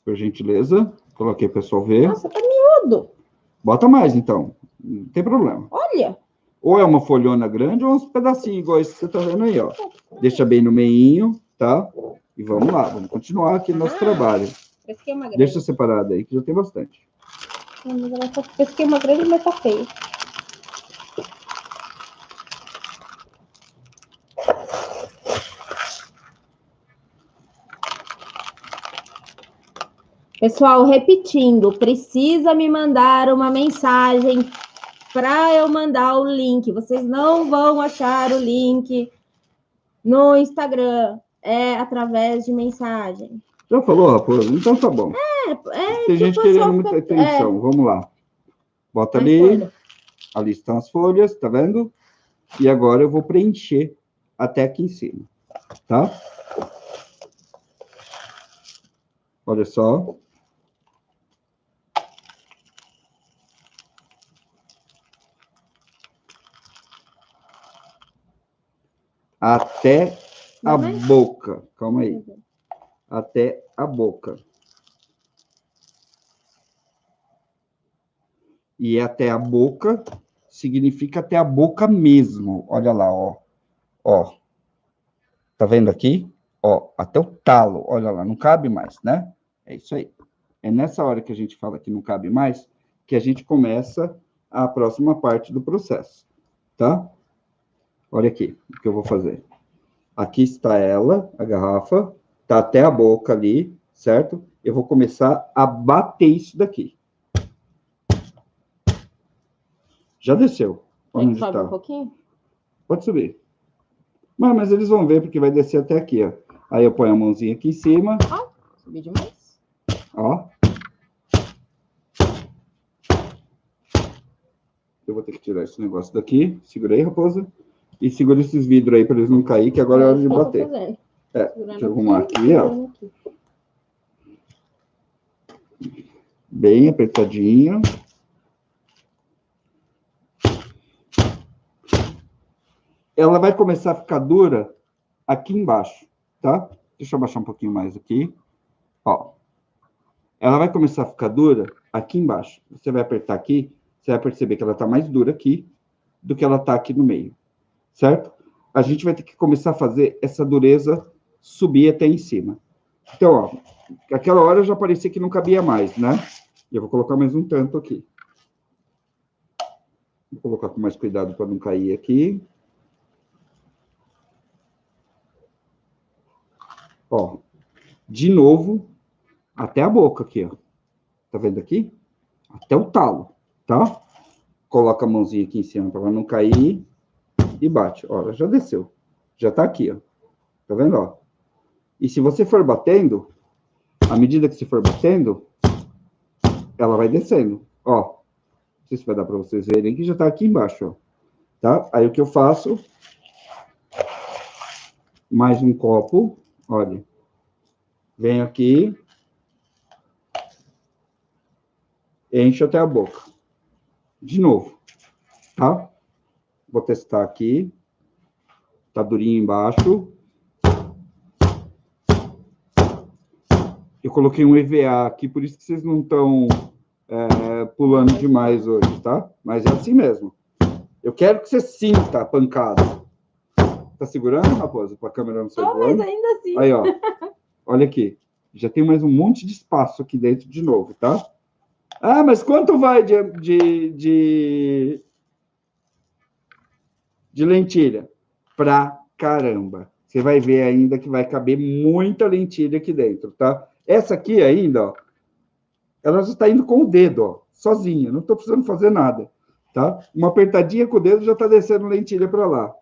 Por gentileza. Coloquei para o pessoal ver. Nossa, tá miúdo. Bota mais, então. Não tem problema. Olha. Ou é uma folhona grande ou uns pedacinhos igual esse que você tá vendo aí, ó. Deixa bem no meinho, tá? E vamos lá, vamos continuar aqui no nosso trabalho. Esse aqui é uma grande. Deixa separado aí, que já tem bastante. Mas ela só fez que uma grande letra feia. Pessoal, repetindo, precisa me mandar uma mensagem para eu mandar o link. Vocês não vão achar o link no Instagram. É através de mensagem. Já falou, Raposo? Então tá bom. Tem gente querendo muita atenção. Vamos lá. Bota ali. Ali estão as folhas, tá vendo? E agora eu vou preencher até aqui em cima, tá? Olha só. Até a boca. Calma aí. Até a boca. E até a boca significa até a boca mesmo. Olha lá, ó. Ó. Tá vendo aqui? Ó, até o talo. Olha lá, não cabe mais, né? É isso aí. É nessa hora que a gente fala que não cabe mais que a gente começa a próxima parte do processo, tá? Olha aqui o que eu vou fazer. Aqui está ela, a garrafa, tá até a boca ali, certo? Eu vou começar a bater isso daqui. Já desceu. Onde sobe tá? Um pouquinho? Pode subir. Mas eles vão ver, porque vai descer até aqui, ó. Aí eu ponho a mãozinha aqui em cima. Ó, subi demais. Ó. Eu vou ter que tirar esse negócio daqui. Segura aí, raposa. E segura esses vidros aí para eles não cair, que agora é hora de bater. Deixa eu arrumar aqui, ó. Bem apertadinho. Ela vai começar a ficar dura aqui embaixo, tá? Deixa eu abaixar um pouquinho mais aqui. Ó. Ela vai começar a ficar dura aqui embaixo. Você vai apertar aqui, você vai perceber que ela tá mais dura aqui do que ela tá aqui no meio, certo? A gente vai ter que começar a fazer essa dureza subir até em cima. Então, ó, aquela hora já parecia que não cabia mais, né? E eu vou colocar mais um tanto aqui. Vou colocar com mais cuidado para não cair aqui. Ó, de novo, até a boca aqui, ó. Tá vendo aqui? Até o talo, tá? Coloca a mãozinha aqui em cima para ela não cair e bate. Ó, ela já desceu. Já tá aqui, ó. Tá vendo, ó? E se você for batendo, à medida que você for batendo, ela vai descendo. Ó, não sei se vai dar para vocês verem que já tá aqui embaixo, ó. Tá? Aí o que eu faço? Mais um copo, olha. Venho aqui. Encho até a boca. De novo, tá? Vou testar aqui. Tá durinho embaixo. Eu coloquei um EVA aqui, por isso que vocês não estão pulando demais hoje, tá? Mas é assim mesmo. Eu quero que você sinta a pancada. Tá segurando, raposa? Para a câmera não sair voando? Mas ainda assim. Aí, ó. Olha aqui. Já tem mais um monte de espaço aqui dentro de novo, tá? Ah, mas quanto vai de lentilha? Pra caramba. Você vai ver ainda que vai caber muita lentilha aqui dentro, tá? Essa aqui ainda, ó, ela já está indo com o dedo, ó, sozinha. Não estou precisando fazer nada, tá? Uma apertadinha com o dedo já está descendo lentilha para lá.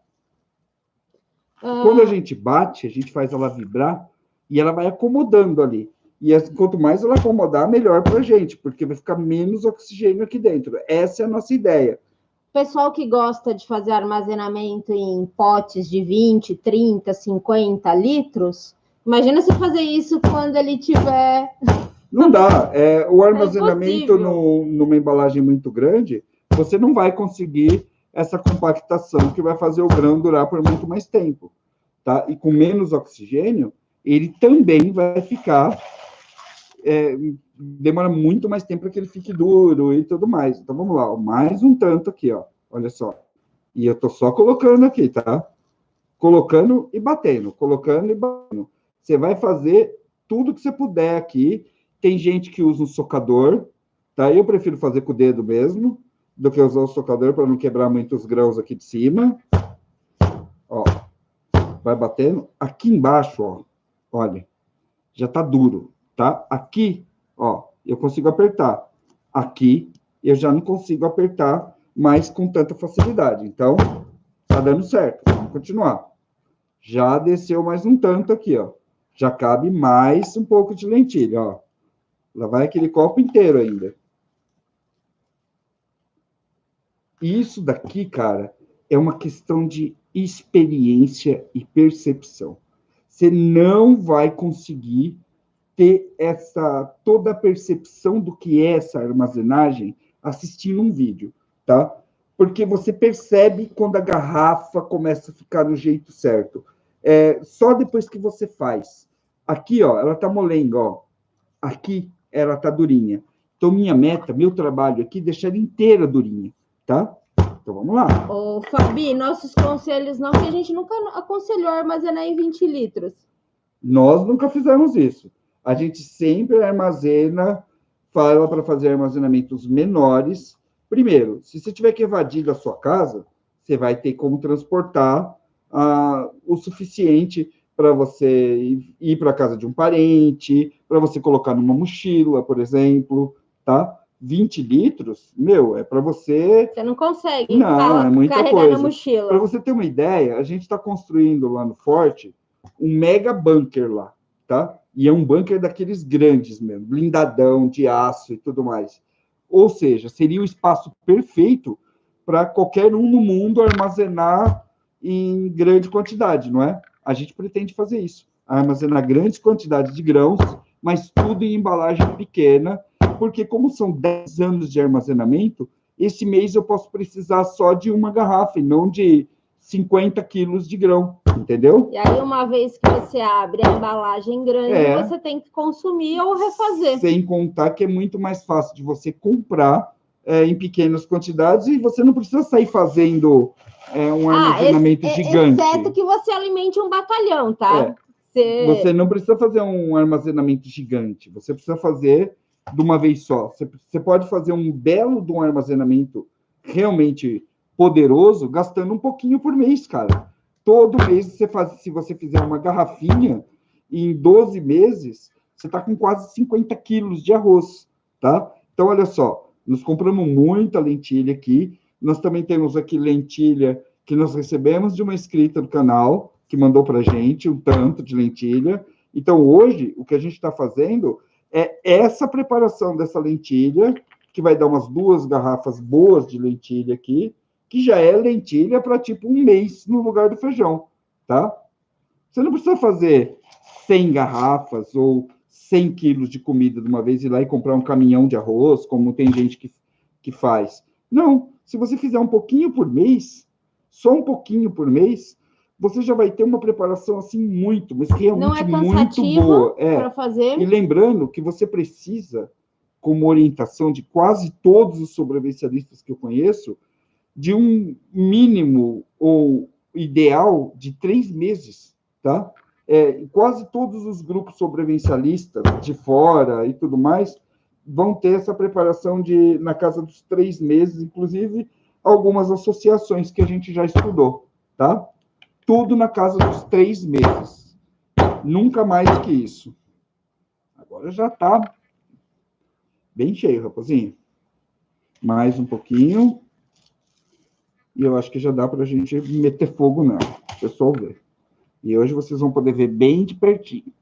Quando a gente bate, a gente faz ela vibrar e ela vai acomodando ali. E quanto mais ela acomodar, melhor para a gente, porque vai ficar menos oxigênio aqui dentro. Essa é a nossa ideia. Pessoal que gosta de fazer armazenamento em potes de 20, 30, 50 litros, imagina você fazer isso quando ele tiver... Não dá. O armazenamento numa embalagem muito grande, você não vai conseguir essa compactação que vai fazer o grão durar por muito mais tempo, tá? E com menos oxigênio, ele também vai ficar... demora muito mais tempo para que ele fique duro e tudo mais. Então, vamos lá. Ó, mais um tanto aqui, ó. Olha só. E eu tô só colocando aqui, tá? Colocando e batendo. Colocando e batendo. Você vai fazer tudo que você puder aqui. Tem gente que usa um socador, tá? Eu prefiro fazer com o dedo mesmo, do que usar o socador para não quebrar muitos grãos aqui de cima. Ó, vai batendo. Aqui embaixo, ó, olha, já tá duro, tá? Aqui, ó, eu consigo apertar. Aqui, eu já não consigo apertar mais com tanta facilidade. Então, tá dando certo. Vamos continuar. Já desceu mais um tanto aqui, ó. Já cabe mais um pouco de lentilha, ó. Lá vai aquele copo inteiro ainda. Isso daqui, cara, é uma questão de experiência e percepção. Você não vai conseguir ter toda a percepção do que é essa armazenagem assistindo um vídeo, tá? Porque você percebe quando a garrafa começa a ficar no jeito certo. Só depois que você faz. Aqui, ó, ela tá molenga, ó. Aqui, ela tá durinha. Então, minha meta, meu trabalho aqui, é deixar ela inteira durinha, tá? Então, vamos lá. Ô, Fabi, nossos conselhos não, que a gente nunca aconselhou armazenar em 20 litros. Nós nunca fizemos isso. A gente sempre armazena, fala para fazer armazenamentos menores. Primeiro, se você tiver que evadir da sua casa, você vai ter como transportar o suficiente para você ir para a casa de um parente, para você colocar numa mochila, por exemplo, tá? 20 litros, meu, é para você... Você não consegue não, é muita carregar coisa. na mochila. Para você ter uma ideia, a gente está construindo lá no Forte um mega bunker lá, tá? E é um bunker daqueles grandes mesmo, blindadão, de aço e tudo mais. Ou seja, seria o espaço perfeito para qualquer um no mundo armazenar em grande quantidade, não é? A gente pretende fazer isso, armazenar grandes quantidades de grãos, mas tudo em embalagem pequena, porque como são 10 anos de armazenamento, esse mês eu posso precisar só de uma garrafa e não de 50 quilos de grão, entendeu? E aí, uma vez que você abre a embalagem grande, você tem que consumir ou refazer. Sem contar que é muito mais fácil de você comprar em pequenas quantidades e você não precisa sair fazendo um armazenamento gigante. Exceto que você alimente um batalhão, tá? Você não precisa fazer um armazenamento gigante, você precisa fazer de uma vez só. Você pode fazer um belo de um armazenamento realmente poderoso, gastando um pouquinho por mês, cara. Todo mês se você fizer uma garrafinha, em 12 meses, você está com quase 50 quilos de arroz, tá? Então, olha só, nós compramos muita lentilha aqui, nós também temos aqui lentilha que nós recebemos de uma inscrita do canal, que mandou para a gente um tanto de lentilha. Então, hoje, o que a gente está fazendo é essa preparação dessa lentilha, que vai dar umas 2 garrafas boas de lentilha aqui, que já é lentilha para tipo um mês no lugar do feijão, tá? Você não precisa fazer 100 garrafas ou 100 quilos de comida de uma vez, ir lá e comprar um caminhão de arroz, como tem gente que faz. Não, se você fizer um pouquinho por mês, só um pouquinho por mês, você já vai ter uma preparação assim muito, mas realmente muito boa. Para fazer. E lembrando que você precisa, como orientação de quase todos os sobrevivencialistas que eu conheço, de um mínimo ou ideal de 3 meses, tá? Quase todos os grupos sobrevivencialistas de fora e tudo mais vão ter essa preparação na casa dos 3 meses, inclusive algumas associações que a gente já estudou, tá? Tudo na casa dos 3 meses. Nunca mais que isso. Agora já tá bem cheio, rapazinho. Mais um pouquinho. E eu acho que já dá para a gente meter fogo nela. O pessoal ver. E hoje vocês vão poder ver bem de pertinho.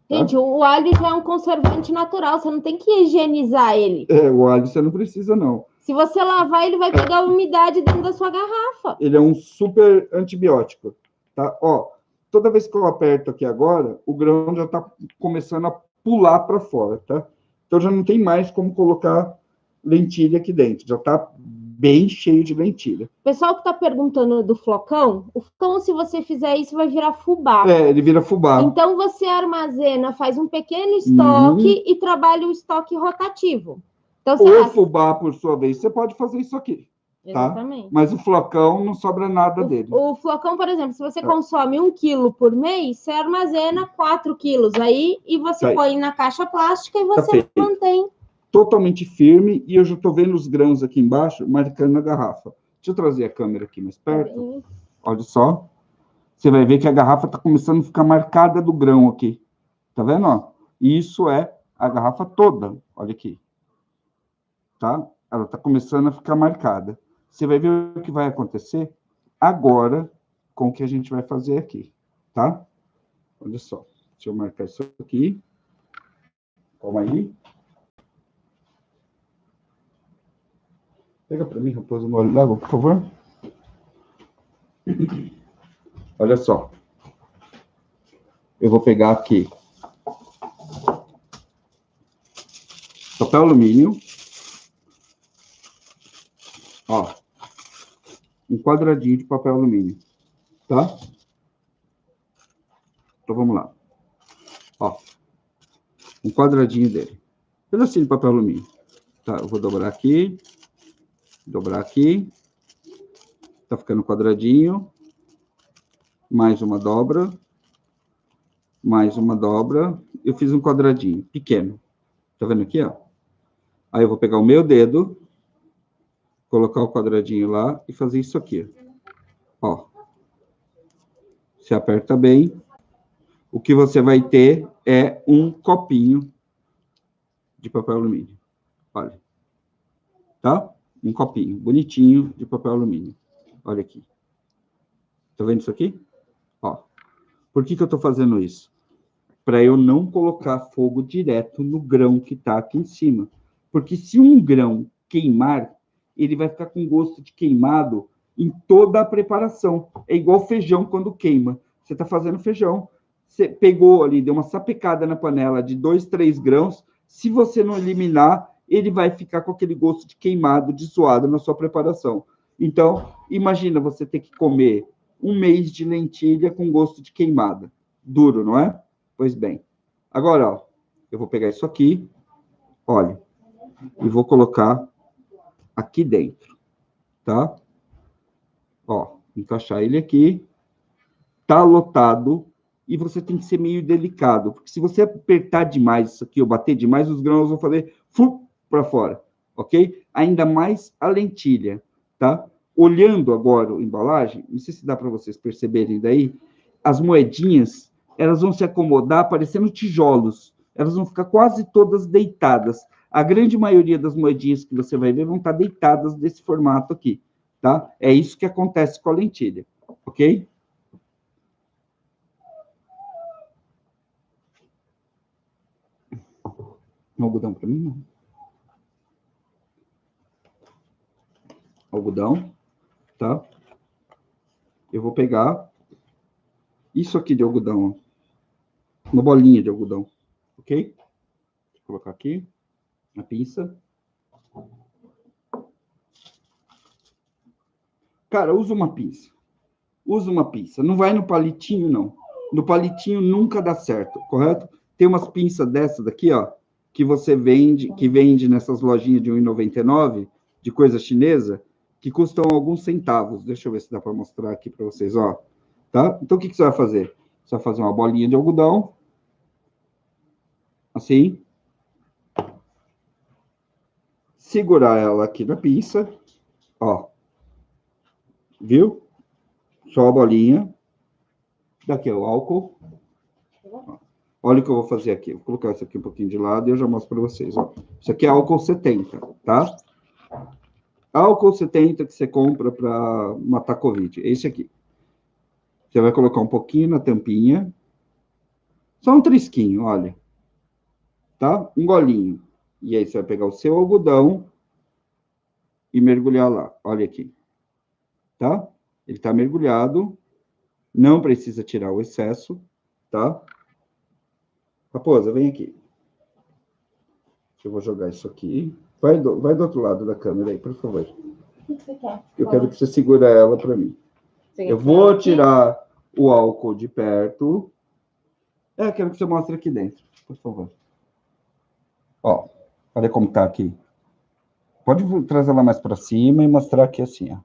Tá? Gente, o alho já é um conservante natural. Você não tem que higienizar ele. O alho você não precisa, não. Se você lavar, ele vai pegar a umidade dentro da sua garrafa. Ele é um super antibiótico. Tá? Ó, toda vez que eu aperto aqui agora, o grão já está começando a pular para fora, tá? Então já não tem mais como colocar lentilha aqui dentro. Já está bem cheio de lentilha. O pessoal que está perguntando do flocão, o flocão, se você fizer isso, vai virar fubá. Ele vira fubá. Então, você armazena, faz um pequeno estoque e trabalha o estoque rotativo. Então, o fubá, por sua vez, você pode fazer isso aqui. Tá? Exatamente. Mas o flocão não sobra nada dele. O flocão, por exemplo, se você consome 1 quilo por mês, você armazena 4 quilos aí e você põe na caixa plástica e você mantém totalmente firme, e eu já estou vendo os grãos aqui embaixo, marcando a garrafa. Deixa eu trazer a câmera aqui mais perto. Olha só. Você vai ver que a garrafa está começando a ficar marcada do grão aqui. Tá vendo? Ó? Isso é a garrafa toda. Olha aqui. Tá? Ela está começando a ficar marcada. Você vai ver o que vai acontecer agora com o que a gente vai fazer aqui. Tá? Olha só. Deixa eu marcar isso aqui. Calma aí. Pega para mim, Raposo, um gole d'água, por favor. Olha só. Eu vou pegar aqui papel alumínio. Ó. Um quadradinho de papel alumínio. Tá? Então, vamos lá. Ó. Um quadradinho dele. Pedacinho de papel alumínio. Tá, eu vou dobrar aqui. Dobrar aqui. Tá ficando quadradinho. Mais uma dobra. Mais uma dobra. Eu fiz um quadradinho pequeno. Tá vendo aqui, ó? Aí eu vou pegar o meu dedo, colocar o quadradinho lá e fazer isso aqui. Ó. Você aperta bem. O que você vai ter é um copinho de papel alumínio. Olha. Tá? Um copinho bonitinho de papel alumínio. Olha aqui. Tá vendo isso aqui? Ó. Por que eu tô fazendo isso? Para eu não colocar fogo direto no grão que tá aqui em cima. Porque se um grão queimar, ele vai ficar com gosto de queimado em toda a preparação. É igual feijão quando queima. Você tá fazendo feijão. Você pegou ali, deu uma sapecada na panela de 2, 3 grãos. Se você não eliminar, ele vai ficar com aquele gosto de queimado, de suado na sua preparação. Então, imagina você ter que comer um mês de lentilha com gosto de queimada. Duro, não é? Pois bem. Agora, ó, eu vou pegar isso aqui, olha, e vou colocar aqui dentro, tá? Ó, encaixar ele aqui. Tá lotado. E você tem que ser meio delicado, porque se você apertar demais isso aqui, ou bater demais, os grãos vão fazer para fora, ok? Ainda mais a lentilha, tá? Olhando agora a embalagem, não sei se dá para vocês perceberem daí, as moedinhas, elas vão se acomodar parecendo tijolos, elas vão ficar quase todas deitadas. A grande maioria das moedinhas que você vai ver vão estar deitadas desse formato aqui, tá? É isso que acontece com a lentilha, ok? Um algodão para mim, não. Algodão, tá? Eu vou pegar isso aqui de algodão, ó. Uma bolinha de algodão, ok? Vou colocar aqui na pinça. Cara, usa uma pinça. Usa uma pinça. Não vai no palitinho, não. No palitinho nunca dá certo, correto? Tem umas pinças dessa daqui, ó, que você vende, que vende nessas lojinhas de R$1,99, de coisa chinesa, que custam alguns centavos. Deixa eu ver se dá para mostrar aqui para vocês, ó. Tá? Então, o que você vai fazer? Você vai fazer uma bolinha de algodão, assim. Segurar ela aqui na pinça, ó. Viu? Só a bolinha. Daqui é o álcool. Olha o que eu vou fazer aqui. Vou colocar isso aqui um pouquinho de lado e eu já mostro para vocês, ó. Isso aqui é álcool 70, tá? Álcool 70 que você compra para matar Covid. É esse aqui. Você vai colocar um pouquinho na tampinha. Só um trisquinho, olha. Tá? Um golinho. E aí você vai pegar o seu algodão e mergulhar lá. Olha aqui. Tá? Ele tá mergulhado. Não precisa tirar o excesso, tá? Raposa, vem aqui. Eu vou jogar isso aqui. Vai do outro lado da câmera aí, por favor. O que você quer? Eu quero que você segure ela para mim. Eu vou tirar o álcool de perto. Eu quero que você mostre aqui dentro, por favor. Ó, olha como tá aqui. Pode trazer ela mais para cima e mostrar aqui assim, ó.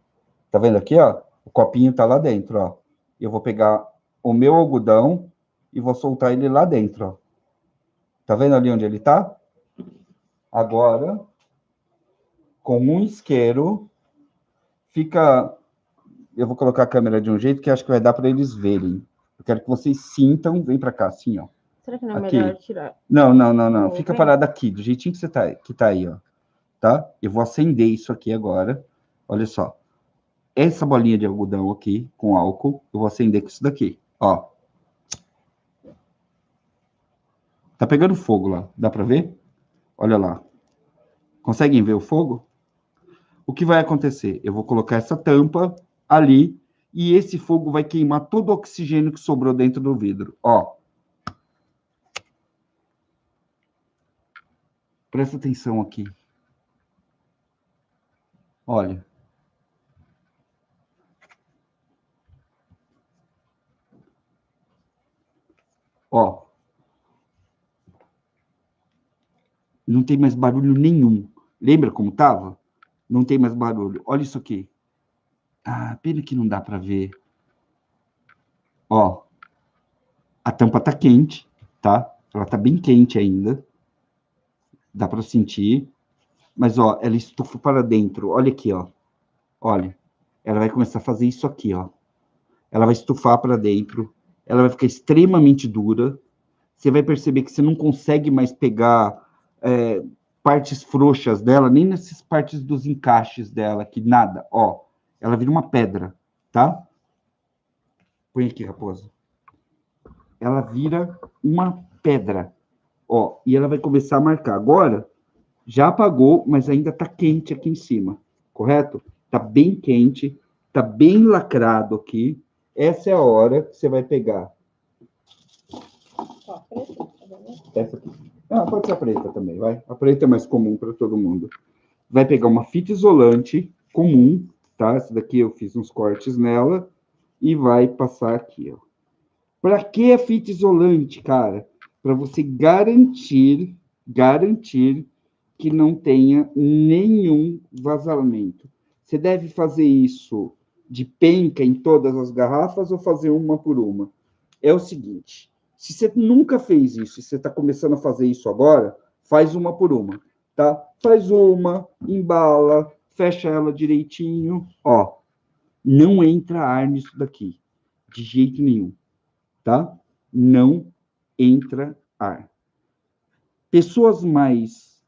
Tá vendo aqui, ó? O copinho tá lá dentro, ó. Eu vou pegar o meu algodão e vou soltar ele lá dentro, ó. Tá vendo ali onde ele tá? Agora, com um isqueiro, fica... Eu vou colocar a câmera de um jeito que acho que vai dar para eles verem. Eu quero que vocês sintam... Vem para cá, assim, ó. Será que não é aqui. Melhor tirar? Não. Fica parado aqui, do jeitinho que você tá aí, ó. Tá? Eu vou acender isso aqui agora. Olha só. Essa bolinha de algodão aqui, com álcool, eu vou acender com isso daqui, ó. Tá pegando fogo lá, dá para ver? Olha lá. Conseguem ver o fogo? O que vai acontecer? Eu vou colocar essa tampa ali e esse fogo vai queimar todo o oxigênio que sobrou dentro do vidro, ó. Presta atenção aqui. Olha. Ó. Não tem mais barulho nenhum. Lembra como tava? Não tem mais barulho. Olha isso aqui. Ah, pena que não dá para ver. Ó. A tampa tá quente, tá? Ela tá bem quente ainda. Dá para sentir. Mas, ó, ela estufa para dentro. Olha aqui, ó. Olha. Ela vai começar a fazer isso aqui, ó. Ela vai estufar para dentro. Ela vai ficar extremamente dura. Você vai perceber que você não consegue mais pegar partes frouxas dela, nem nessas partes dos encaixes dela, que nada. Ó, ela vira uma pedra, tá? Põe aqui, Raposa. Ela vira uma pedra. Ó, e ela vai começar a marcar. Agora, já apagou, mas ainda tá quente aqui em cima, correto? Tá bem quente, tá bem lacrado aqui. Essa é a hora que você vai pegar. Essa aqui. Ah, pode ser a preta também, vai. A preta é mais comum para todo mundo. Vai pegar uma fita isolante comum, tá? Essa daqui eu fiz uns cortes nela. E vai passar aqui, ó. Para que a fita isolante, cara? Para você garantir que não tenha nenhum vazamento. Você deve fazer isso de penca em todas as garrafas ou fazer uma por uma? É o seguinte, se você nunca fez isso e você está começando a fazer isso agora, faz uma por uma, tá? Faz uma, embala, fecha ela direitinho, ó. Não entra ar nisso daqui, de jeito nenhum, tá? Não entra ar. Pessoas mais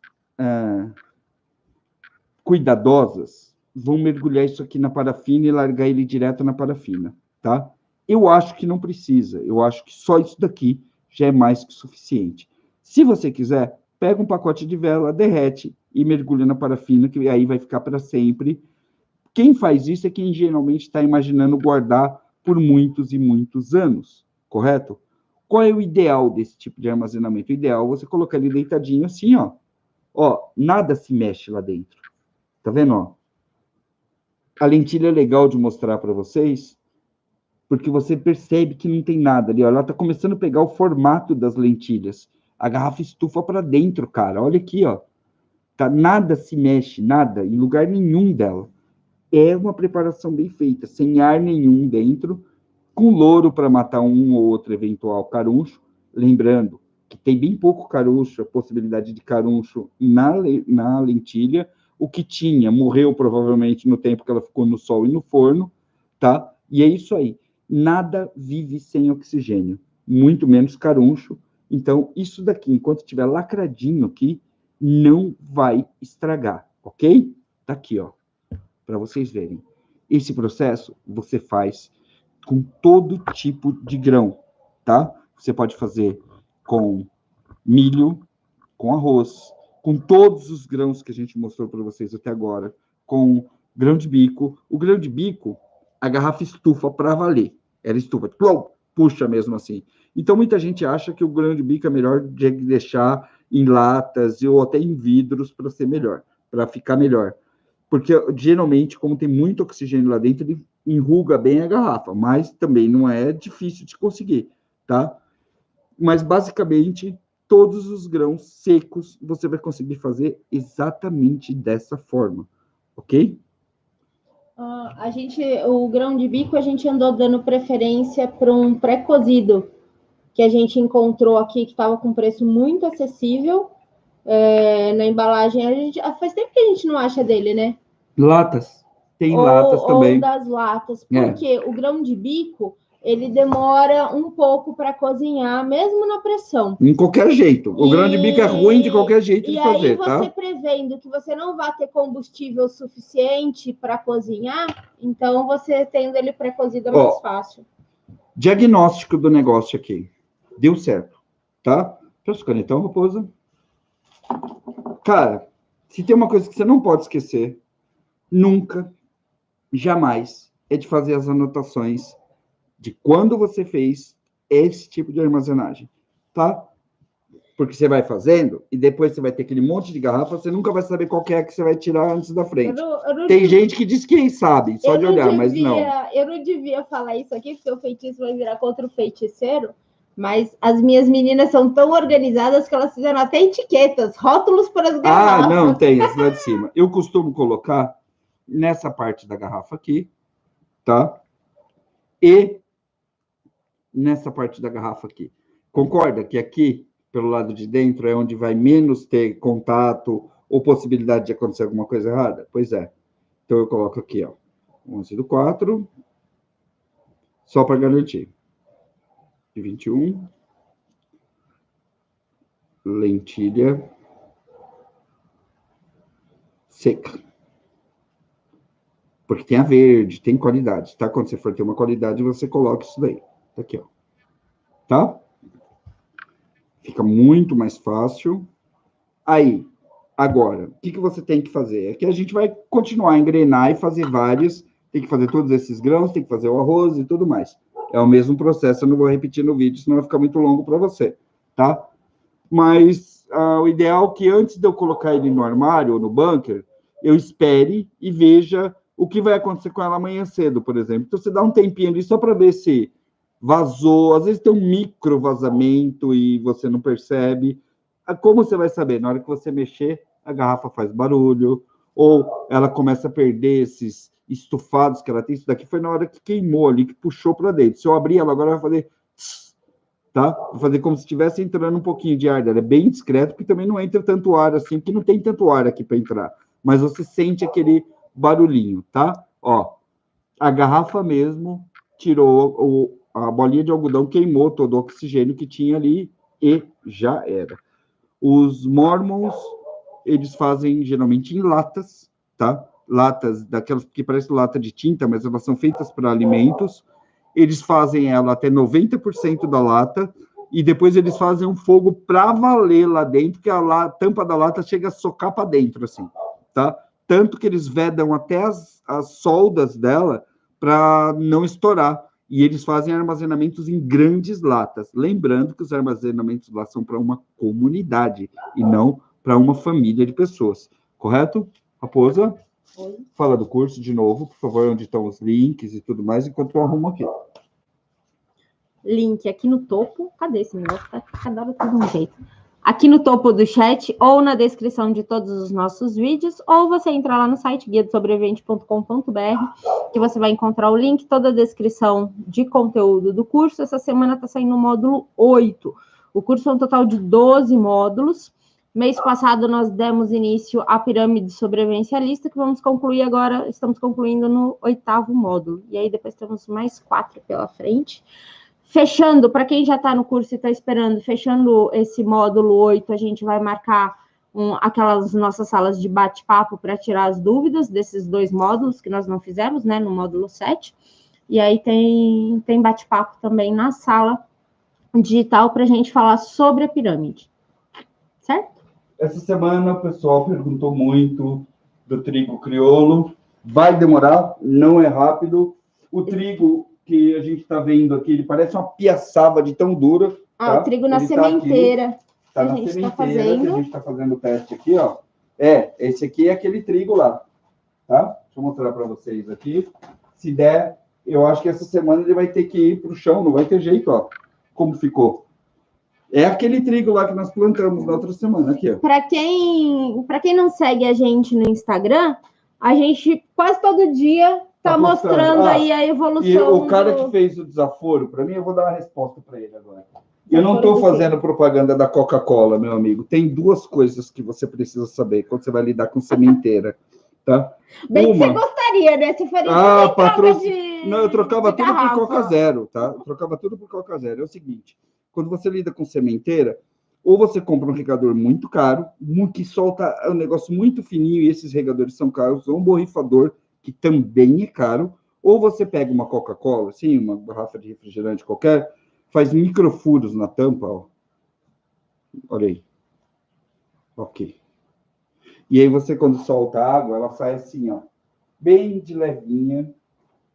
cuidadosas vão mergulhar isso aqui na parafina e largar ele direto na parafina, tá? Eu acho que não precisa. Eu acho que só isso daqui já é mais que suficiente. Se você quiser, pega um pacote de vela, derrete e mergulha na parafina, que aí vai ficar para sempre. Quem faz isso é quem geralmente está imaginando guardar por muitos e muitos anos, correto? Qual é o ideal desse tipo de armazenamento? O ideal é você colocar ele deitadinho assim, ó. Ó, nada se mexe lá dentro. Tá vendo, ó? A lentilha é legal de mostrar para vocês, porque você percebe que não tem nada ali, ó. Ela tá começando a pegar o formato das lentilhas. A garrafa estufa para dentro, cara. Olha aqui, ó. Tá, nada se mexe, nada, em lugar nenhum dela. É uma preparação bem feita, sem ar nenhum dentro, com louro para matar um ou outro eventual caruncho. Lembrando que tem bem pouco caruncho, a possibilidade de caruncho na lentilha. O que tinha morreu provavelmente no tempo que ela ficou no sol e no forno, tá? E é isso aí. Nada vive sem oxigênio, muito menos caruncho. Então, isso daqui, enquanto estiver lacradinho aqui, não vai estragar, ok? Tá aqui, ó, para vocês verem. Esse processo você faz com todo tipo de grão, tá? Você pode fazer com milho, com arroz, com todos os grãos que a gente mostrou para vocês até agora, com grão de bico. O grão de bico, a garrafa estufa para valer. Ela estufa, puxa mesmo assim. Então, muita gente acha que o grão de bico é melhor de deixar em latas ou até em vidros para ser melhor, para ficar melhor. Porque, geralmente, como tem muito oxigênio lá dentro, ele enruga bem a garrafa, mas também não é difícil de conseguir, tá? Mas, basicamente, todos os grãos secos você vai conseguir fazer exatamente dessa forma, ok? O grão de bico, a gente andou dando preferência para um pré-cozido, que a gente encontrou aqui, que estava com preço muito acessível. na embalagem. Faz tempo que a gente não acha dele, né? Latas. Tem latas também. Ou das latas. Porque o grão de bico, ele demora um pouco para cozinhar, mesmo na pressão. Em qualquer jeito. O grão de bico é ruim de qualquer jeito de fazer, tá? E aí você prevendo que você não vai ter combustível suficiente para cozinhar, então você tendo ele pré-cozido é mais fácil. Diagnóstico do negócio aqui. Deu certo, tá? Trouxe o canetão, Raposa? Cara, se tem uma coisa que você não pode esquecer, nunca, jamais, é de fazer as anotações de quando você fez esse tipo de armazenagem, tá? Porque você vai fazendo e depois você vai ter aquele monte de garrafa, você nunca vai saber qual que é que você vai tirar antes da frente. Tem gente que diz que sabe, só de olhar, mas não. Eu não devia falar isso aqui, porque o feitiço vai virar contra o feiticeiro, mas as minhas meninas são tão organizadas que elas fizeram até etiquetas, rótulos para as garrafas. Ah, não, tem, esse lá de cima. Eu costumo colocar nessa parte da garrafa aqui, tá? E nessa parte da garrafa aqui. Concorda que aqui, pelo lado de dentro, é onde vai menos ter contato ou possibilidade de acontecer alguma coisa errada? Pois é. Então, eu coloco aqui, ó, 11/4, só para garantir. De 21. Lentilha seca. Porque tem a verde, tem qualidade, tá? Quando você for ter uma qualidade, você coloca isso daí. Tá aqui, ó. Tá? Fica muito mais fácil. Aí, agora, o que você tem que fazer? É que a gente vai continuar a engrenar e fazer vários. Tem que fazer todos esses grãos, tem que fazer o arroz e tudo mais. É o mesmo processo, eu não vou repetir no vídeo, senão vai ficar muito longo para você, tá? Mas o ideal é que antes de eu colocar ele no armário ou no bunker, eu espere e veja o que vai acontecer com ela amanhã cedo, por exemplo. Então, você dá um tempinho ali só para ver se vazou. Às vezes tem um micro vazamento e você não percebe. Como você vai saber? Na hora que você mexer, a garrafa faz barulho, ou ela começa a perder esses estufados que ela tem. Isso daqui foi na hora que queimou ali, que puxou para dentro. Se eu abrir ela agora, vai fazer... Tá? Vou fazer como se estivesse entrando um pouquinho de ar. Ela é bem discreto, porque também não entra tanto ar assim, porque não tem tanto ar aqui para entrar. Mas você sente aquele barulhinho, tá? Ó, a garrafa mesmo tirou a bolinha de algodão, queimou todo o oxigênio que tinha ali e já era. Os Mormons, eles fazem geralmente em latas, tá? Latas daquelas que parecem lata de tinta, mas elas são feitas para alimentos. Eles fazem ela até 90% da lata e depois eles fazem um fogo para valer lá dentro, que a tampa da lata chega a socar para dentro, assim, tá? Tanto que eles vedam até as soldas dela para não estourar. E eles fazem armazenamentos em grandes latas. Lembrando que os armazenamentos lá são para uma comunidade e não para uma família de pessoas. Correto, Raposa? Oi. Fala do curso de novo, por favor, onde estão os links e tudo mais, enquanto eu arrumo aqui. Link aqui no topo. Cadê esse negócio? Cada hora tem um jeito. Aqui no topo do chat ou na descrição de todos os nossos vídeos, ou você entra lá no site guiadosobrevivente.com.br, que você vai encontrar o link, toda a descrição de conteúdo do curso. Essa semana está saindo o módulo 8. O curso é um total de 12 módulos. Mês passado nós demos início à pirâmide sobrevivencialista, que vamos concluir agora, estamos concluindo no 8º módulo. E aí depois temos mais 4 pela frente. Fechando, para quem já está no curso e está esperando, fechando esse módulo 8, a gente vai marcar aquelas nossas salas de bate-papo para tirar as dúvidas desses 2 módulos que nós não fizemos, né, no módulo 7. E aí tem bate-papo também na sala digital para a gente falar sobre a pirâmide. Certo? Essa semana o pessoal perguntou muito do trigo crioulo. Vai demorar, não é rápido. O trigo que a gente está vendo aqui, ele parece uma piaçaba de tão dura. Tá? O trigo na sementeira. Tá na sementeira que a gente está fazendo o teste aqui, ó. Esse aqui é aquele trigo lá, tá? Deixa eu mostrar para vocês aqui. Se der, eu acho que essa semana ele vai ter que ir para o chão, não vai ter jeito, ó. Como ficou. É aquele trigo lá que nós plantamos na outra semana, aqui, ó. Para quem não segue a gente no Instagram, a gente quase todo dia tá mostrando aí a evolução. E o cara que fez o desaforo, para mim, eu vou dar uma resposta para ele agora. Eu não estou fazendo propaganda da Coca-Cola, meu amigo. Tem duas coisas que você precisa saber quando você vai lidar com sementeira, tá? Bem que você gostaria, né? Você faria Não, eu trocava tudo por Coca Zero, tá? Eu trocava tudo por Coca Zero. É o seguinte, quando você lida com sementeira, ou você compra um regador muito caro, que solta um negócio muito fininho, e esses regadores são caros, ou um borrifador, que também é caro, ou você pega uma Coca-Cola, assim, uma garrafa de refrigerante qualquer, faz microfuros na tampa, ó. Olha aí. Ok. E aí você, quando solta a água, ela sai assim, ó, bem de levinha,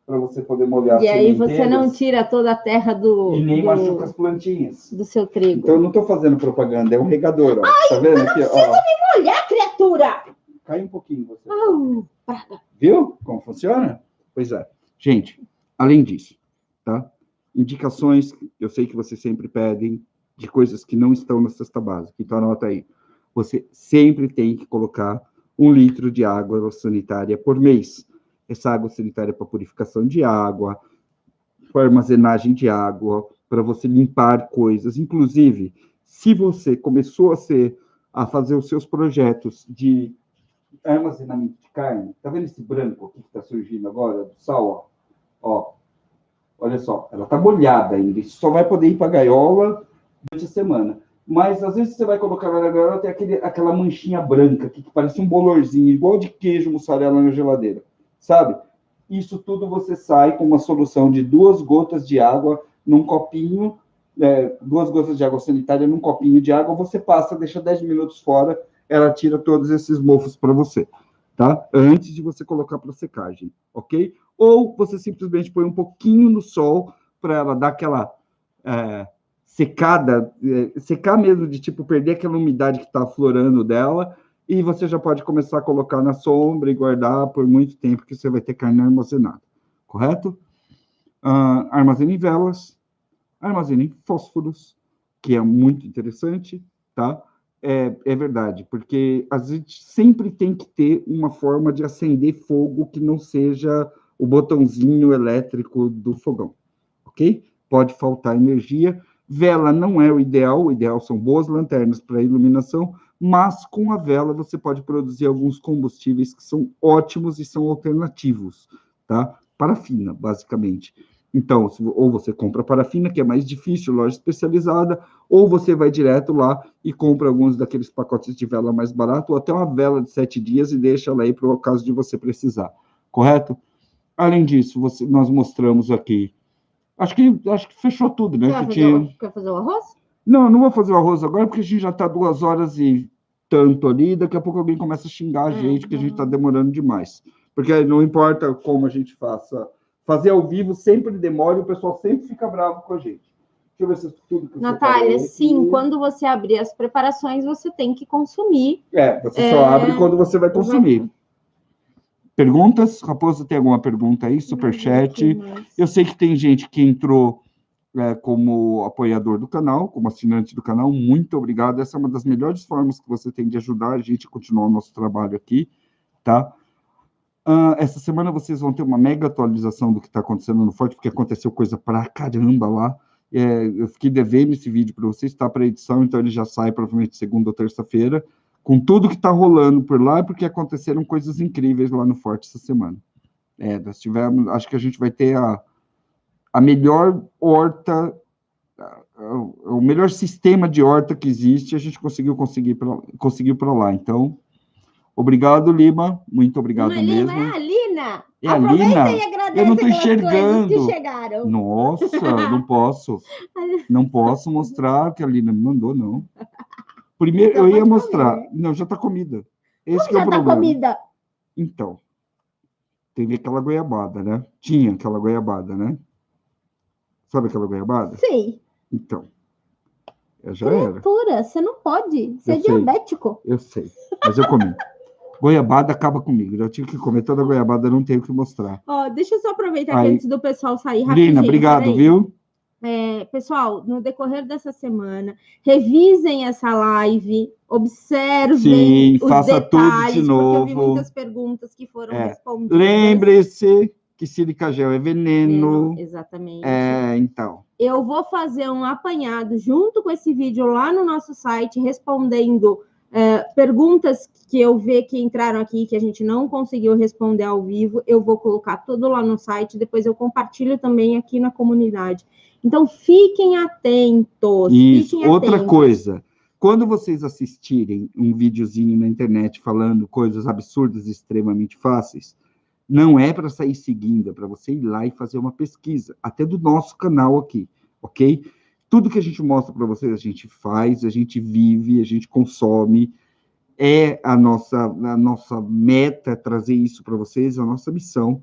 para você poder molhar as sementeiras. E aí você não tira toda a terra e nem machuca as plantinhas. Do seu trigo. Então, eu não estou fazendo propaganda, é um regador, ó. Ai, tá vendo aqui? Não precisa me molhar, criatura! Cai um pouquinho você. Viu como funciona? Pois é. Gente, além disso, tá? Indicações, eu sei que vocês sempre pedem, de coisas que não estão na cesta básica. Então, anota aí. Você sempre tem que colocar 1 litro de água sanitária por mês. Essa água sanitária é para purificação de água, para armazenagem de água, para você limpar coisas. Inclusive, se você começou a fazer os seus projetos de armazenamento de carne, tá vendo esse branco aqui que está surgindo agora, do sal, ó? Olha só, ela tá molhada ainda, isso só vai poder ir para a gaiola durante a semana. Mas, às vezes, você vai colocar na gaiola, tem aquela manchinha branca aqui, que parece um bolorzinho, igual de queijo mussarela na geladeira, sabe? Isso tudo você sai com uma solução de 2 gotas de água num copinho, 2 gotas de água sanitária num copinho de água, você passa, deixa 10 minutos fora, ela tira todos esses mofos para você, tá? Antes de você colocar para secagem, ok? Ou você simplesmente põe um pouquinho no sol para ela dar aquela secada, secar mesmo, de tipo perder aquela umidade que está aflorando dela, e você já pode começar a colocar na sombra e guardar por muito tempo, que você vai ter carne armazenada, correto? Armazene velas, armazene fósforos, que é muito interessante, tá? É verdade, porque a gente sempre tem que ter uma forma de acender fogo que não seja o botãozinho elétrico do fogão, ok? Pode faltar energia. Vela não é o ideal são boas lanternas para iluminação, mas com a vela você pode produzir alguns combustíveis que são ótimos e são alternativos, tá? Parafina, basicamente. Então, ou você compra parafina, que é mais difícil, loja especializada, ou você vai direto lá e compra alguns daqueles pacotes de vela mais barato, ou até uma vela de 7 dias e deixa ela aí para o caso de você precisar, correto? Além disso, nós mostramos aqui, acho que fechou tudo, né? Quer fazer o arroz? Não vou fazer o arroz agora, porque a gente já está 2 horas e tanto ali, daqui a pouco alguém começa a xingar a gente, que a gente está demorando demais. Porque não importa como a gente faça, fazer ao vivo sempre demora e o pessoal sempre fica bravo com a gente. Deixa eu ver se tudo que Natália, sim, quando você abrir as preparações, você tem que consumir. Você só abre quando você vai consumir. Perguntas? Raposa, tem alguma pergunta aí? Superchat. Eu sei que tem gente que entrou como apoiador do canal, como assinante do canal. Muito obrigado. Essa é uma das melhores formas que você tem de ajudar a gente a continuar o nosso trabalho aqui, tá? Essa semana vocês vão ter uma mega atualização do que está acontecendo no Forte, porque aconteceu coisa pra caramba lá. Eu fiquei devendo esse vídeo para vocês, está para edição, então ele já sai provavelmente segunda ou terça-feira, com tudo que está rolando por lá, porque aconteceram coisas incríveis lá no Forte essa semana. Nós tivemos, acho que a gente vai ter a melhor horta, o melhor sistema de horta que existe, a gente conseguiu para lá. Então, obrigado, Lima, muito obrigado mesmo. Lima, é a Lina. É a Lina? Eu não estou enxergando. Que chegaram. Nossa, não posso mostrar que a Lina me mandou, não. Primeiro, eu ia mostrar. Comer. Não, já está comida. Esse que é o problema. Comida? Então, teve aquela goiabada, né? Tinha aquela goiabada, né? Sabe aquela goiabada? Sim. Então, já era. Criatura, você não pode. Você é diabético. Eu sei, mas eu comi. Goiabada acaba comigo. Já tive que comer toda a goiabada, não tenho o que mostrar. Deixa eu só aproveitar aqui antes do pessoal sair rapidinho. Lina, obrigado, viu? Pessoal, no decorrer dessa semana, revisem essa live, observem os faça detalhes, tudo de novo. porque eu vi muitas perguntas que foram respondidas. Lembre-se que sílica gel é veneno. Exatamente. Então. Eu vou fazer um apanhado junto com esse vídeo lá no nosso site, respondendo perguntas que eu vi que entraram aqui, que a gente não conseguiu responder ao vivo. Eu vou colocar tudo lá no site, depois eu compartilho também aqui na comunidade. Então, fiquem atentos. Isso, outra coisa. Quando vocês assistirem um videozinho na internet falando coisas absurdas e extremamente fáceis, não é para sair seguindo, é para você ir lá e fazer uma pesquisa, até do nosso canal aqui, ok? Tudo que a gente mostra para vocês, a gente faz, a gente vive, a gente consome, é a nossa meta trazer isso para vocês, a nossa missão.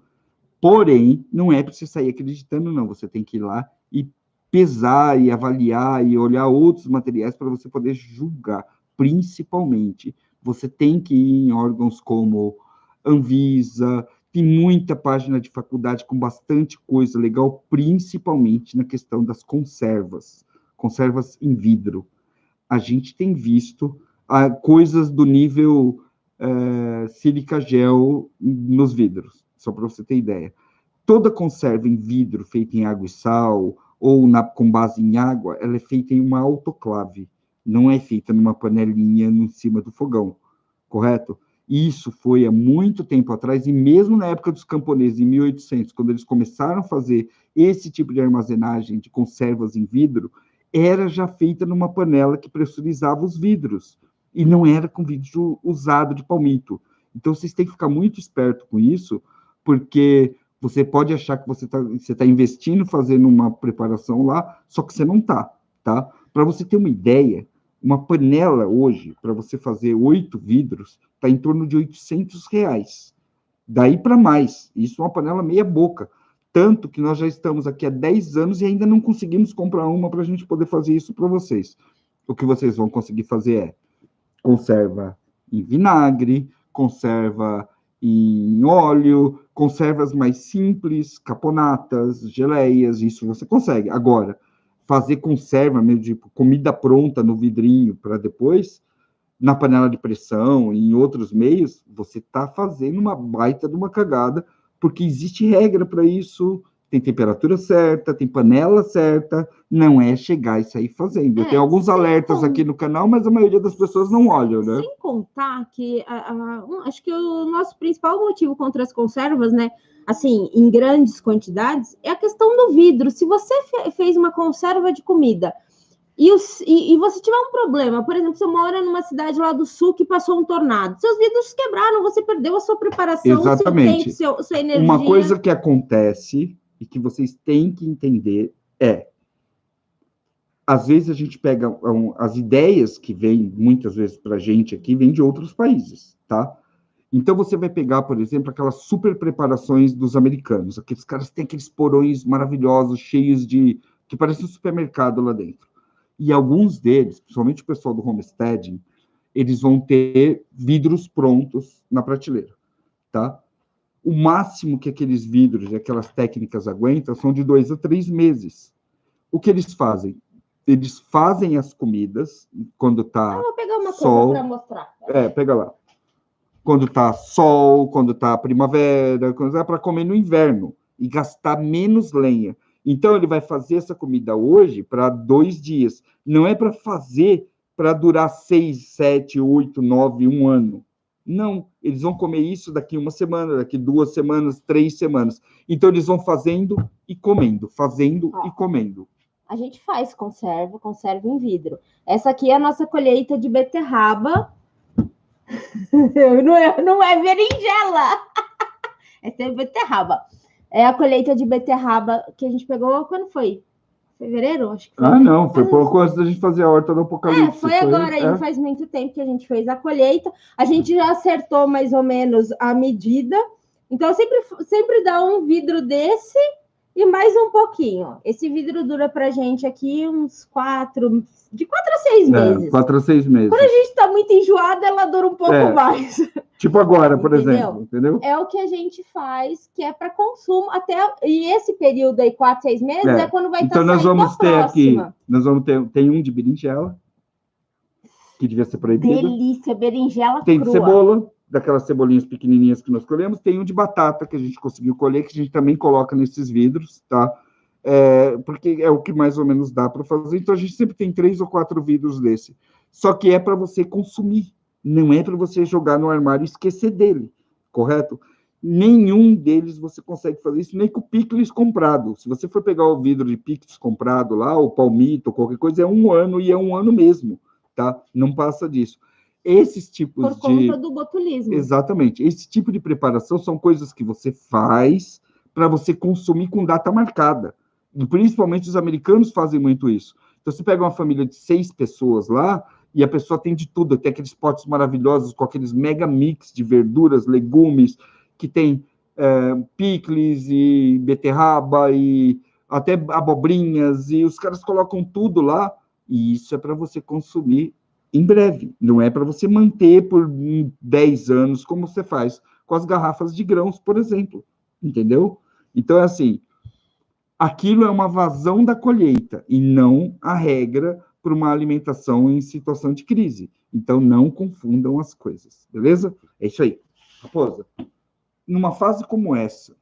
Porém, não é para você sair acreditando, não. Você tem que ir lá e pesar, e avaliar, e olhar outros materiais para você poder julgar. Principalmente, você tem que ir em órgãos como Anvisa, tem muita página de faculdade com bastante coisa legal, principalmente na questão das conservas in vidro. A gente tem visto coisas do nível sílica gel nos vidros, só para você ter ideia. Toda conserva em vidro feita em água e sal, ou com base em água, ela é feita em uma autoclave, não é feita numa panelinha em cima do fogão, correto? Isso foi há muito tempo atrás, e mesmo na época dos camponeses, em 1800, quando eles começaram a fazer esse tipo de armazenagem de conservas em vidro, era já feita numa panela que pressurizava os vidros, e não era com vidro usado de palmito. Então, vocês têm que ficar muito esperto com isso, porque você pode achar que você tá investindo, fazendo uma preparação lá, só que você não está, tá? Para você ter uma ideia, uma panela hoje, para você fazer 8 vidros, está em torno de R$800. Daí para mais. Isso é uma panela meia boca. Tanto que nós já estamos aqui há 10 anos e ainda não conseguimos comprar uma para a gente poder fazer isso para vocês. O que vocês vão conseguir fazer é conserva em vinagre, conserva em óleo, conservas mais simples, caponatas, geleias, isso você consegue. Agora, fazer conserva mesmo, tipo, comida pronta no vidrinho para depois, na panela de pressão, em outros meios, você está fazendo uma baita de uma cagada, porque existe regra para isso, tem temperatura certa, tem panela certa, não é chegar e sair fazendo. Eu tenho alguns alertas aqui no canal, mas a maioria das pessoas não olham, né? Sem contar que acho que o nosso principal motivo contra as conservas, né, assim, em grandes quantidades, é a questão do vidro. Se você fez uma conserva de comida e você tiver um problema, por exemplo, você mora numa cidade lá do sul que passou um tornado, seus vidros quebraram, você perdeu a sua preparação, exatamente. seu tempo, sua energia. Uma coisa que acontece e que vocês têm que entender às vezes a gente pega as ideias que vêm, muitas vezes, para a gente aqui, vêm de outros países, tá? Então, você vai pegar, por exemplo, aquelas super preparações dos americanos. Aqueles caras têm aqueles porões maravilhosos, cheios que parece um supermercado lá dentro. E alguns deles, principalmente o pessoal do homesteading, eles vão ter vidros prontos na prateleira, tá? O máximo que aqueles vidros e aquelas técnicas aguentam são de 2 a 3 meses. O que eles fazem? Eles fazem as comidas quando tá vou pegar uma sol. coisa para mostrar. Pega lá. Quando tá sol, quando tá primavera, para comer no inverno e gastar menos lenha. Então, ele vai fazer essa comida hoje para 2 dias. Não é para fazer para durar 6, 7, 8, 9, 1 ano. Não, eles vão comer isso daqui 1 semana, daqui 2 semanas, 3 semanas. Então, eles vão fazendo e comendo, fazendo e comendo. A gente faz conserva em vidro. Essa aqui é a nossa colheita de beterraba. Não é berinjela. Essa é beterraba. É a colheita de beterraba que a gente pegou, quando foi? Fevereiro? Acho que foi. Não, foi pouco antes da gente fazer a horta do apocalipse. Foi agora, aí faz muito tempo que a gente fez a colheita. A gente já acertou mais ou menos a medida. Então, sempre dá um vidro desse e mais um pouquinho. Esse vidro dura pra gente aqui uns 4 a 6 meses. 4 a 6 meses. Quando a gente tá muito enjoada, ela dura um pouco mais. Tipo agora, por exemplo, entendeu? É o que a gente faz, que é para consumo e esse período aí, 4, 6 meses, é quando vai estar nós vamos ter próxima. Aqui, nós vamos ter, tem um de berinjela, que devia ser proibido. Delícia, berinjela tem crua. De cebola, daquelas cebolinhas pequenininhas que nós colhemos, tem um de batata que a gente conseguiu colher, que a gente também coloca nesses vidros, tá? Porque é o que mais ou menos dá para fazer. Então, a gente sempre tem 3 ou 4 vidros desse. Só que é para você consumir, não é para você jogar no armário e esquecer dele, correto? Nenhum deles você consegue fazer isso, nem com o picles comprado. Se você for pegar o vidro de picles comprado lá, o palmito, qualquer coisa, é 1 ano, e é 1 ano mesmo, tá? Não passa disso. Esses tipos Por conta do botulismo. Exatamente. Esse tipo de preparação são coisas que você faz para você consumir com data marcada. E principalmente os americanos fazem muito isso. Então, você pega uma família de 6 pessoas lá, e a pessoa tem de tudo, tem aqueles potes maravilhosos com aqueles mega mix de verduras, legumes, que tem picles e beterraba e até abobrinhas, e os caras colocam tudo lá, e isso é para você consumir em breve, não é para você manter por 10 anos, como você faz com as garrafas de grãos, por exemplo, entendeu? Então, é assim, aquilo é uma vazão da colheita, e não a regra para uma alimentação em situação de crise. Então, não confundam as coisas, beleza? É isso aí. Raposa, numa fase como essa,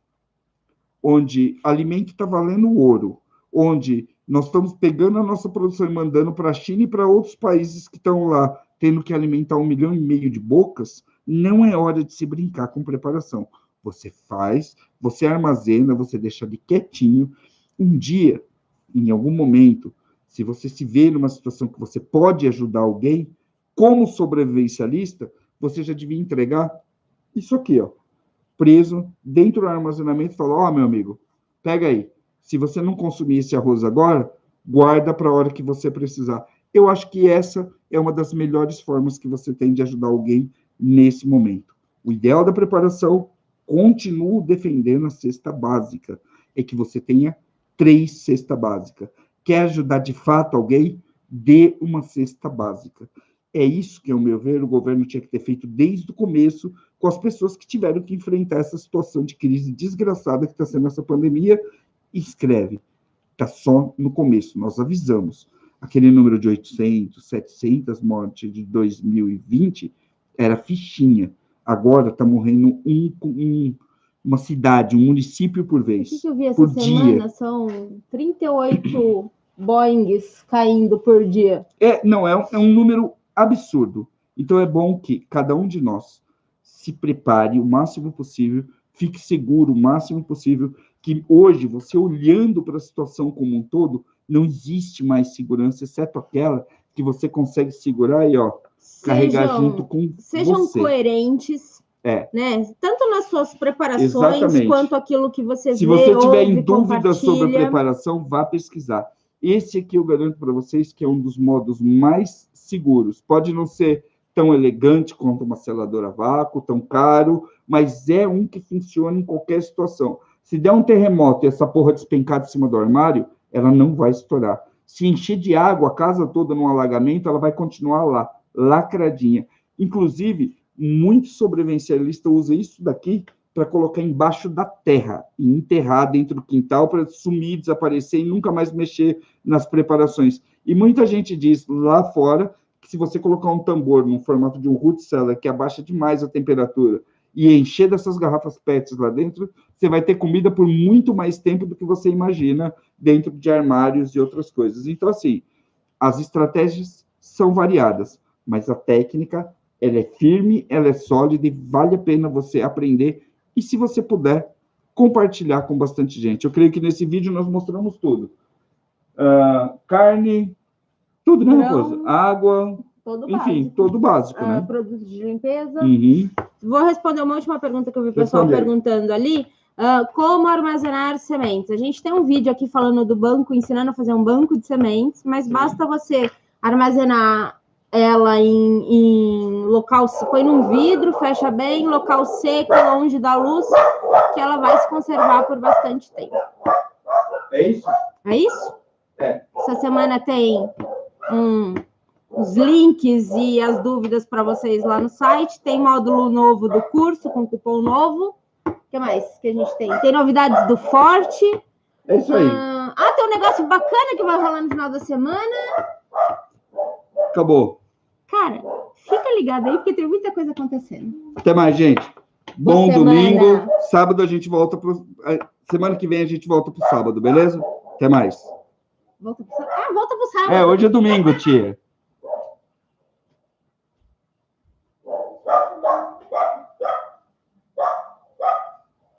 onde alimento está valendo ouro, onde nós estamos pegando a nossa produção e mandando para a China e para outros países que estão lá tendo que alimentar 1,5 milhão de bocas, não é hora de se brincar com preparação. Você faz, você armazena, você deixa ali quietinho. Um dia, em algum momento, se você se vê numa situação que você pode ajudar alguém, como sobrevivencialista, você já devia entregar isso aqui, ó, preso dentro do armazenamento, e falar, meu amigo, pega aí. Se você não consumir esse arroz agora, guarda para a hora que você precisar. Eu acho que essa é uma das melhores formas que você tem de ajudar alguém nesse momento. O ideal da preparação, continuo defendendo a cesta básica, é que você tenha 3 cestas básicas. Quer ajudar de fato alguém? Dê uma cesta básica. É isso que, ao meu ver, o governo tinha que ter feito desde o começo com as pessoas que tiveram que enfrentar essa situação de crise desgraçada que está sendo essa pandemia. Escreve. Está só no começo, nós avisamos. Aquele número de 800, 700 mortes de 2020 era fichinha. Agora está morrendo uma cidade, um município por vez. O que eu vi essa semana? Dia. São 38 Boeings caindo por dia. É um número absurdo. Então é bom que cada um de nós se prepare o máximo possível, fique seguro o máximo possível, que hoje, você olhando para a situação como um todo, não existe mais segurança, exceto aquela que você consegue segurar e, carregar junto com sejam você. Coerentes, né? Tanto nas suas preparações, exatamente, quanto aquilo que você Se vê, você tiver ouve, em dúvida sobre a preparação, vá pesquisar. Esse aqui eu garanto para vocês que é um dos modos mais seguros. Pode não ser tão elegante quanto uma seladora a vácuo, tão caro, mas é um que funciona em qualquer situação. Se der um terremoto e essa porra despencar de cima do armário, ela não vai estourar. Se encher de água a casa toda num alagamento, ela vai continuar lá, lacradinha. Inclusive, muito sobrevivencialista usa isso daqui para colocar embaixo da terra e enterrar dentro do quintal para sumir, desaparecer e nunca mais mexer nas preparações. E muita gente diz lá fora que se você colocar um tambor no formato de um root cellar que abaixa demais a temperatura e encher dessas garrafas PETs lá dentro, você vai ter comida por muito mais tempo do que você imagina dentro de armários e outras coisas. Então, assim, as estratégias são variadas, mas a técnica, ela é firme, ela é sólida e vale a pena você aprender. E se você puder, compartilhar com bastante gente. Eu creio que nesse vídeo nós mostramos tudo. Carne, tudo, né, Raposa? Água, todo enfim, básico. Todo básico, né? Produtos de limpeza. Uhum. Vou responder uma última pergunta que eu vi o pessoal perguntando ali. Como armazenar sementes? A gente tem um vídeo aqui falando do banco, ensinando a fazer um banco de sementes, mas basta você armazenar ela em local, põe num vidro, fecha bem, local seco, longe da luz, que ela vai se conservar por bastante tempo. É isso? É isso? É. Essa semana tem os links e as dúvidas para vocês lá no site. Tem módulo novo do curso, com cupom novo. O que mais que a gente tem? Tem novidades do Forte. É isso aí. Tem um negócio bacana que vai rolar no final da semana. Acabou. Cara, fica ligado aí, porque tem muita coisa acontecendo. Até mais, gente. Bom domingo. Sábado a gente volta semana que vem a gente volta pro sábado, beleza? Até mais. Volta pro sábado. Hoje é domingo, tia.